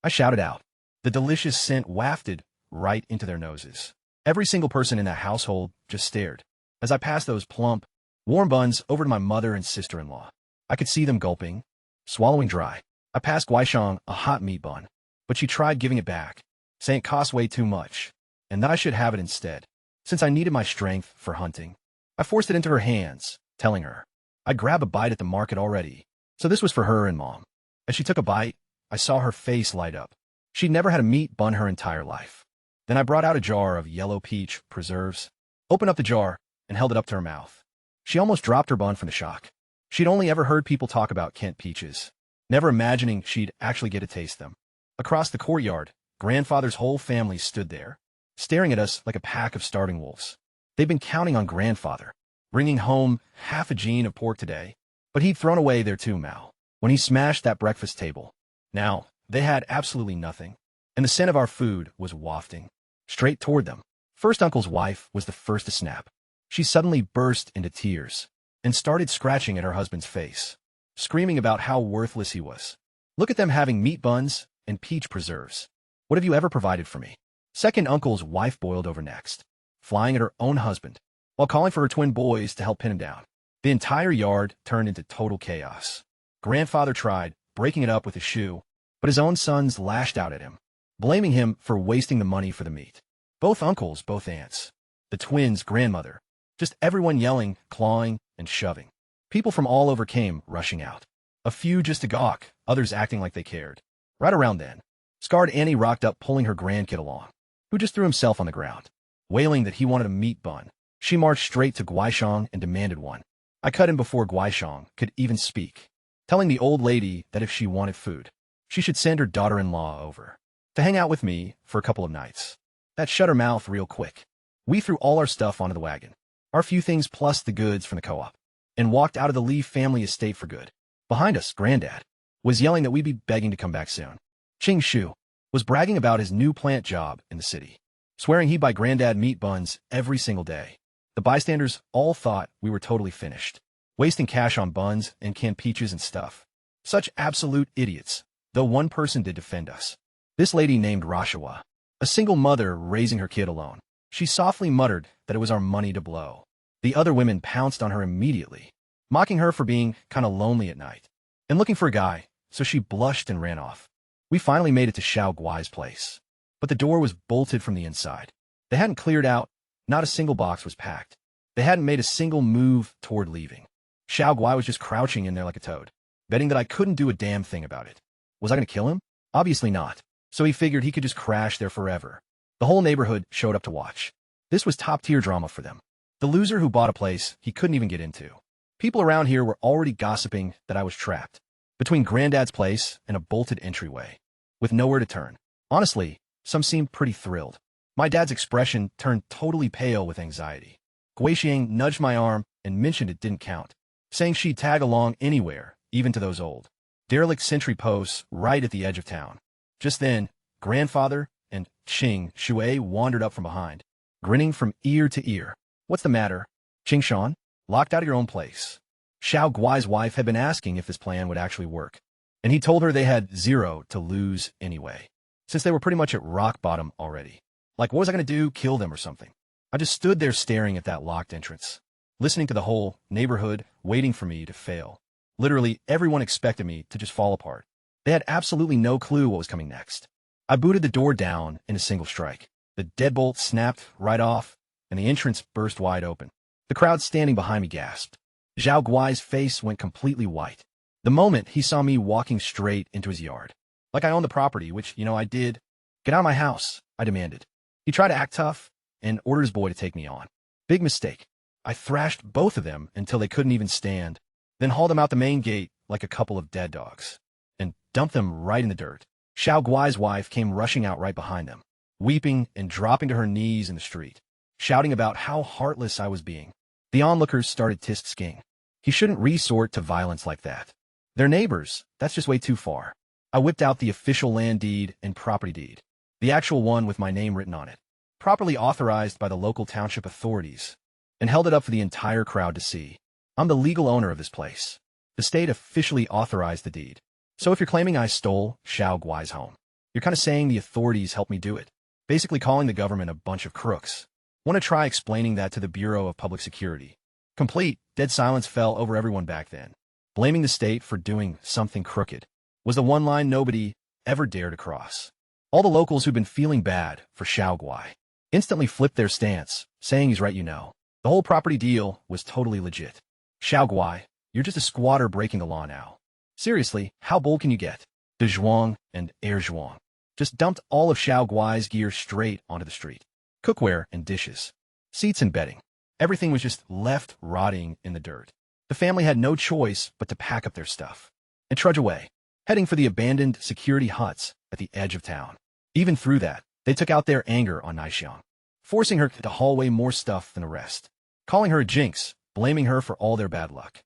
I shouted out. The delicious scent wafted right into their noses. Every single person in that household just stared as I passed those plump, warm buns over to my mother and sister-in-law. I could see them gulping, swallowing dry. I passed Guaishang a hot meat bun, but she tried giving it back, saying it cost way too much, and that I should have it instead, since I needed my strength for hunting. I forced it into her hands, telling her I'd grab a bite at the market already, so this was for her and Mom. As she took a bite, I saw her face light up. She'd never had a meat bun her entire life. Then I brought out a jar of yellow peach preserves, opened up the jar, and held it up to her mouth. She almost dropped her bun from the shock. She'd only ever heard people talk about Kent peaches, never imagining she'd actually get to taste them. Across the courtyard, grandfather's whole family stood there, staring at us like a pack of starving wolves. They'd been counting on grandfather, bringing home half a gene of pork today, but he'd thrown away their 2 mao when he smashed that breakfast table. Now, they had absolutely nothing, and the scent of our food was wafting straight toward them. First Uncle's wife was the first to snap. She suddenly burst into tears and started scratching at her husband's face, screaming about how worthless he was. "Look at them having meat buns and peach preserves. What have you ever provided for me?" Second Uncle's wife boiled over next, flying at her own husband, while calling for her twin boys to help pin him down. The entire yard turned into total chaos. Grandfather tried breaking it up with a shoe, but his own sons lashed out at him, blaming him for wasting the money for the meat. Both uncles, both aunts, the twins, grandmother, just everyone yelling, clawing, and shoving. People from all over came rushing out. A few just to gawk, others acting like they cared. Right around then, scarred Annie rocked up pulling her grandkid along, who just threw himself on the ground, wailing that he wanted a meat bun. She marched straight to Guaishang and demanded one. I cut in before Guaishang could even speak, telling the old lady that if she wanted food, she should send her daughter-in-law over to hang out with me for a couple of nights. That shut her mouth real quick. We threw all our stuff onto the wagon, our few things plus the goods from the co-op, and walked out of the Lee family estate for good. Behind us, Granddad was yelling that we'd be begging to come back soon. Ching Shu was bragging about his new plant job in the city. swearing he'd buy Granddad meat buns every single day. The bystanders all thought we were totally finished, wasting cash on buns and canned peaches and stuff. Such absolute idiots, though one person did defend us. This lady named Rashawa, a single mother raising her kid alone. She softly muttered that it was our money to blow. The other women pounced on her immediately, mocking her for being kind of lonely at night and looking for a guy, so she blushed and ran off. We finally made it to Xiao Guai's place, but the door was bolted from the inside. They hadn't cleared out, not a single box was packed. They hadn't made a single move toward leaving. Xiao Guai was just crouching in there like a toad, betting that I couldn't do a damn thing about it. Was I going to kill him? Obviously not. So he figured he could just crash there forever. The whole neighborhood showed up to watch. This was top-tier drama for them. The loser who bought a place he couldn't even get into. People around here were already gossiping that I was trapped between Granddad's place and a bolted entryway, with nowhere to turn. Honestly, some seemed pretty thrilled. My dad's expression turned totally pale with anxiety. Guixiang nudged my arm and mentioned it didn't count, saying she'd tag along anywhere, even to those old, derelict sentry posts right at the edge of town. Just then, Grandfather and Qing Shui wandered up from behind, grinning from ear to ear. What's the matter, Qing Shan? Locked out of your own place. Xiao Guai's wife had been asking if this plan would actually work, and he told her they had zero to lose anyway, since they were pretty much at rock bottom already. Like, what was I going to do, kill them or something? I just stood there staring at that locked entrance, listening to the whole neighborhood waiting for me to fail. Literally, everyone expected me to just fall apart. They had absolutely no clue what was coming next. I booted the door down in a single strike. The deadbolt snapped right off, and the entrance burst wide open. The crowd standing behind me gasped. Xiao Guai's face went completely white the moment he saw me walking straight into his yard. Like I owned the property, which, I did. Get out of my house, I demanded. He tried to act tough and ordered his boy to take me on. Big mistake. I thrashed both of them until they couldn't even stand, then hauled them out the main gate like a couple of dead dogs, and dumped them right in the dirt. Xiao Guai's wife came rushing out right behind them, weeping and dropping to her knees in the street, shouting about how heartless I was being. The onlookers started tisk-skiing. He shouldn't resort to violence like that. They're neighbors. That's just way too far. I whipped out the official land deed and property deed, the actual one with my name written on it, properly authorized by the local township authorities, and held it up for the entire crowd to see. I'm the legal owner of this place. The state officially authorized the deed. So if you're claiming I stole Xiao Guai's home, you're kind of saying the authorities helped me do it, basically calling the government a bunch of crooks. Want to try explaining that to the Bureau of Public Security? Complete dead silence fell over everyone back then. Blaming the state for doing something crooked was the one line nobody ever dared to cross. All the locals who'd been feeling bad for Xiao Guai instantly flipped their stance, saying he's right, The whole property deal was totally legit. Xiao Guai, you're just a squatter breaking the law now. Seriously, how bold can you get? De Zhuang and Air Zhuang just dumped all of Xiao Guai's gear straight onto the street. Cookware and dishes, seats and bedding. Everything was just left rotting in the dirt. The family had no choice but to pack up their stuff and trudge away, heading for the abandoned security huts at the edge of town. Even through that, they took out their anger on Naixiang, forcing her to haul away more stuff than the rest, calling her a jinx, blaming her for all their bad luck.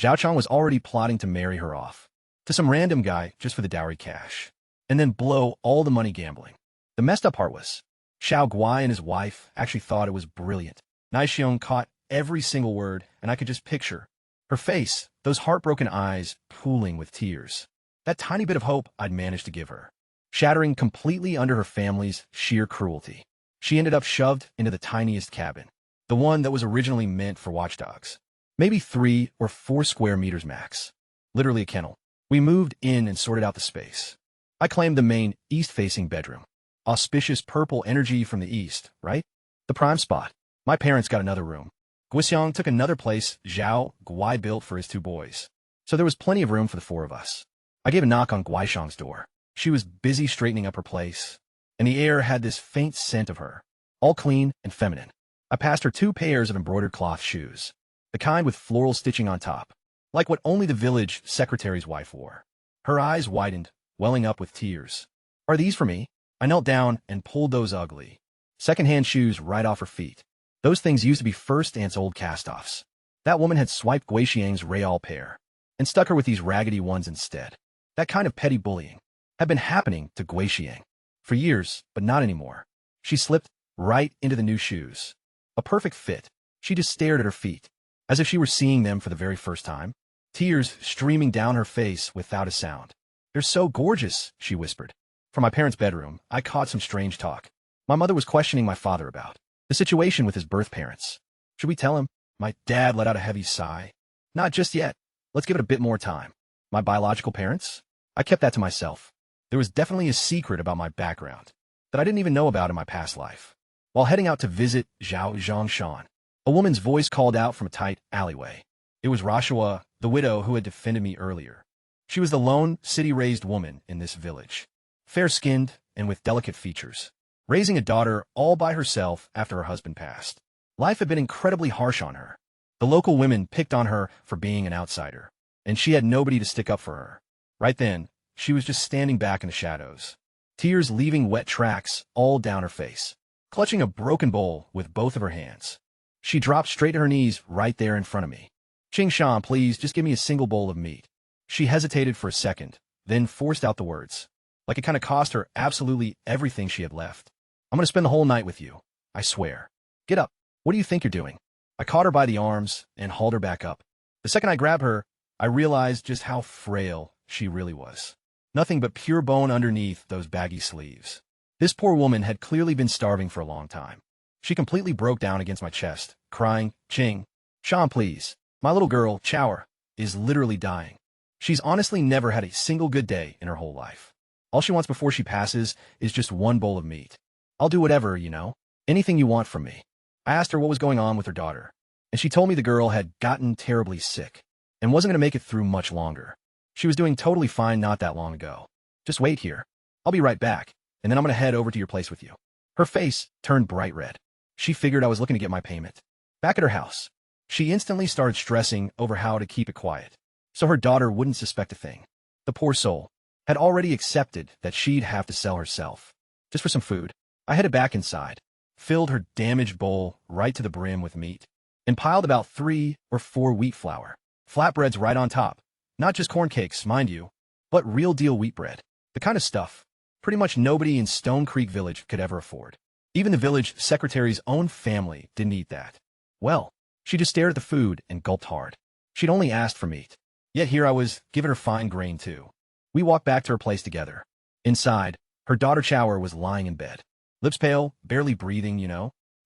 Zhaochang was already plotting to marry her off to some random guy just for the dowry cash, and then blow all the money gambling. The messed up part was, Xiao Guai and his wife actually thought it was brilliant. Naixiang caught every single word, and I could just picture her face, those heartbroken eyes pooling with tears. That tiny bit of hope I'd managed to give her, shattering completely under her family's sheer cruelty. She ended up shoved into the tiniest cabin, the one that was originally meant for watchdogs. Maybe 3 or 4 square meters max. Literally a kennel. We moved in and sorted out the space. I claimed the main east-facing bedroom. Auspicious purple energy from the east, right? The prime spot. My parents got another room. Guixiang took another place Xiao Guai built for his 2 boys. So there was plenty of room for the 4 of us. I gave a knock on Guixiang's door. She was busy straightening up her place, and the air had this faint scent of her, all clean and feminine. I passed her 2 pairs of embroidered cloth shoes, the kind with floral stitching on top, like what only the village secretary's wife wore. Her eyes widened, welling up with tears. Are these for me? I knelt down and pulled those ugly, second-hand shoes right off her feet. Those things used to be First Aunt's old cast-offs. That woman had swiped Guixiang's Real pair and stuck her with these raggedy ones instead. That kind of petty bullying had been happening to Guixiang for years, but not anymore. She slipped right into the new shoes. A perfect fit. She just stared at her feet, as if she were seeing them for the very first time, tears streaming down her face without a sound. "They're so gorgeous," she whispered. From my parents' bedroom, I caught some strange talk. My mother was questioning my father about the situation with his birth parents. Should we tell him? My dad let out a heavy sigh. Not just yet. Let's give it a bit more time. My biological parents? I kept that to myself. There was definitely a secret about my background that I didn't even know about in my past life. While heading out to visit Zhao Zhongshan, a woman's voice called out from a tight alleyway. It was Rashua, the widow who had defended me earlier. She was the lone city-raised woman in this village, fair-skinned and with delicate features, raising a daughter all by herself after her husband passed. Life had been incredibly harsh on her. The local women picked on her for being an outsider, and she had nobody to stick up for her. Right then, she was just standing back in the shadows, tears leaving wet tracks all down her face, clutching a broken bowl with both of her hands. She dropped straight to her knees right there in front of me. "Ching Shan, please, just give me a single bowl of meat." She hesitated for a second, then forced out the words, like it kind of cost her absolutely everything she had left. "I'm going to spend the whole night with you, I swear. Get up. What do you think you're doing?" I caught her by the arms and hauled her back up. The second I grabbed her, I realized just how frail she really was. Nothing but pure bone underneath those baggy sleeves. This poor woman had clearly been starving for a long time. She completely broke down against my chest, crying, "Ching Shan, please. My little girl, Chower, is literally dying. She's honestly never had a single good day in her whole life. All she wants before she passes is just one bowl of meat. I'll do whatever, anything you want from me." I asked her what was going on with her daughter, and she told me the girl had gotten terribly sick and wasn't going to make it through much longer. She was doing totally fine not that long ago. "Just wait here. I'll be right back, and then I'm going to head over to your place with you." Her face turned bright red. She figured I was looking to get my payment. Back at her house, she instantly started stressing over how to keep it quiet, so her daughter wouldn't suspect a thing. The poor soul had already accepted that she'd have to sell herself just for some food. I headed back inside, filled her damaged bowl right to the brim with meat, and piled about 3 or 4 wheat flour flatbreads right on top. Not just corn cakes, mind you, but real-deal wheat bread. The kind of stuff pretty much nobody in Stone Creek Village could ever afford. Even the village secretary's own family didn't eat that. Well, she just stared at the food and gulped hard. She'd only asked for meat. Yet here I was, giving her fine grain too. We walked back to her place together. Inside, her daughter Chower was lying in bed. Lips pale, barely breathing,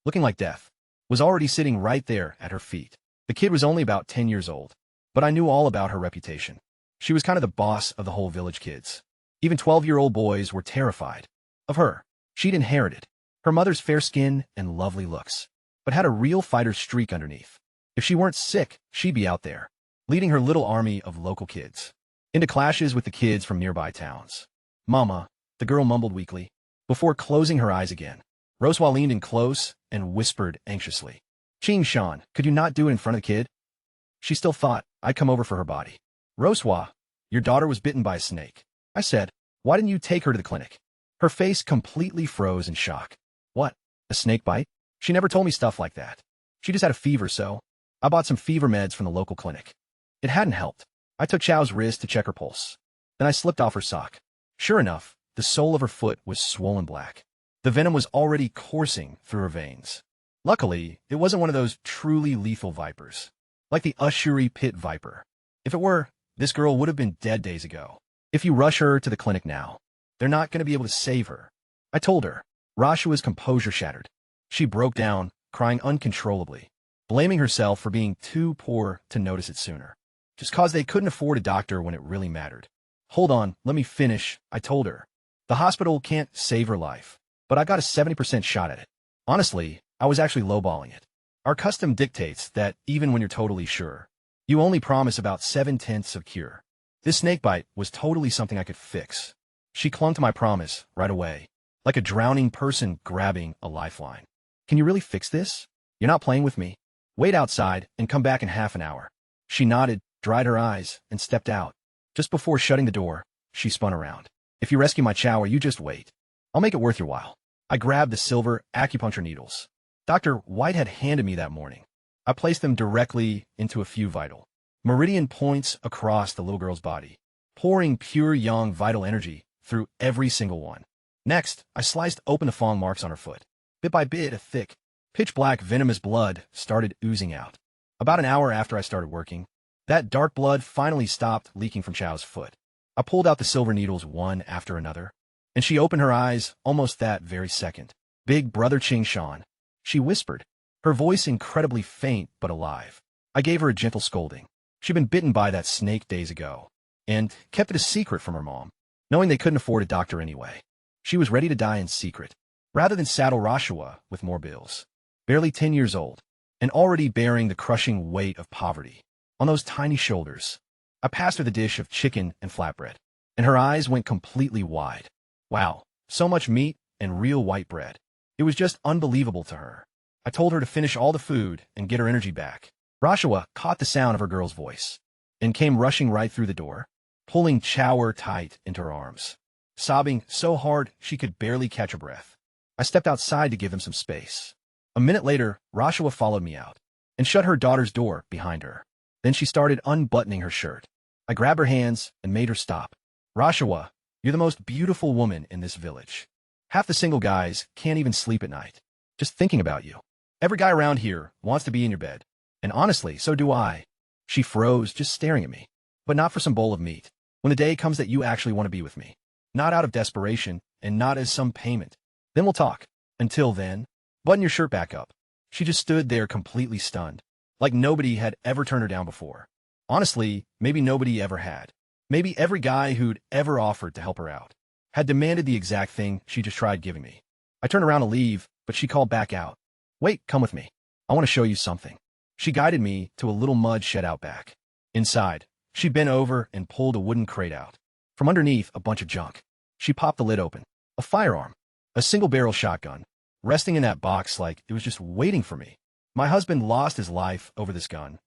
looking like death. Was already sitting right there at her feet. The kid was only about 10 years old, but I knew all about her reputation. She was kind of the boss of the whole village kids. Even 12-year-old boys were terrified of her. She'd inherited her mother's fair skin and lovely looks, but had a real fighter's streak underneath. If she weren't sick, she'd be out there, leading her little army of local kids into clashes with the kids from nearby towns. "Mama," the girl mumbled weakly, before closing her eyes again. Roswa leaned in close and whispered anxiously, "Ching Shan, could you not do it in front of the kid?" She still thought I'd come over for her body. "Roswa, your daughter was bitten by a snake," I said. "Why didn't you take her to the clinic?" Her face completely froze in shock. "What? A snake bite?" She never told me stuff like that. She just had a fever, so I bought some fever meds from the local clinic. It hadn't helped. I took Chow's wrist to check her pulse. Then I slipped off her sock. Sure enough, the sole of her foot was swollen black. The venom was already coursing through her veins. Luckily, it wasn't one of those truly lethal vipers, like the Asura pit viper. If it were, this girl would have been dead days ago. If you rush her to the clinic now, they're not going to be able to save her. I told her. Rashua's composure shattered. She broke down, crying uncontrollably, blaming herself for being too poor to notice it sooner, just cause they couldn't afford a doctor when it really mattered. "Hold on, let me finish," I told her. "The hospital can't save her life, but I got a 70% shot at it." Honestly, I was actually lowballing it. Our custom dictates that even when you're totally sure, you only promise about 7/10 of cure. This snakebite was totally something I could fix. She clung to my promise right away, like a drowning person grabbing a lifeline. "Can you really fix this? You're not playing with me? Wait outside and come back in half an hour." She nodded, dried her eyes, and stepped out. Just before shutting the door, she spun around. "If you rescue my Chower, you just wait. I'll make it worth your while." I grabbed the silver acupuncture needles Dr. White had handed me that morning. I placed them directly into a few vital meridian points across the little girl's body, pouring pure yang vital energy through every single one. Next, I sliced open the fong marks on her foot. Bit by bit, a thick, pitch-black venomous blood started oozing out. About an hour after I started working, that dark blood finally stopped leaking from Chow's foot. I pulled out the silver needles one after another, and she opened her eyes almost that very second. Big brother Ching Shan, she whispered, her voice incredibly faint but alive. I gave her a gentle scolding. She'd been bitten by that snake days ago, and kept it a secret from her mom, knowing they couldn't afford a doctor anyway. She was ready to die in secret, rather than saddle Rashua with more bills. Barely 10 years old, and already bearing the crushing weight of poverty on those tiny shoulders. I passed her the dish of chicken and flatbread, and her eyes went completely wide. Wow, so much meat and real white bread. It was just unbelievable to her. I told her to finish all the food and get her energy back. Rashua caught the sound of her girl's voice and came rushing right through the door, pulling Chower tight into her arms, sobbing so hard she could barely catch her breath. I stepped outside to give them some space. A minute later, Rashua followed me out and shut her daughter's door behind her. Then she started unbuttoning her shirt. I grabbed her hands and made her stop. Rashua, you're the most beautiful woman in this village. Half the single guys can't even sleep at night, just thinking about you. Every guy around here wants to be in your bed. And honestly, so do I. She froze, just staring at me. But not for some bowl of meat. When the day comes that you actually want to be with me. Not out of desperation, and not as some payment. Then we'll talk. Until then, button your shirt back up. She just stood there completely stunned. Like nobody had ever turned her down before. Honestly, maybe nobody ever had. Maybe every guy who'd ever offered to help her out had demanded the exact thing she just tried giving me. I turned around to leave, but she called back out. Wait, come with me. I want to show you something. She guided me to a little mud shed out back. Inside, she bent over and pulled a wooden crate out. From underneath, a bunch of junk. She popped the lid open. A firearm. A single-barrel shotgun. Resting in that box like it was just waiting for me. My husband lost his life over this gun.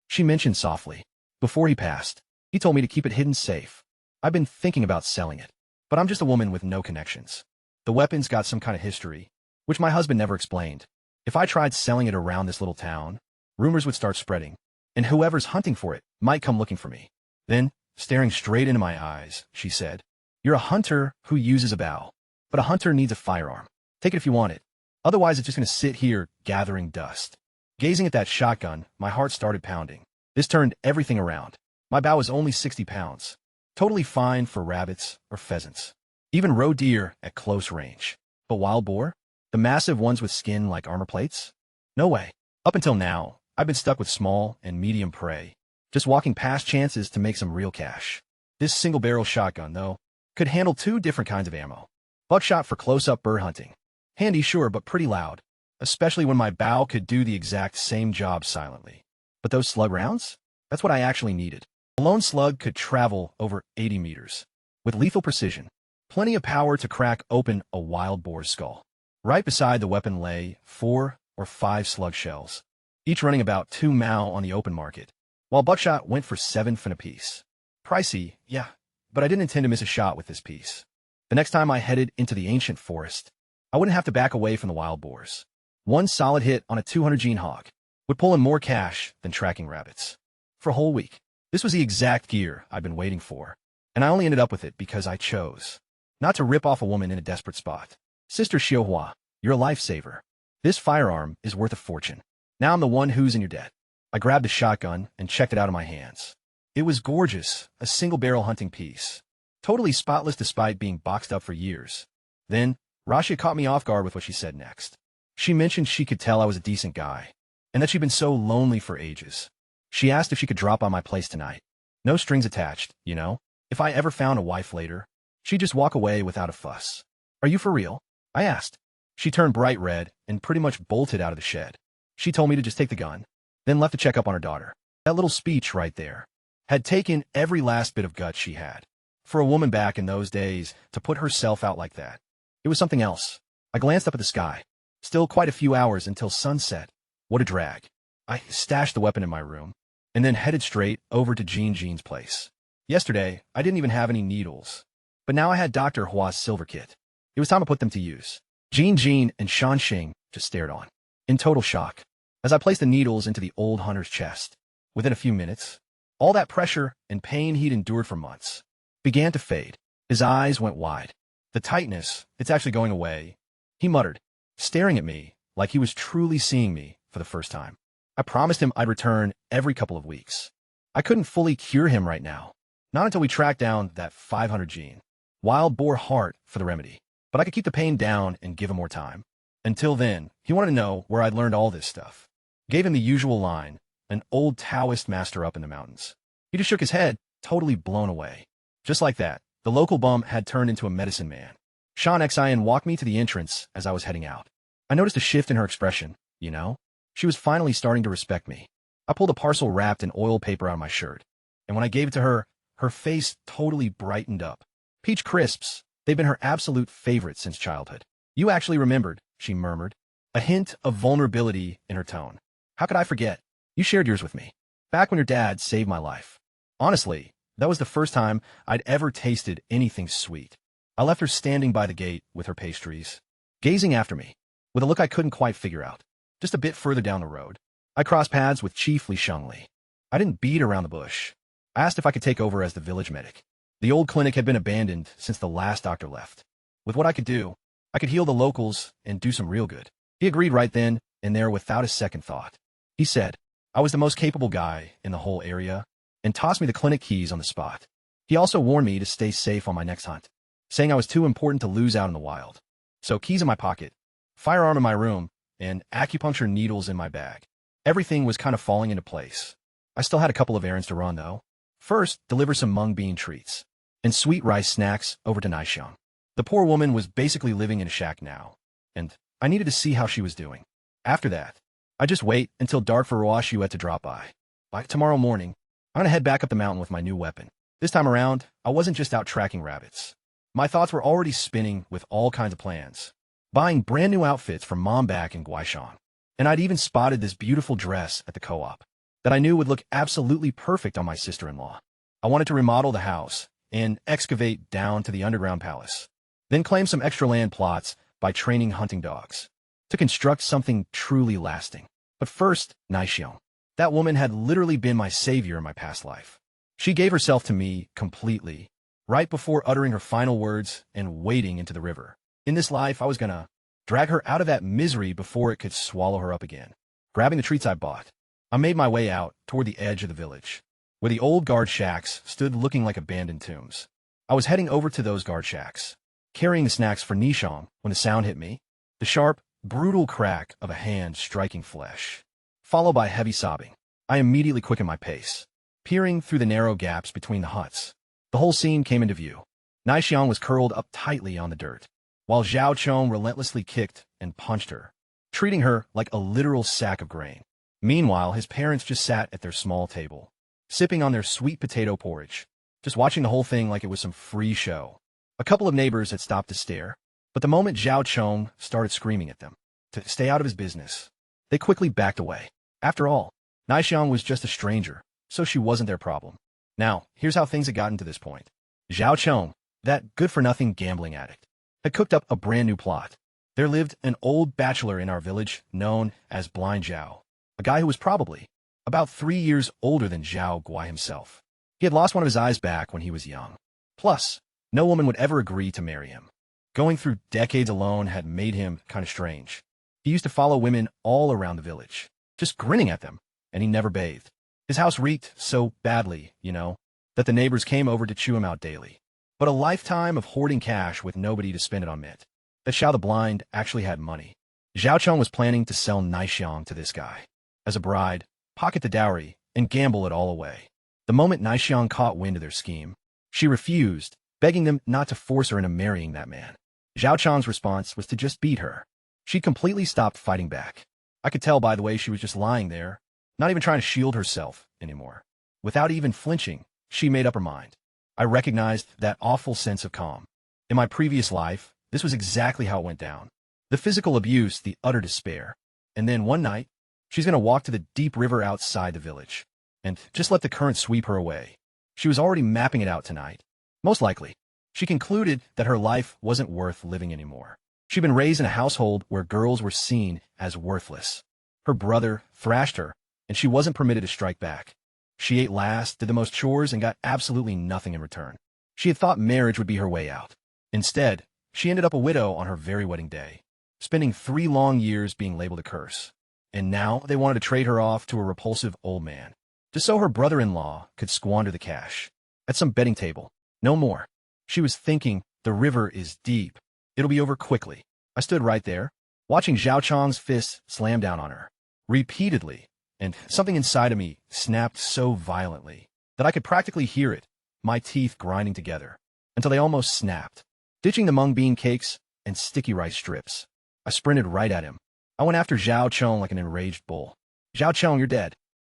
She mentioned softly. Before he passed, he told me to keep it hidden safe. I've been thinking about selling it, but I'm just a woman with no connections. The weapon's got some kind of history, which my husband never explained. If I tried selling it around this little town, rumors would start spreading, and whoever's hunting for it might come looking for me. Then, staring straight into my eyes, she said, "You're a hunter who uses a bow, but a hunter needs a firearm. Take it if you want it. Otherwise, it's just going to sit here gathering dust." Gazing at that shotgun, my heart started pounding. This turned everything around. My bow was only 60 pounds. Totally fine for rabbits or pheasants. Even roe deer at close range. But wild boar? The massive ones with skin like armor plates? No way. Up until now, I've been stuck with small and medium prey, just walking past chances to make some real cash. This single-barrel shotgun, though, could handle 2 different kinds of ammo. Buckshot for close-up bird hunting. Handy, sure, but pretty loud, especially when my bow could do the exact same job silently. But those slug rounds? That's what I actually needed. A lone slug could travel over 80 meters. With lethal precision. Plenty of power to crack open a wild boar's skull. Right beside the weapon lay 4 or 5 slug shells, each running about 2 mao on the open market, while buckshot went for 7 fin a piece. Pricey, yeah, but I didn't intend to miss a shot with this piece. The next time I headed into the ancient forest, I wouldn't have to back away from the wild boars. One solid hit on a 200-gene hog would pull in more cash than tracking rabbits. For a whole week. This was the exact gear I'd been waiting for, and I only ended up with it because I chose not to rip off a woman in a desperate spot. Sister Xiuhua, you're a lifesaver. This firearm is worth a fortune. Now I'm the one who's in your debt. I grabbed the shotgun and checked it out of my hands. It was gorgeous, a single-barrel hunting piece. Totally spotless despite being boxed up for years. Then, Rasha caught me off guard with what she said next. She mentioned she could tell I was a decent guy, and that she'd been so lonely for ages. She asked if she could drop by my place tonight. No strings attached, you know? If I ever found a wife later, she'd just walk away without a fuss. Are you for real? I asked. She turned bright red and pretty much bolted out of the shed. She told me to just take the gun, then left to check up on her daughter. That little speech right there had taken every last bit of guts she had. For a woman back in those days to put herself out like that, it was something else. I glanced up at the sky. Still quite a few hours until sunset. What a drag. I stashed the weapon in my room, and then headed straight over to Jean's place. Yesterday, I didn't even have any needles, but now I had Dr. Hua's silver kit. It was time to put them to use. Jean and Shan Xing just stared on, in total shock, as I placed the needles into the old hunter's chest. Within a few minutes, all that pressure and pain he'd endured for months began to fade. His eyes went wide. The tightness, it's actually going away, he muttered. staring at me like he was truly seeing me for the first time. I promised him I'd return every couple of weeks. I couldn't fully cure him right now, not until we tracked down that 500 gene, wild boar heart for the remedy. But I could keep the pain down and give him more time. Until then, he wanted to know where I'd learned all this stuff. Gave him the usual line, an old Taoist master up in the mountains. He just shook his head, totally blown away. Just like that, the local bum had turned into a medicine man. Sean Xian walked me to the entrance as I was heading out. I noticed a shift in her expression, you know? She was finally starting to respect me. I pulled a parcel wrapped in oil paper out of my shirt, and when I gave it to her, her face totally brightened up. Peach crisps, they've been her absolute favorite since childhood. You actually remembered, she murmured, a hint of vulnerability in her tone. How could I forget? You shared yours with me, back when your dad saved my life. Honestly, that was the first time I'd ever tasted anything sweet. I left her standing by the gate with her pastries, gazing after me, with a look I couldn't quite figure out. Just a bit further down the road, I crossed paths with Chief Li Shengli. I didn't beat around the bush. I asked if I could take over as the village medic. The old clinic had been abandoned since the last doctor left. With what I could do, I could heal the locals and do some real good. He agreed right then and there without a second thought. He said I was the most capable guy in the whole area and tossed me the clinic keys on the spot. He also warned me to stay safe on my next hunt, saying I was too important to lose out in the wild. So keys in my pocket, firearm in my room, and acupuncture needles in my bag. Everything was kind of falling into place. I still had a couple of errands to run, though. First, deliver some mung bean treats and sweet rice snacks over to Naisheng. The poor woman was basically living in a shack now, and I needed to see how she was doing. After that, I just wait until dark for Roashuet to drop by. By tomorrow morning, I'm going to head back up the mountain with my new weapon. This time around, I wasn't just out tracking rabbits. My thoughts were already spinning with all kinds of plans. Buying brand new outfits from Mombak and Guaishan. And I'd even spotted this beautiful dress at the co-op that I knew would look absolutely perfect on my sister-in-law. I wanted to remodel the house and excavate down to the underground palace. Then claim some extra land plots by training hunting dogs to construct something truly lasting. But first, Naisheng. That woman had literally been my savior in my past life. She gave herself to me completely, right before uttering her final words and wading into the river. In this life, I was gonna drag her out of that misery before it could swallow her up again. Grabbing the treats I bought, I made my way out toward the edge of the village, where the old guard shacks stood looking like abandoned tombs. I was heading over to those guard shacks, carrying the snacks for Nishong when the sound hit me, the sharp, brutal crack of a hand striking flesh, followed by heavy sobbing. I immediately quickened my pace, peering through the narrow gaps between the huts. The whole scene came into view. Naixiang was curled up tightly on the dirt, while Zhao Chong relentlessly kicked and punched her, treating her like a literal sack of grain. Meanwhile, his parents just sat at their small table, sipping on their sweet potato porridge, just watching the whole thing like it was some free show. A couple of neighbors had stopped to stare, but the moment Zhao Chong started screaming at them to stay out of his business, they quickly backed away. After all, Naixiang was just a stranger, so she wasn't their problem. Now, here's how things had gotten to this point. Zhao Chong, that good-for-nothing gambling addict, had cooked up a brand new plot. There lived an old bachelor in our village known as Blind Zhao, a guy who was probably about 3 years older than Zhao Guai himself. He had lost one of his eyes back when he was young. Plus, no woman would ever agree to marry him. Going through decades alone had made him kind of strange. He used to follow women all around the village, just grinning at them, and he never bathed. His house reeked so badly, that the neighbors came over to chew him out daily. But a lifetime of hoarding cash with nobody to spend it on meant that Xiao the Blind actually had money. Zhao Chong was planning to sell Naixiang to this guy as a bride, pocket the dowry, and gamble it all away. The moment Naixiang caught wind of their scheme, she refused, begging them not to force her into marrying that man. Zhao Chong's response was to just beat her. She completely stopped fighting back. I could tell by the way she was just lying there, not even trying to shield herself anymore. Without even flinching, she made up her mind. I recognized that awful sense of calm. In my previous life, this was exactly how it went down. The physical abuse, the utter despair. And then one night, she's going to walk to the deep river outside the village and just let the current sweep her away. She was already mapping it out tonight. Most likely, she concluded that her life wasn't worth living anymore. She'd been raised in a household where girls were seen as worthless. Her brother thrashed her, and she wasn't permitted to strike back. She ate last, did the most chores, and got absolutely nothing in return. She had thought marriage would be her way out. Instead, she ended up a widow on her very wedding day. spending 3 long years being labeled a curse. And now they wanted to trade her off to a repulsive old man, just so her brother-in-law could squander the cash. At some betting table. No more. She was thinking, the river is deep. It'll be over quickly. I stood right there, watching Zhao Chong's fists slam down on her, repeatedly, and something inside of me snapped so violently that I could practically hear it, my teeth grinding together, until they almost snapped. Ditching the mung bean cakes and sticky rice strips, I sprinted right at him. I went after Zhao Chong like an enraged bull. Zhao Chong, you're dead.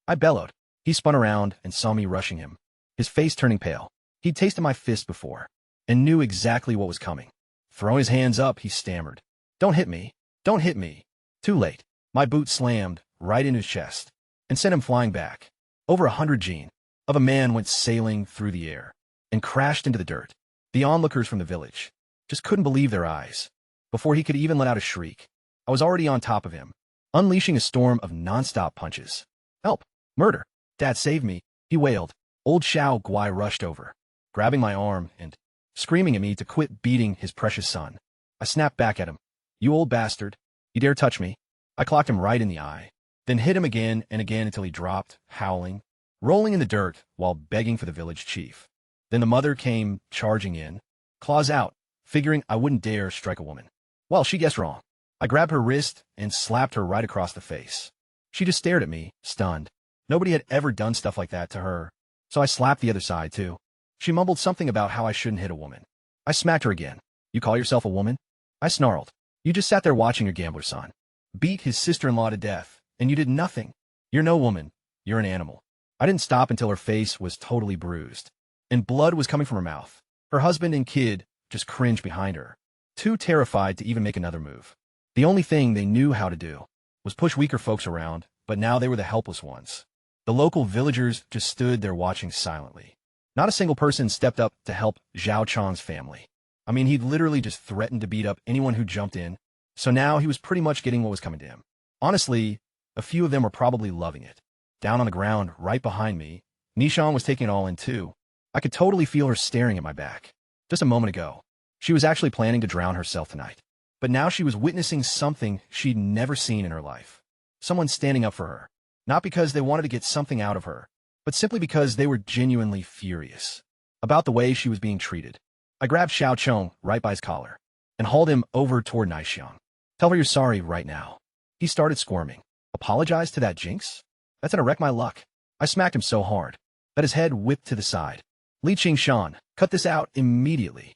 I bellowed. He spun around and saw me rushing him, his face turning pale. He'd tasted my fist before, and knew exactly what was coming. Throwing his hands up, he stammered. Don't hit me. Don't hit me. Too late. My boot slammed right in his chest and sent him flying back. Over 100 Gene of a man went sailing through the air and crashed into the dirt. The onlookers from the village just couldn't believe their eyes. Before he could even let out a shriek, I was already on top of him, unleashing a storm of nonstop punches. Help! Murder! Dad, save me! He wailed. Old Xiao Guai rushed over, grabbing my arm and screaming at me to quit beating his precious son. I snapped back at him. You old bastard. You dare touch me? I clocked him right in the eye, then hit him again and again until he dropped, howling, rolling in the dirt while begging for the village chief. Then the mother came charging in, claws out, figuring I wouldn't dare strike a woman. Well, she guessed wrong. I grabbed her wrist and slapped her right across the face. She just stared at me, stunned. Nobody had ever done stuff like that to her, so I slapped the other side, too. She mumbled something about how I shouldn't hit a woman. I smacked her again. You call yourself a woman? I snarled. You just sat there watching your gambler son beat his sister-in-law to death, and you did nothing. You're no woman. You're an animal. I didn't stop until her face was totally bruised, and blood was coming from her mouth. Her husband and kid just cringed behind her, too terrified to even make another move. The only thing they knew how to do was push weaker folks around, but now they were the helpless ones. The local villagers just stood there watching silently. Not a single person stepped up to help Zhao Chong's family. I mean, he'd literally just threatened to beat up anyone who jumped in, so now he was pretty much getting what was coming to him. Honestly, a few of them were probably loving it. Down on the ground, right behind me, Nishang was taking it all in too. I could totally feel her staring at my back. Just a moment ago, she was actually planning to drown herself tonight. But now she was witnessing something she'd never seen in her life. Someone standing up for her. Not because they wanted to get something out of her, but simply because they were genuinely furious about the way she was being treated. I grabbed Xiao Chong right by his collar and hauled him over toward Naixiang. Tell her you're sorry right now. He started squirming. Apologize to that jinx? That's gonna wreck my luck. I smacked him so hard that his head whipped to the side. Li Qingshan, cut this out immediately.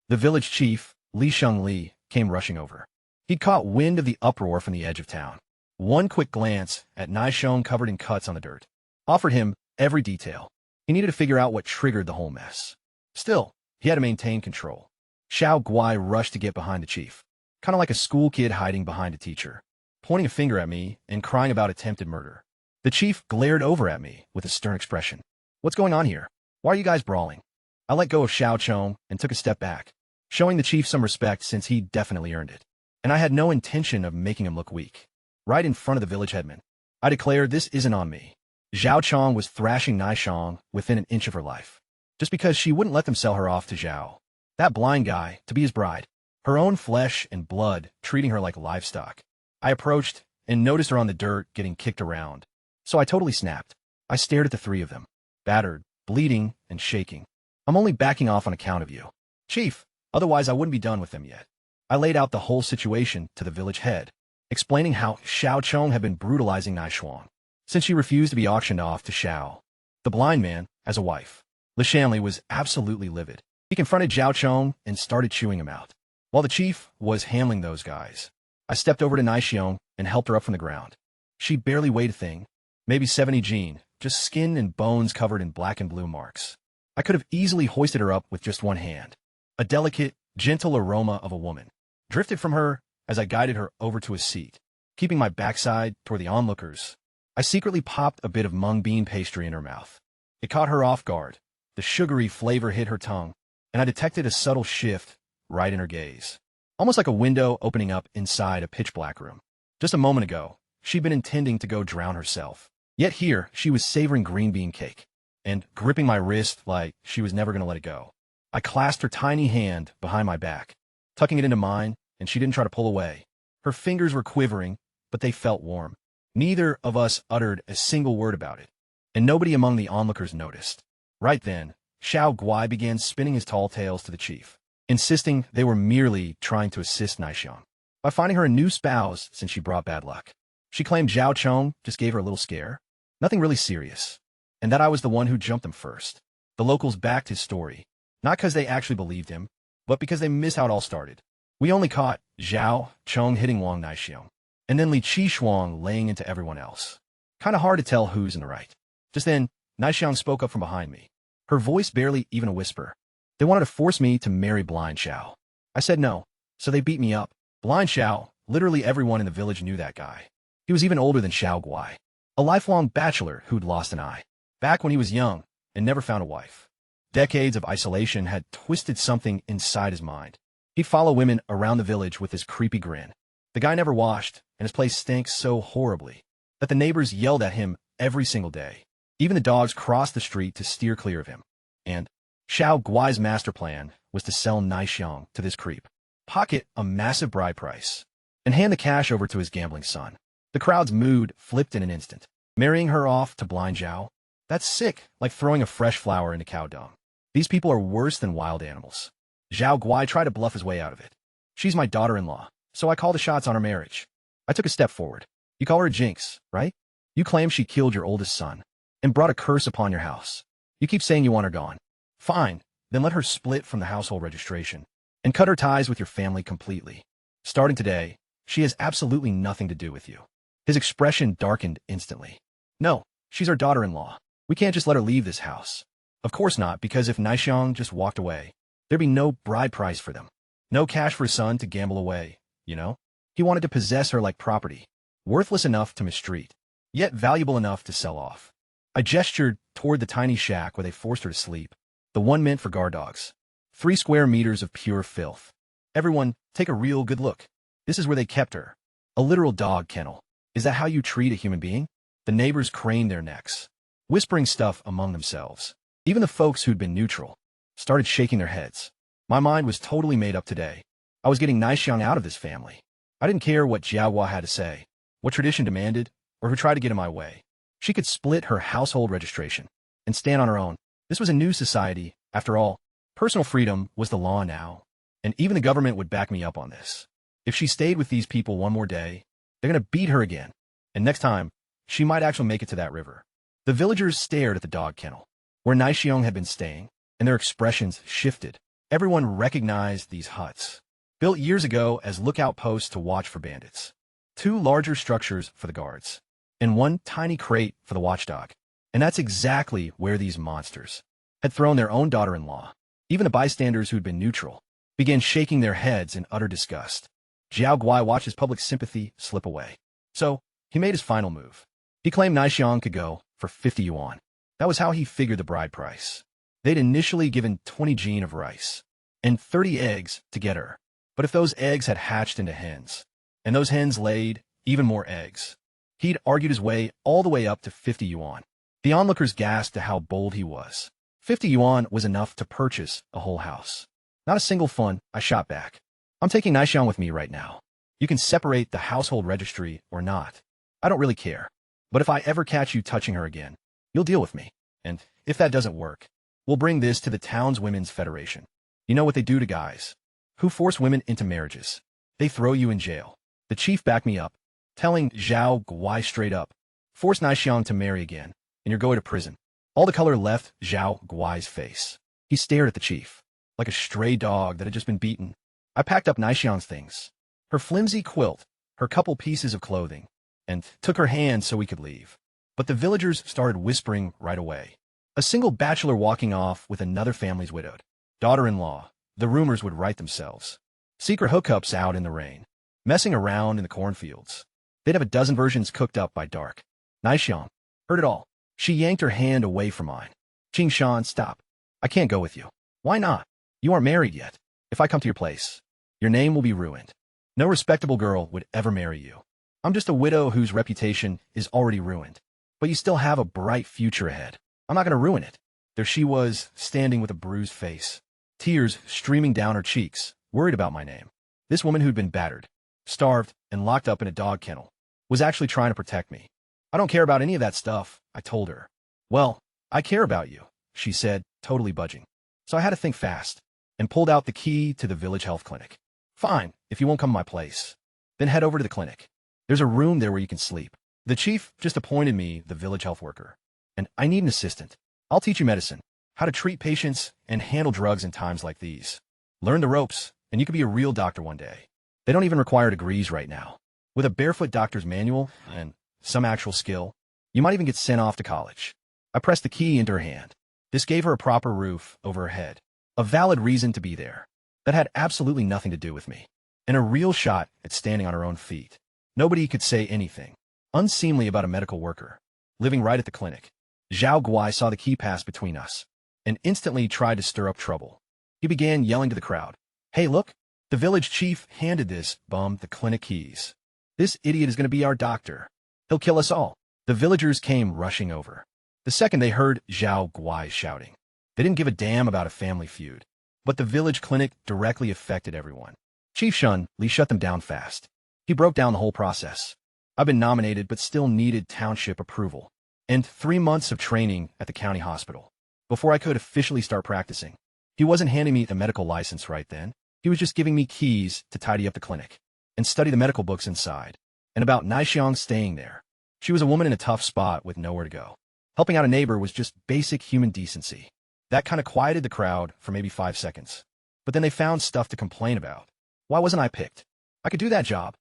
The village chief, Li Shengli, came rushing over. He'd caught wind of the uproar from the edge of town. One quick glance at Naixiang covered in cuts on the dirt offered him every detail. He needed to figure out what triggered the whole mess. Still, he had to maintain control. Xiao Guai rushed to get behind the chief, kind of like a school kid hiding behind a teacher, pointing a finger at me and crying about attempted murder. The chief glared over at me with a stern expression. What's going on here? Why are you guys brawling? I let go of Xiao Chong and took a step back, showing the chief some respect since he definitely earned it. And I had no intention of making him look weak. Right in front of the village headman, I declared this isn't on me. Zhao Chong was thrashing Naixiang within an inch of her life, just because she wouldn't let them sell her off to Zhao, that blind guy, to be his bride. Her own flesh and blood treating her like livestock. I approached and noticed her on the dirt getting kicked around. So I totally snapped. I stared at the three of them, battered, bleeding, and shaking. I'm only backing off on account of you, Chief, otherwise I wouldn't be done with them yet. I laid out the whole situation to the village head, explaining how Xiao Chong had been brutalizing Naixiang since she refused to be auctioned off to Xiao. The blind man, as a wife, Li Shanli, was absolutely livid. He confronted Zhao Chong and started chewing him out. While the chief was handling those guys, I stepped over to Naixiang and helped her up from the ground. She barely weighed a thing, maybe 70 Gene, just skin and bones covered in black and blue marks. I could have easily hoisted her up with just one hand. A delicate, gentle aroma of a woman drifted from her as I guided her over to a seat, keeping my backside toward the onlookers. I secretly popped a bit of mung bean pastry in her mouth. It caught her off guard. The sugary flavor hit her tongue, and I detected a subtle shift right in her gaze, almost like a window opening up inside a pitch-black room. Just a moment ago, she'd been intending to go drown herself. Yet here, she was savoring green bean cake and gripping my wrist like she was never going to let it go. I clasped her tiny hand behind my back, tucking it into mine, and she didn't try to pull away. Her fingers were quivering, but they felt warm. Neither of us uttered a single word about it, and nobody among the onlookers noticed. Right then, Xiao Guai began spinning his tall tales to the chief, insisting they were merely trying to assist Naixiang by finding her a new spouse since she brought bad luck. She claimed Zhao Chong just gave her a little scare, nothing really serious, and that I was the one who jumped him first. The locals backed his story, not because they actually believed him, but because they missed how it all started. We only caught Zhao Chong hitting Wang Naixiang, and then Li Qishuang laying into everyone else. Kinda hard to tell who's in the right. Just then, Naixiang spoke up from behind me, her voice barely even a whisper. They wanted to force me to marry Blind Xiao. I said no, so they beat me up. Blind Xiao, literally everyone in the village knew that guy. He was even older than Xiao Guai, a lifelong bachelor who'd lost an eye, back when he was young and never found a wife. Decades of isolation had twisted something inside his mind. He'd follow women around the village with his creepy grin. The guy never washed, and his place stank so horribly that the neighbors yelled at him every single day. Even the dogs crossed the street to steer clear of him. And Xiao Guai's master plan was to sell Naixiang to this creep, pocket a massive bride price, and hand the cash over to his gambling son. The crowd's mood flipped in an instant. Marrying her off to Blind Zhao? That's sick, like throwing a fresh flower into cow dung. These people are worse than wild animals. Zhao Guai tried to bluff his way out of it. She's my daughter-in-law, so I call the shots on our marriage. I took a step forward. You call her a jinx, right? You claim she killed your oldest son and brought a curse upon your house. You keep saying you want her gone. Fine, then let her split from the household registration and cut her ties with your family completely. Starting today, she has absolutely nothing to do with you. His expression darkened instantly. No, she's our daughter-in-law. We can't just let her leave this house. Of course not, because if Naixiang just walked away, there'd be no bride price for them. No cash for his son to gamble away, you know? He wanted to possess her like property, worthless enough to mistreat, yet valuable enough to sell off. I gestured toward the tiny shack where they forced her to sleep, the one meant for guard dogs. 3 square meters of pure filth. Everyone, take a real good look. This is where they kept her. A literal dog kennel. Is that how you treat a human being? The neighbors craned their necks, whispering stuff among themselves. Even the folks who'd been neutral started shaking their heads. My mind was totally made up today. I was getting Naixiang out of this family. I didn't care what Jiahua had to say, what tradition demanded, or who tried to get in my way. She could split her household registration and stand on her own. This was a new society, after all. Personal freedom was the law now, and even the government would back me up on this. If she stayed with these people one more day, they're going to beat her again, and next time, she might actually make it to that river. The villagers stared at the dog kennel, where Naixiang had been staying, and their expressions shifted. Everyone recognized these huts, built years ago as lookout posts to watch for bandits. 2 larger structures for the guards, and 1 tiny crate for the watchdog. And that's exactly where these monsters had thrown their own daughter-in-law. Even the bystanders who'd been neutral began shaking their heads in utter disgust. Zhao Guai watched his public sympathy slip away. So, he made his final move. He claimed Naixiang could go for 50 yuan. That was how he figured the bride price. They'd initially given 20 jin of rice and 30 eggs to get her. But if those eggs had hatched into hens, and those hens laid even more eggs, he'd argued his way all the way up to 50 yuan. The onlookers gasped at how bold he was. 50 yuan was enough to purchase a whole house. Not a single fun, I shot back. I'm taking Naixiang with me right now. You can separate the household registry or not. I don't really care. But if I ever catch you touching her again, you'll deal with me. And if that doesn't work, we'll bring this to the town's women's federation. You know what they do to guys who force women into marriages? They throw you in jail. The chief backed me up, telling Zhao Guai straight up, force Naixiang to marry again, and you're going to prison. All the color left Zhao Guai's face. He stared at the chief, like a stray dog that had just been beaten. I packed up Naixiang's things, her flimsy quilt, her couple pieces of clothing, and took her hand so we could leave. But the villagers started whispering right away. A single bachelor walking off with another family's widowed daughter-in-law. The rumors would write themselves. Secret hookups out in the rain, messing around in the cornfields. They'd have a dozen versions cooked up by dark. Naixiang heard it all. She yanked her hand away from mine. Jing Shan, stop. I can't go with you. Why not? You aren't married yet. If I come to your place, your name will be ruined. No respectable girl would ever marry you. I'm just a widow whose reputation is already ruined. But you still have a bright future ahead. I'm not going to ruin it. There she was, standing with a bruised face, tears streaming down her cheeks, worried about my name. This woman who'd been battered, starved, and locked up in a dog kennel, was actually trying to protect me. I don't care about any of that stuff, I told her. Well, I care about you, she said, totally budging. So I had to think fast, and pulled out the key to the village health clinic. Fine, if you won't come to my place. Then head over to the clinic. There's a room there where you can sleep. The chief just appointed me the village health worker, and I need an assistant. I'll teach you medicine, how to treat patients, and handle drugs in times like these. Learn the ropes, and you could be a real doctor one day. They don't even require degrees right now. With a barefoot doctor's manual and some actual skill, you might even get sent off to college. I pressed the key into her hand. This gave her a proper roof over her head, a valid reason to be there. That had absolutely nothing to do with me, and a real shot at standing on her own feet. Nobody could say anything unseemly about a medical worker living right at the clinic. Zhao Guai saw the key pass between us and instantly tried to stir up trouble. He began yelling to the crowd, "Hey, look, the village chief handed this bum the clinic keys. This idiot is going to be our doctor. He'll kill us all." The villagers came rushing over. The second they heard Zhao Guai shouting, they didn't give a damn about a family feud. But the village clinic directly affected everyone. Chief Shun Li shut them down fast. He broke down the whole process. I've been nominated but still needed township approval, and 3 months of training at the county hospital before I could officially start practicing. He wasn't handing me the medical license right then. He was just giving me keys to tidy up the clinic and study the medical books inside, and about Naixiang staying there. She was a woman in a tough spot with nowhere to go. Helping out a neighbor was just basic human decency. That kind of quieted the crowd for maybe 5 seconds. But then they found stuff to complain about. Why wasn't I picked? I could do that job.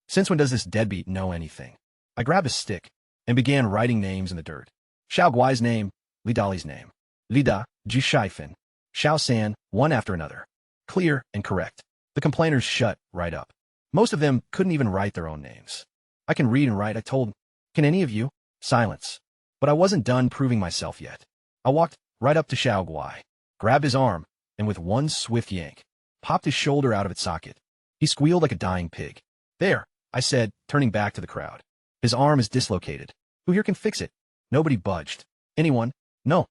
Since when does this deadbeat know anything? I grabbed a stick and began writing names in the dirt. Xiao Guai's name, Li Dali's name, Li Da, Ji Shaifan, Xiao San, one after another. Clear and correct. The complainers shut right up. Most of them couldn't even write their own names. I can read and write, I told them. Can any of you? Silence. But I wasn't done proving myself yet. I walked right up to Xiao Guai, grabbed his arm, and with one swift yank, popped his shoulder out of its socket. He squealed like a dying pig. "There," I said, turning back to the crowd. "His arm is dislocated. Who here can fix it?" Nobody budged. "Anyone?" "No."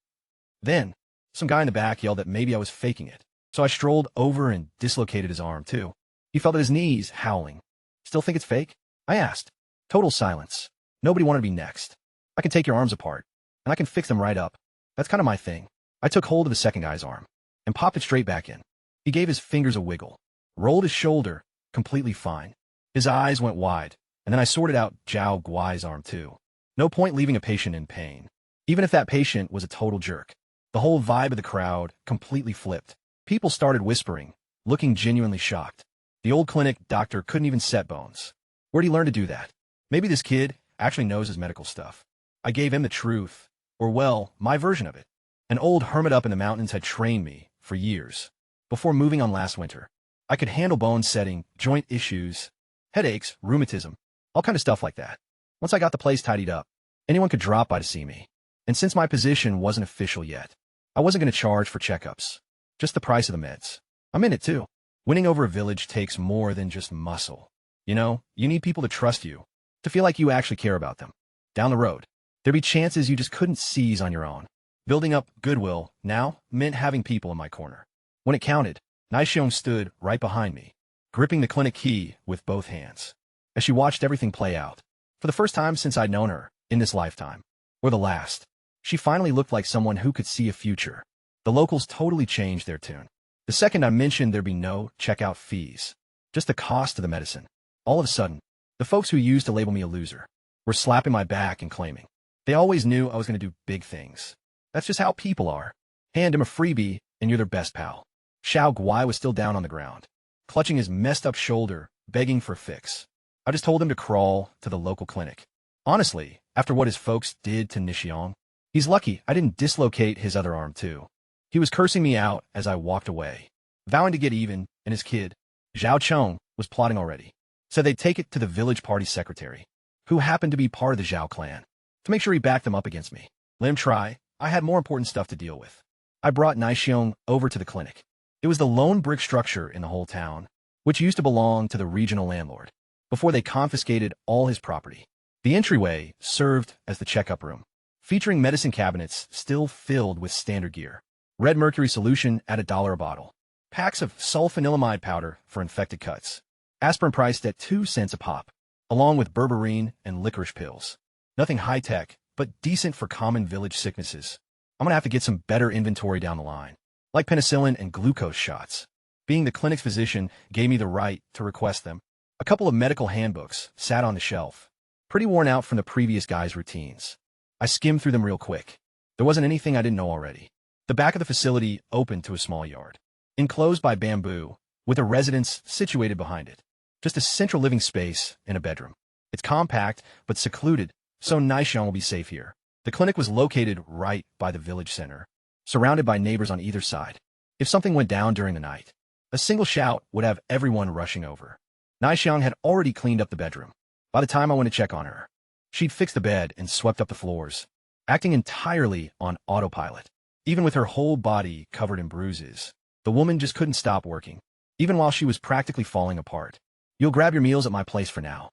Then, some guy in the back yelled that maybe I was faking it. So I strolled over and dislocated his arm, too. He fell at his knees, howling. "Still think it's fake?" I asked. Total silence. Nobody wanted to be next. "I can take your arms apart, and I can fix them right up. That's kind of my thing." I took hold of the second guy's arm and popped it straight back in. He gave his fingers a wiggle, rolled his shoulder, completely fine. His eyes went wide, and then I sorted out Zhao Guai's arm too. No point leaving a patient in pain, even if that patient was a total jerk. The whole vibe of the crowd completely flipped. People started whispering, looking genuinely shocked. The old clinic doctor couldn't even set bones. Where'd he learn to do that? Maybe this kid actually knows his medical stuff. I gave him the truth, or well, my version of it. An old hermit up in the mountains had trained me for years. Before moving on last winter, I could handle bone setting, joint issues, headaches, rheumatism, all kind of stuff like that. Once I got the place tidied up, anyone could drop by to see me. And since my position wasn't official yet, I wasn't going to charge for checkups, just the price of the meds. I'm in it too. Winning over a village takes more than just muscle. You know, you need people to trust you, to feel like you actually care about them. Down the road, there'd be chances you just couldn't seize on your own. Building up goodwill now meant having people in my corner. When it counted, Naixiong stood right behind me, gripping the clinic key with both hands. As she watched everything play out, for the first time since I'd known her, in this lifetime, or the last, she finally looked like someone who could see a future. The locals totally changed their tune. The second I mentioned there'd be no checkout fees, just the cost of the medicine. All of a sudden, the folks who used to label me a loser were slapping my back and claiming they always knew I was going to do big things. That's just how people are. Hand him a freebie, and you're their best pal. Xiao Guai was still down on the ground, clutching his messed up shoulder, begging for a fix. I just told him to crawl to the local clinic. Honestly, after what his folks did to Naixiong, he's lucky I didn't dislocate his other arm too. He was cursing me out as I walked away, vowing to get even, and his kid, Zhao Chong, was plotting already. Said they'd take it to the village party secretary, who happened to be part of the Zhao clan, to make sure he backed them up against me. Let him try. I had more important stuff to deal with. I brought Naixiong over to the clinic. It was the lone brick structure in the whole town, which used to belong to the regional landlord, before they confiscated all his property. The entryway served as the checkup room, featuring medicine cabinets still filled with standard gear. Red mercury solution at $1 a bottle. Packs of sulfanilamide powder for infected cuts. Aspirin priced at 2 cents a pop, along with berberine and licorice pills. Nothing high-tech, but decent for common village sicknesses. I'm gonna have to get some better inventory down the line, like penicillin and glucose shots. Being the clinic's physician gave me the right to request them. A couple of medical handbooks sat on the shelf, pretty worn out from the previous guy's routines. I skimmed through them real quick. There wasn't anything I didn't know already. The back of the facility opened to a small yard, enclosed by bamboo, with a residence situated behind it. Just a central living space and a bedroom. It's compact, but secluded, so Naishang will be safe here. The clinic was located right by the village center, surrounded by neighbors on either side. If something went down during the night, a single shout would have everyone rushing over. Naishang had already cleaned up the bedroom. By the time I went to check on her, she'd fixed the bed and swept up the floors, acting entirely on autopilot. Even with her whole body covered in bruises, the woman just couldn't stop working, even while she was practically falling apart. You'll grab your meals at my place for now.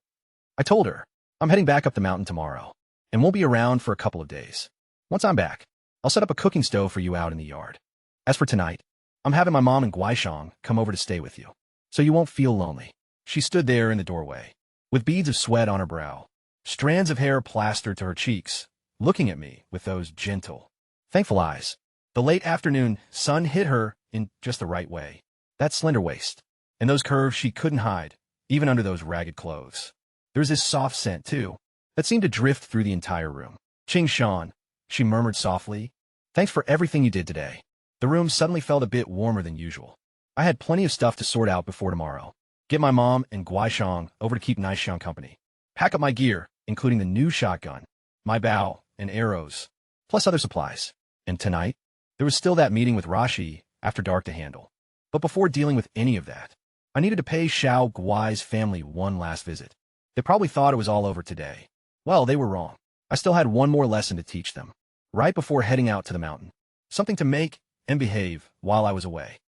I told her, I'm heading back up the mountain tomorrow, and won't be around for a couple of days. Once I'm back, I'll set up a cooking stove for you out in the yard. As for tonight, I'm having my mom and Guaishang come over to stay with you, so you won't feel lonely. She stood there in the doorway, with beads of sweat on her brow, strands of hair plastered to her cheeks, looking at me with those gentle, thankful eyes. The late afternoon sun hit her in just the right way. That slender waist, and those curves she couldn't hide, even under those ragged clothes. There was this soft scent, too, that seemed to drift through the entire room. Ching Shan, she murmured softly. Thanks for everything you did today. The room suddenly felt a bit warmer than usual. I had plenty of stuff to sort out before tomorrow. Get my mom and Guaishang over to keep Naishang company. Pack up my gear, including the new shotgun, my bow, and arrows, plus other supplies. And tonight, there was still that meeting with Rashi after dark to handle. But before dealing with any of that, I needed to pay Xiao Guai's family one last visit. They probably thought it was all over today. Well, they were wrong. I still had one more lesson to teach them, right before heading out to the mountain. Something to make and behave while I was away.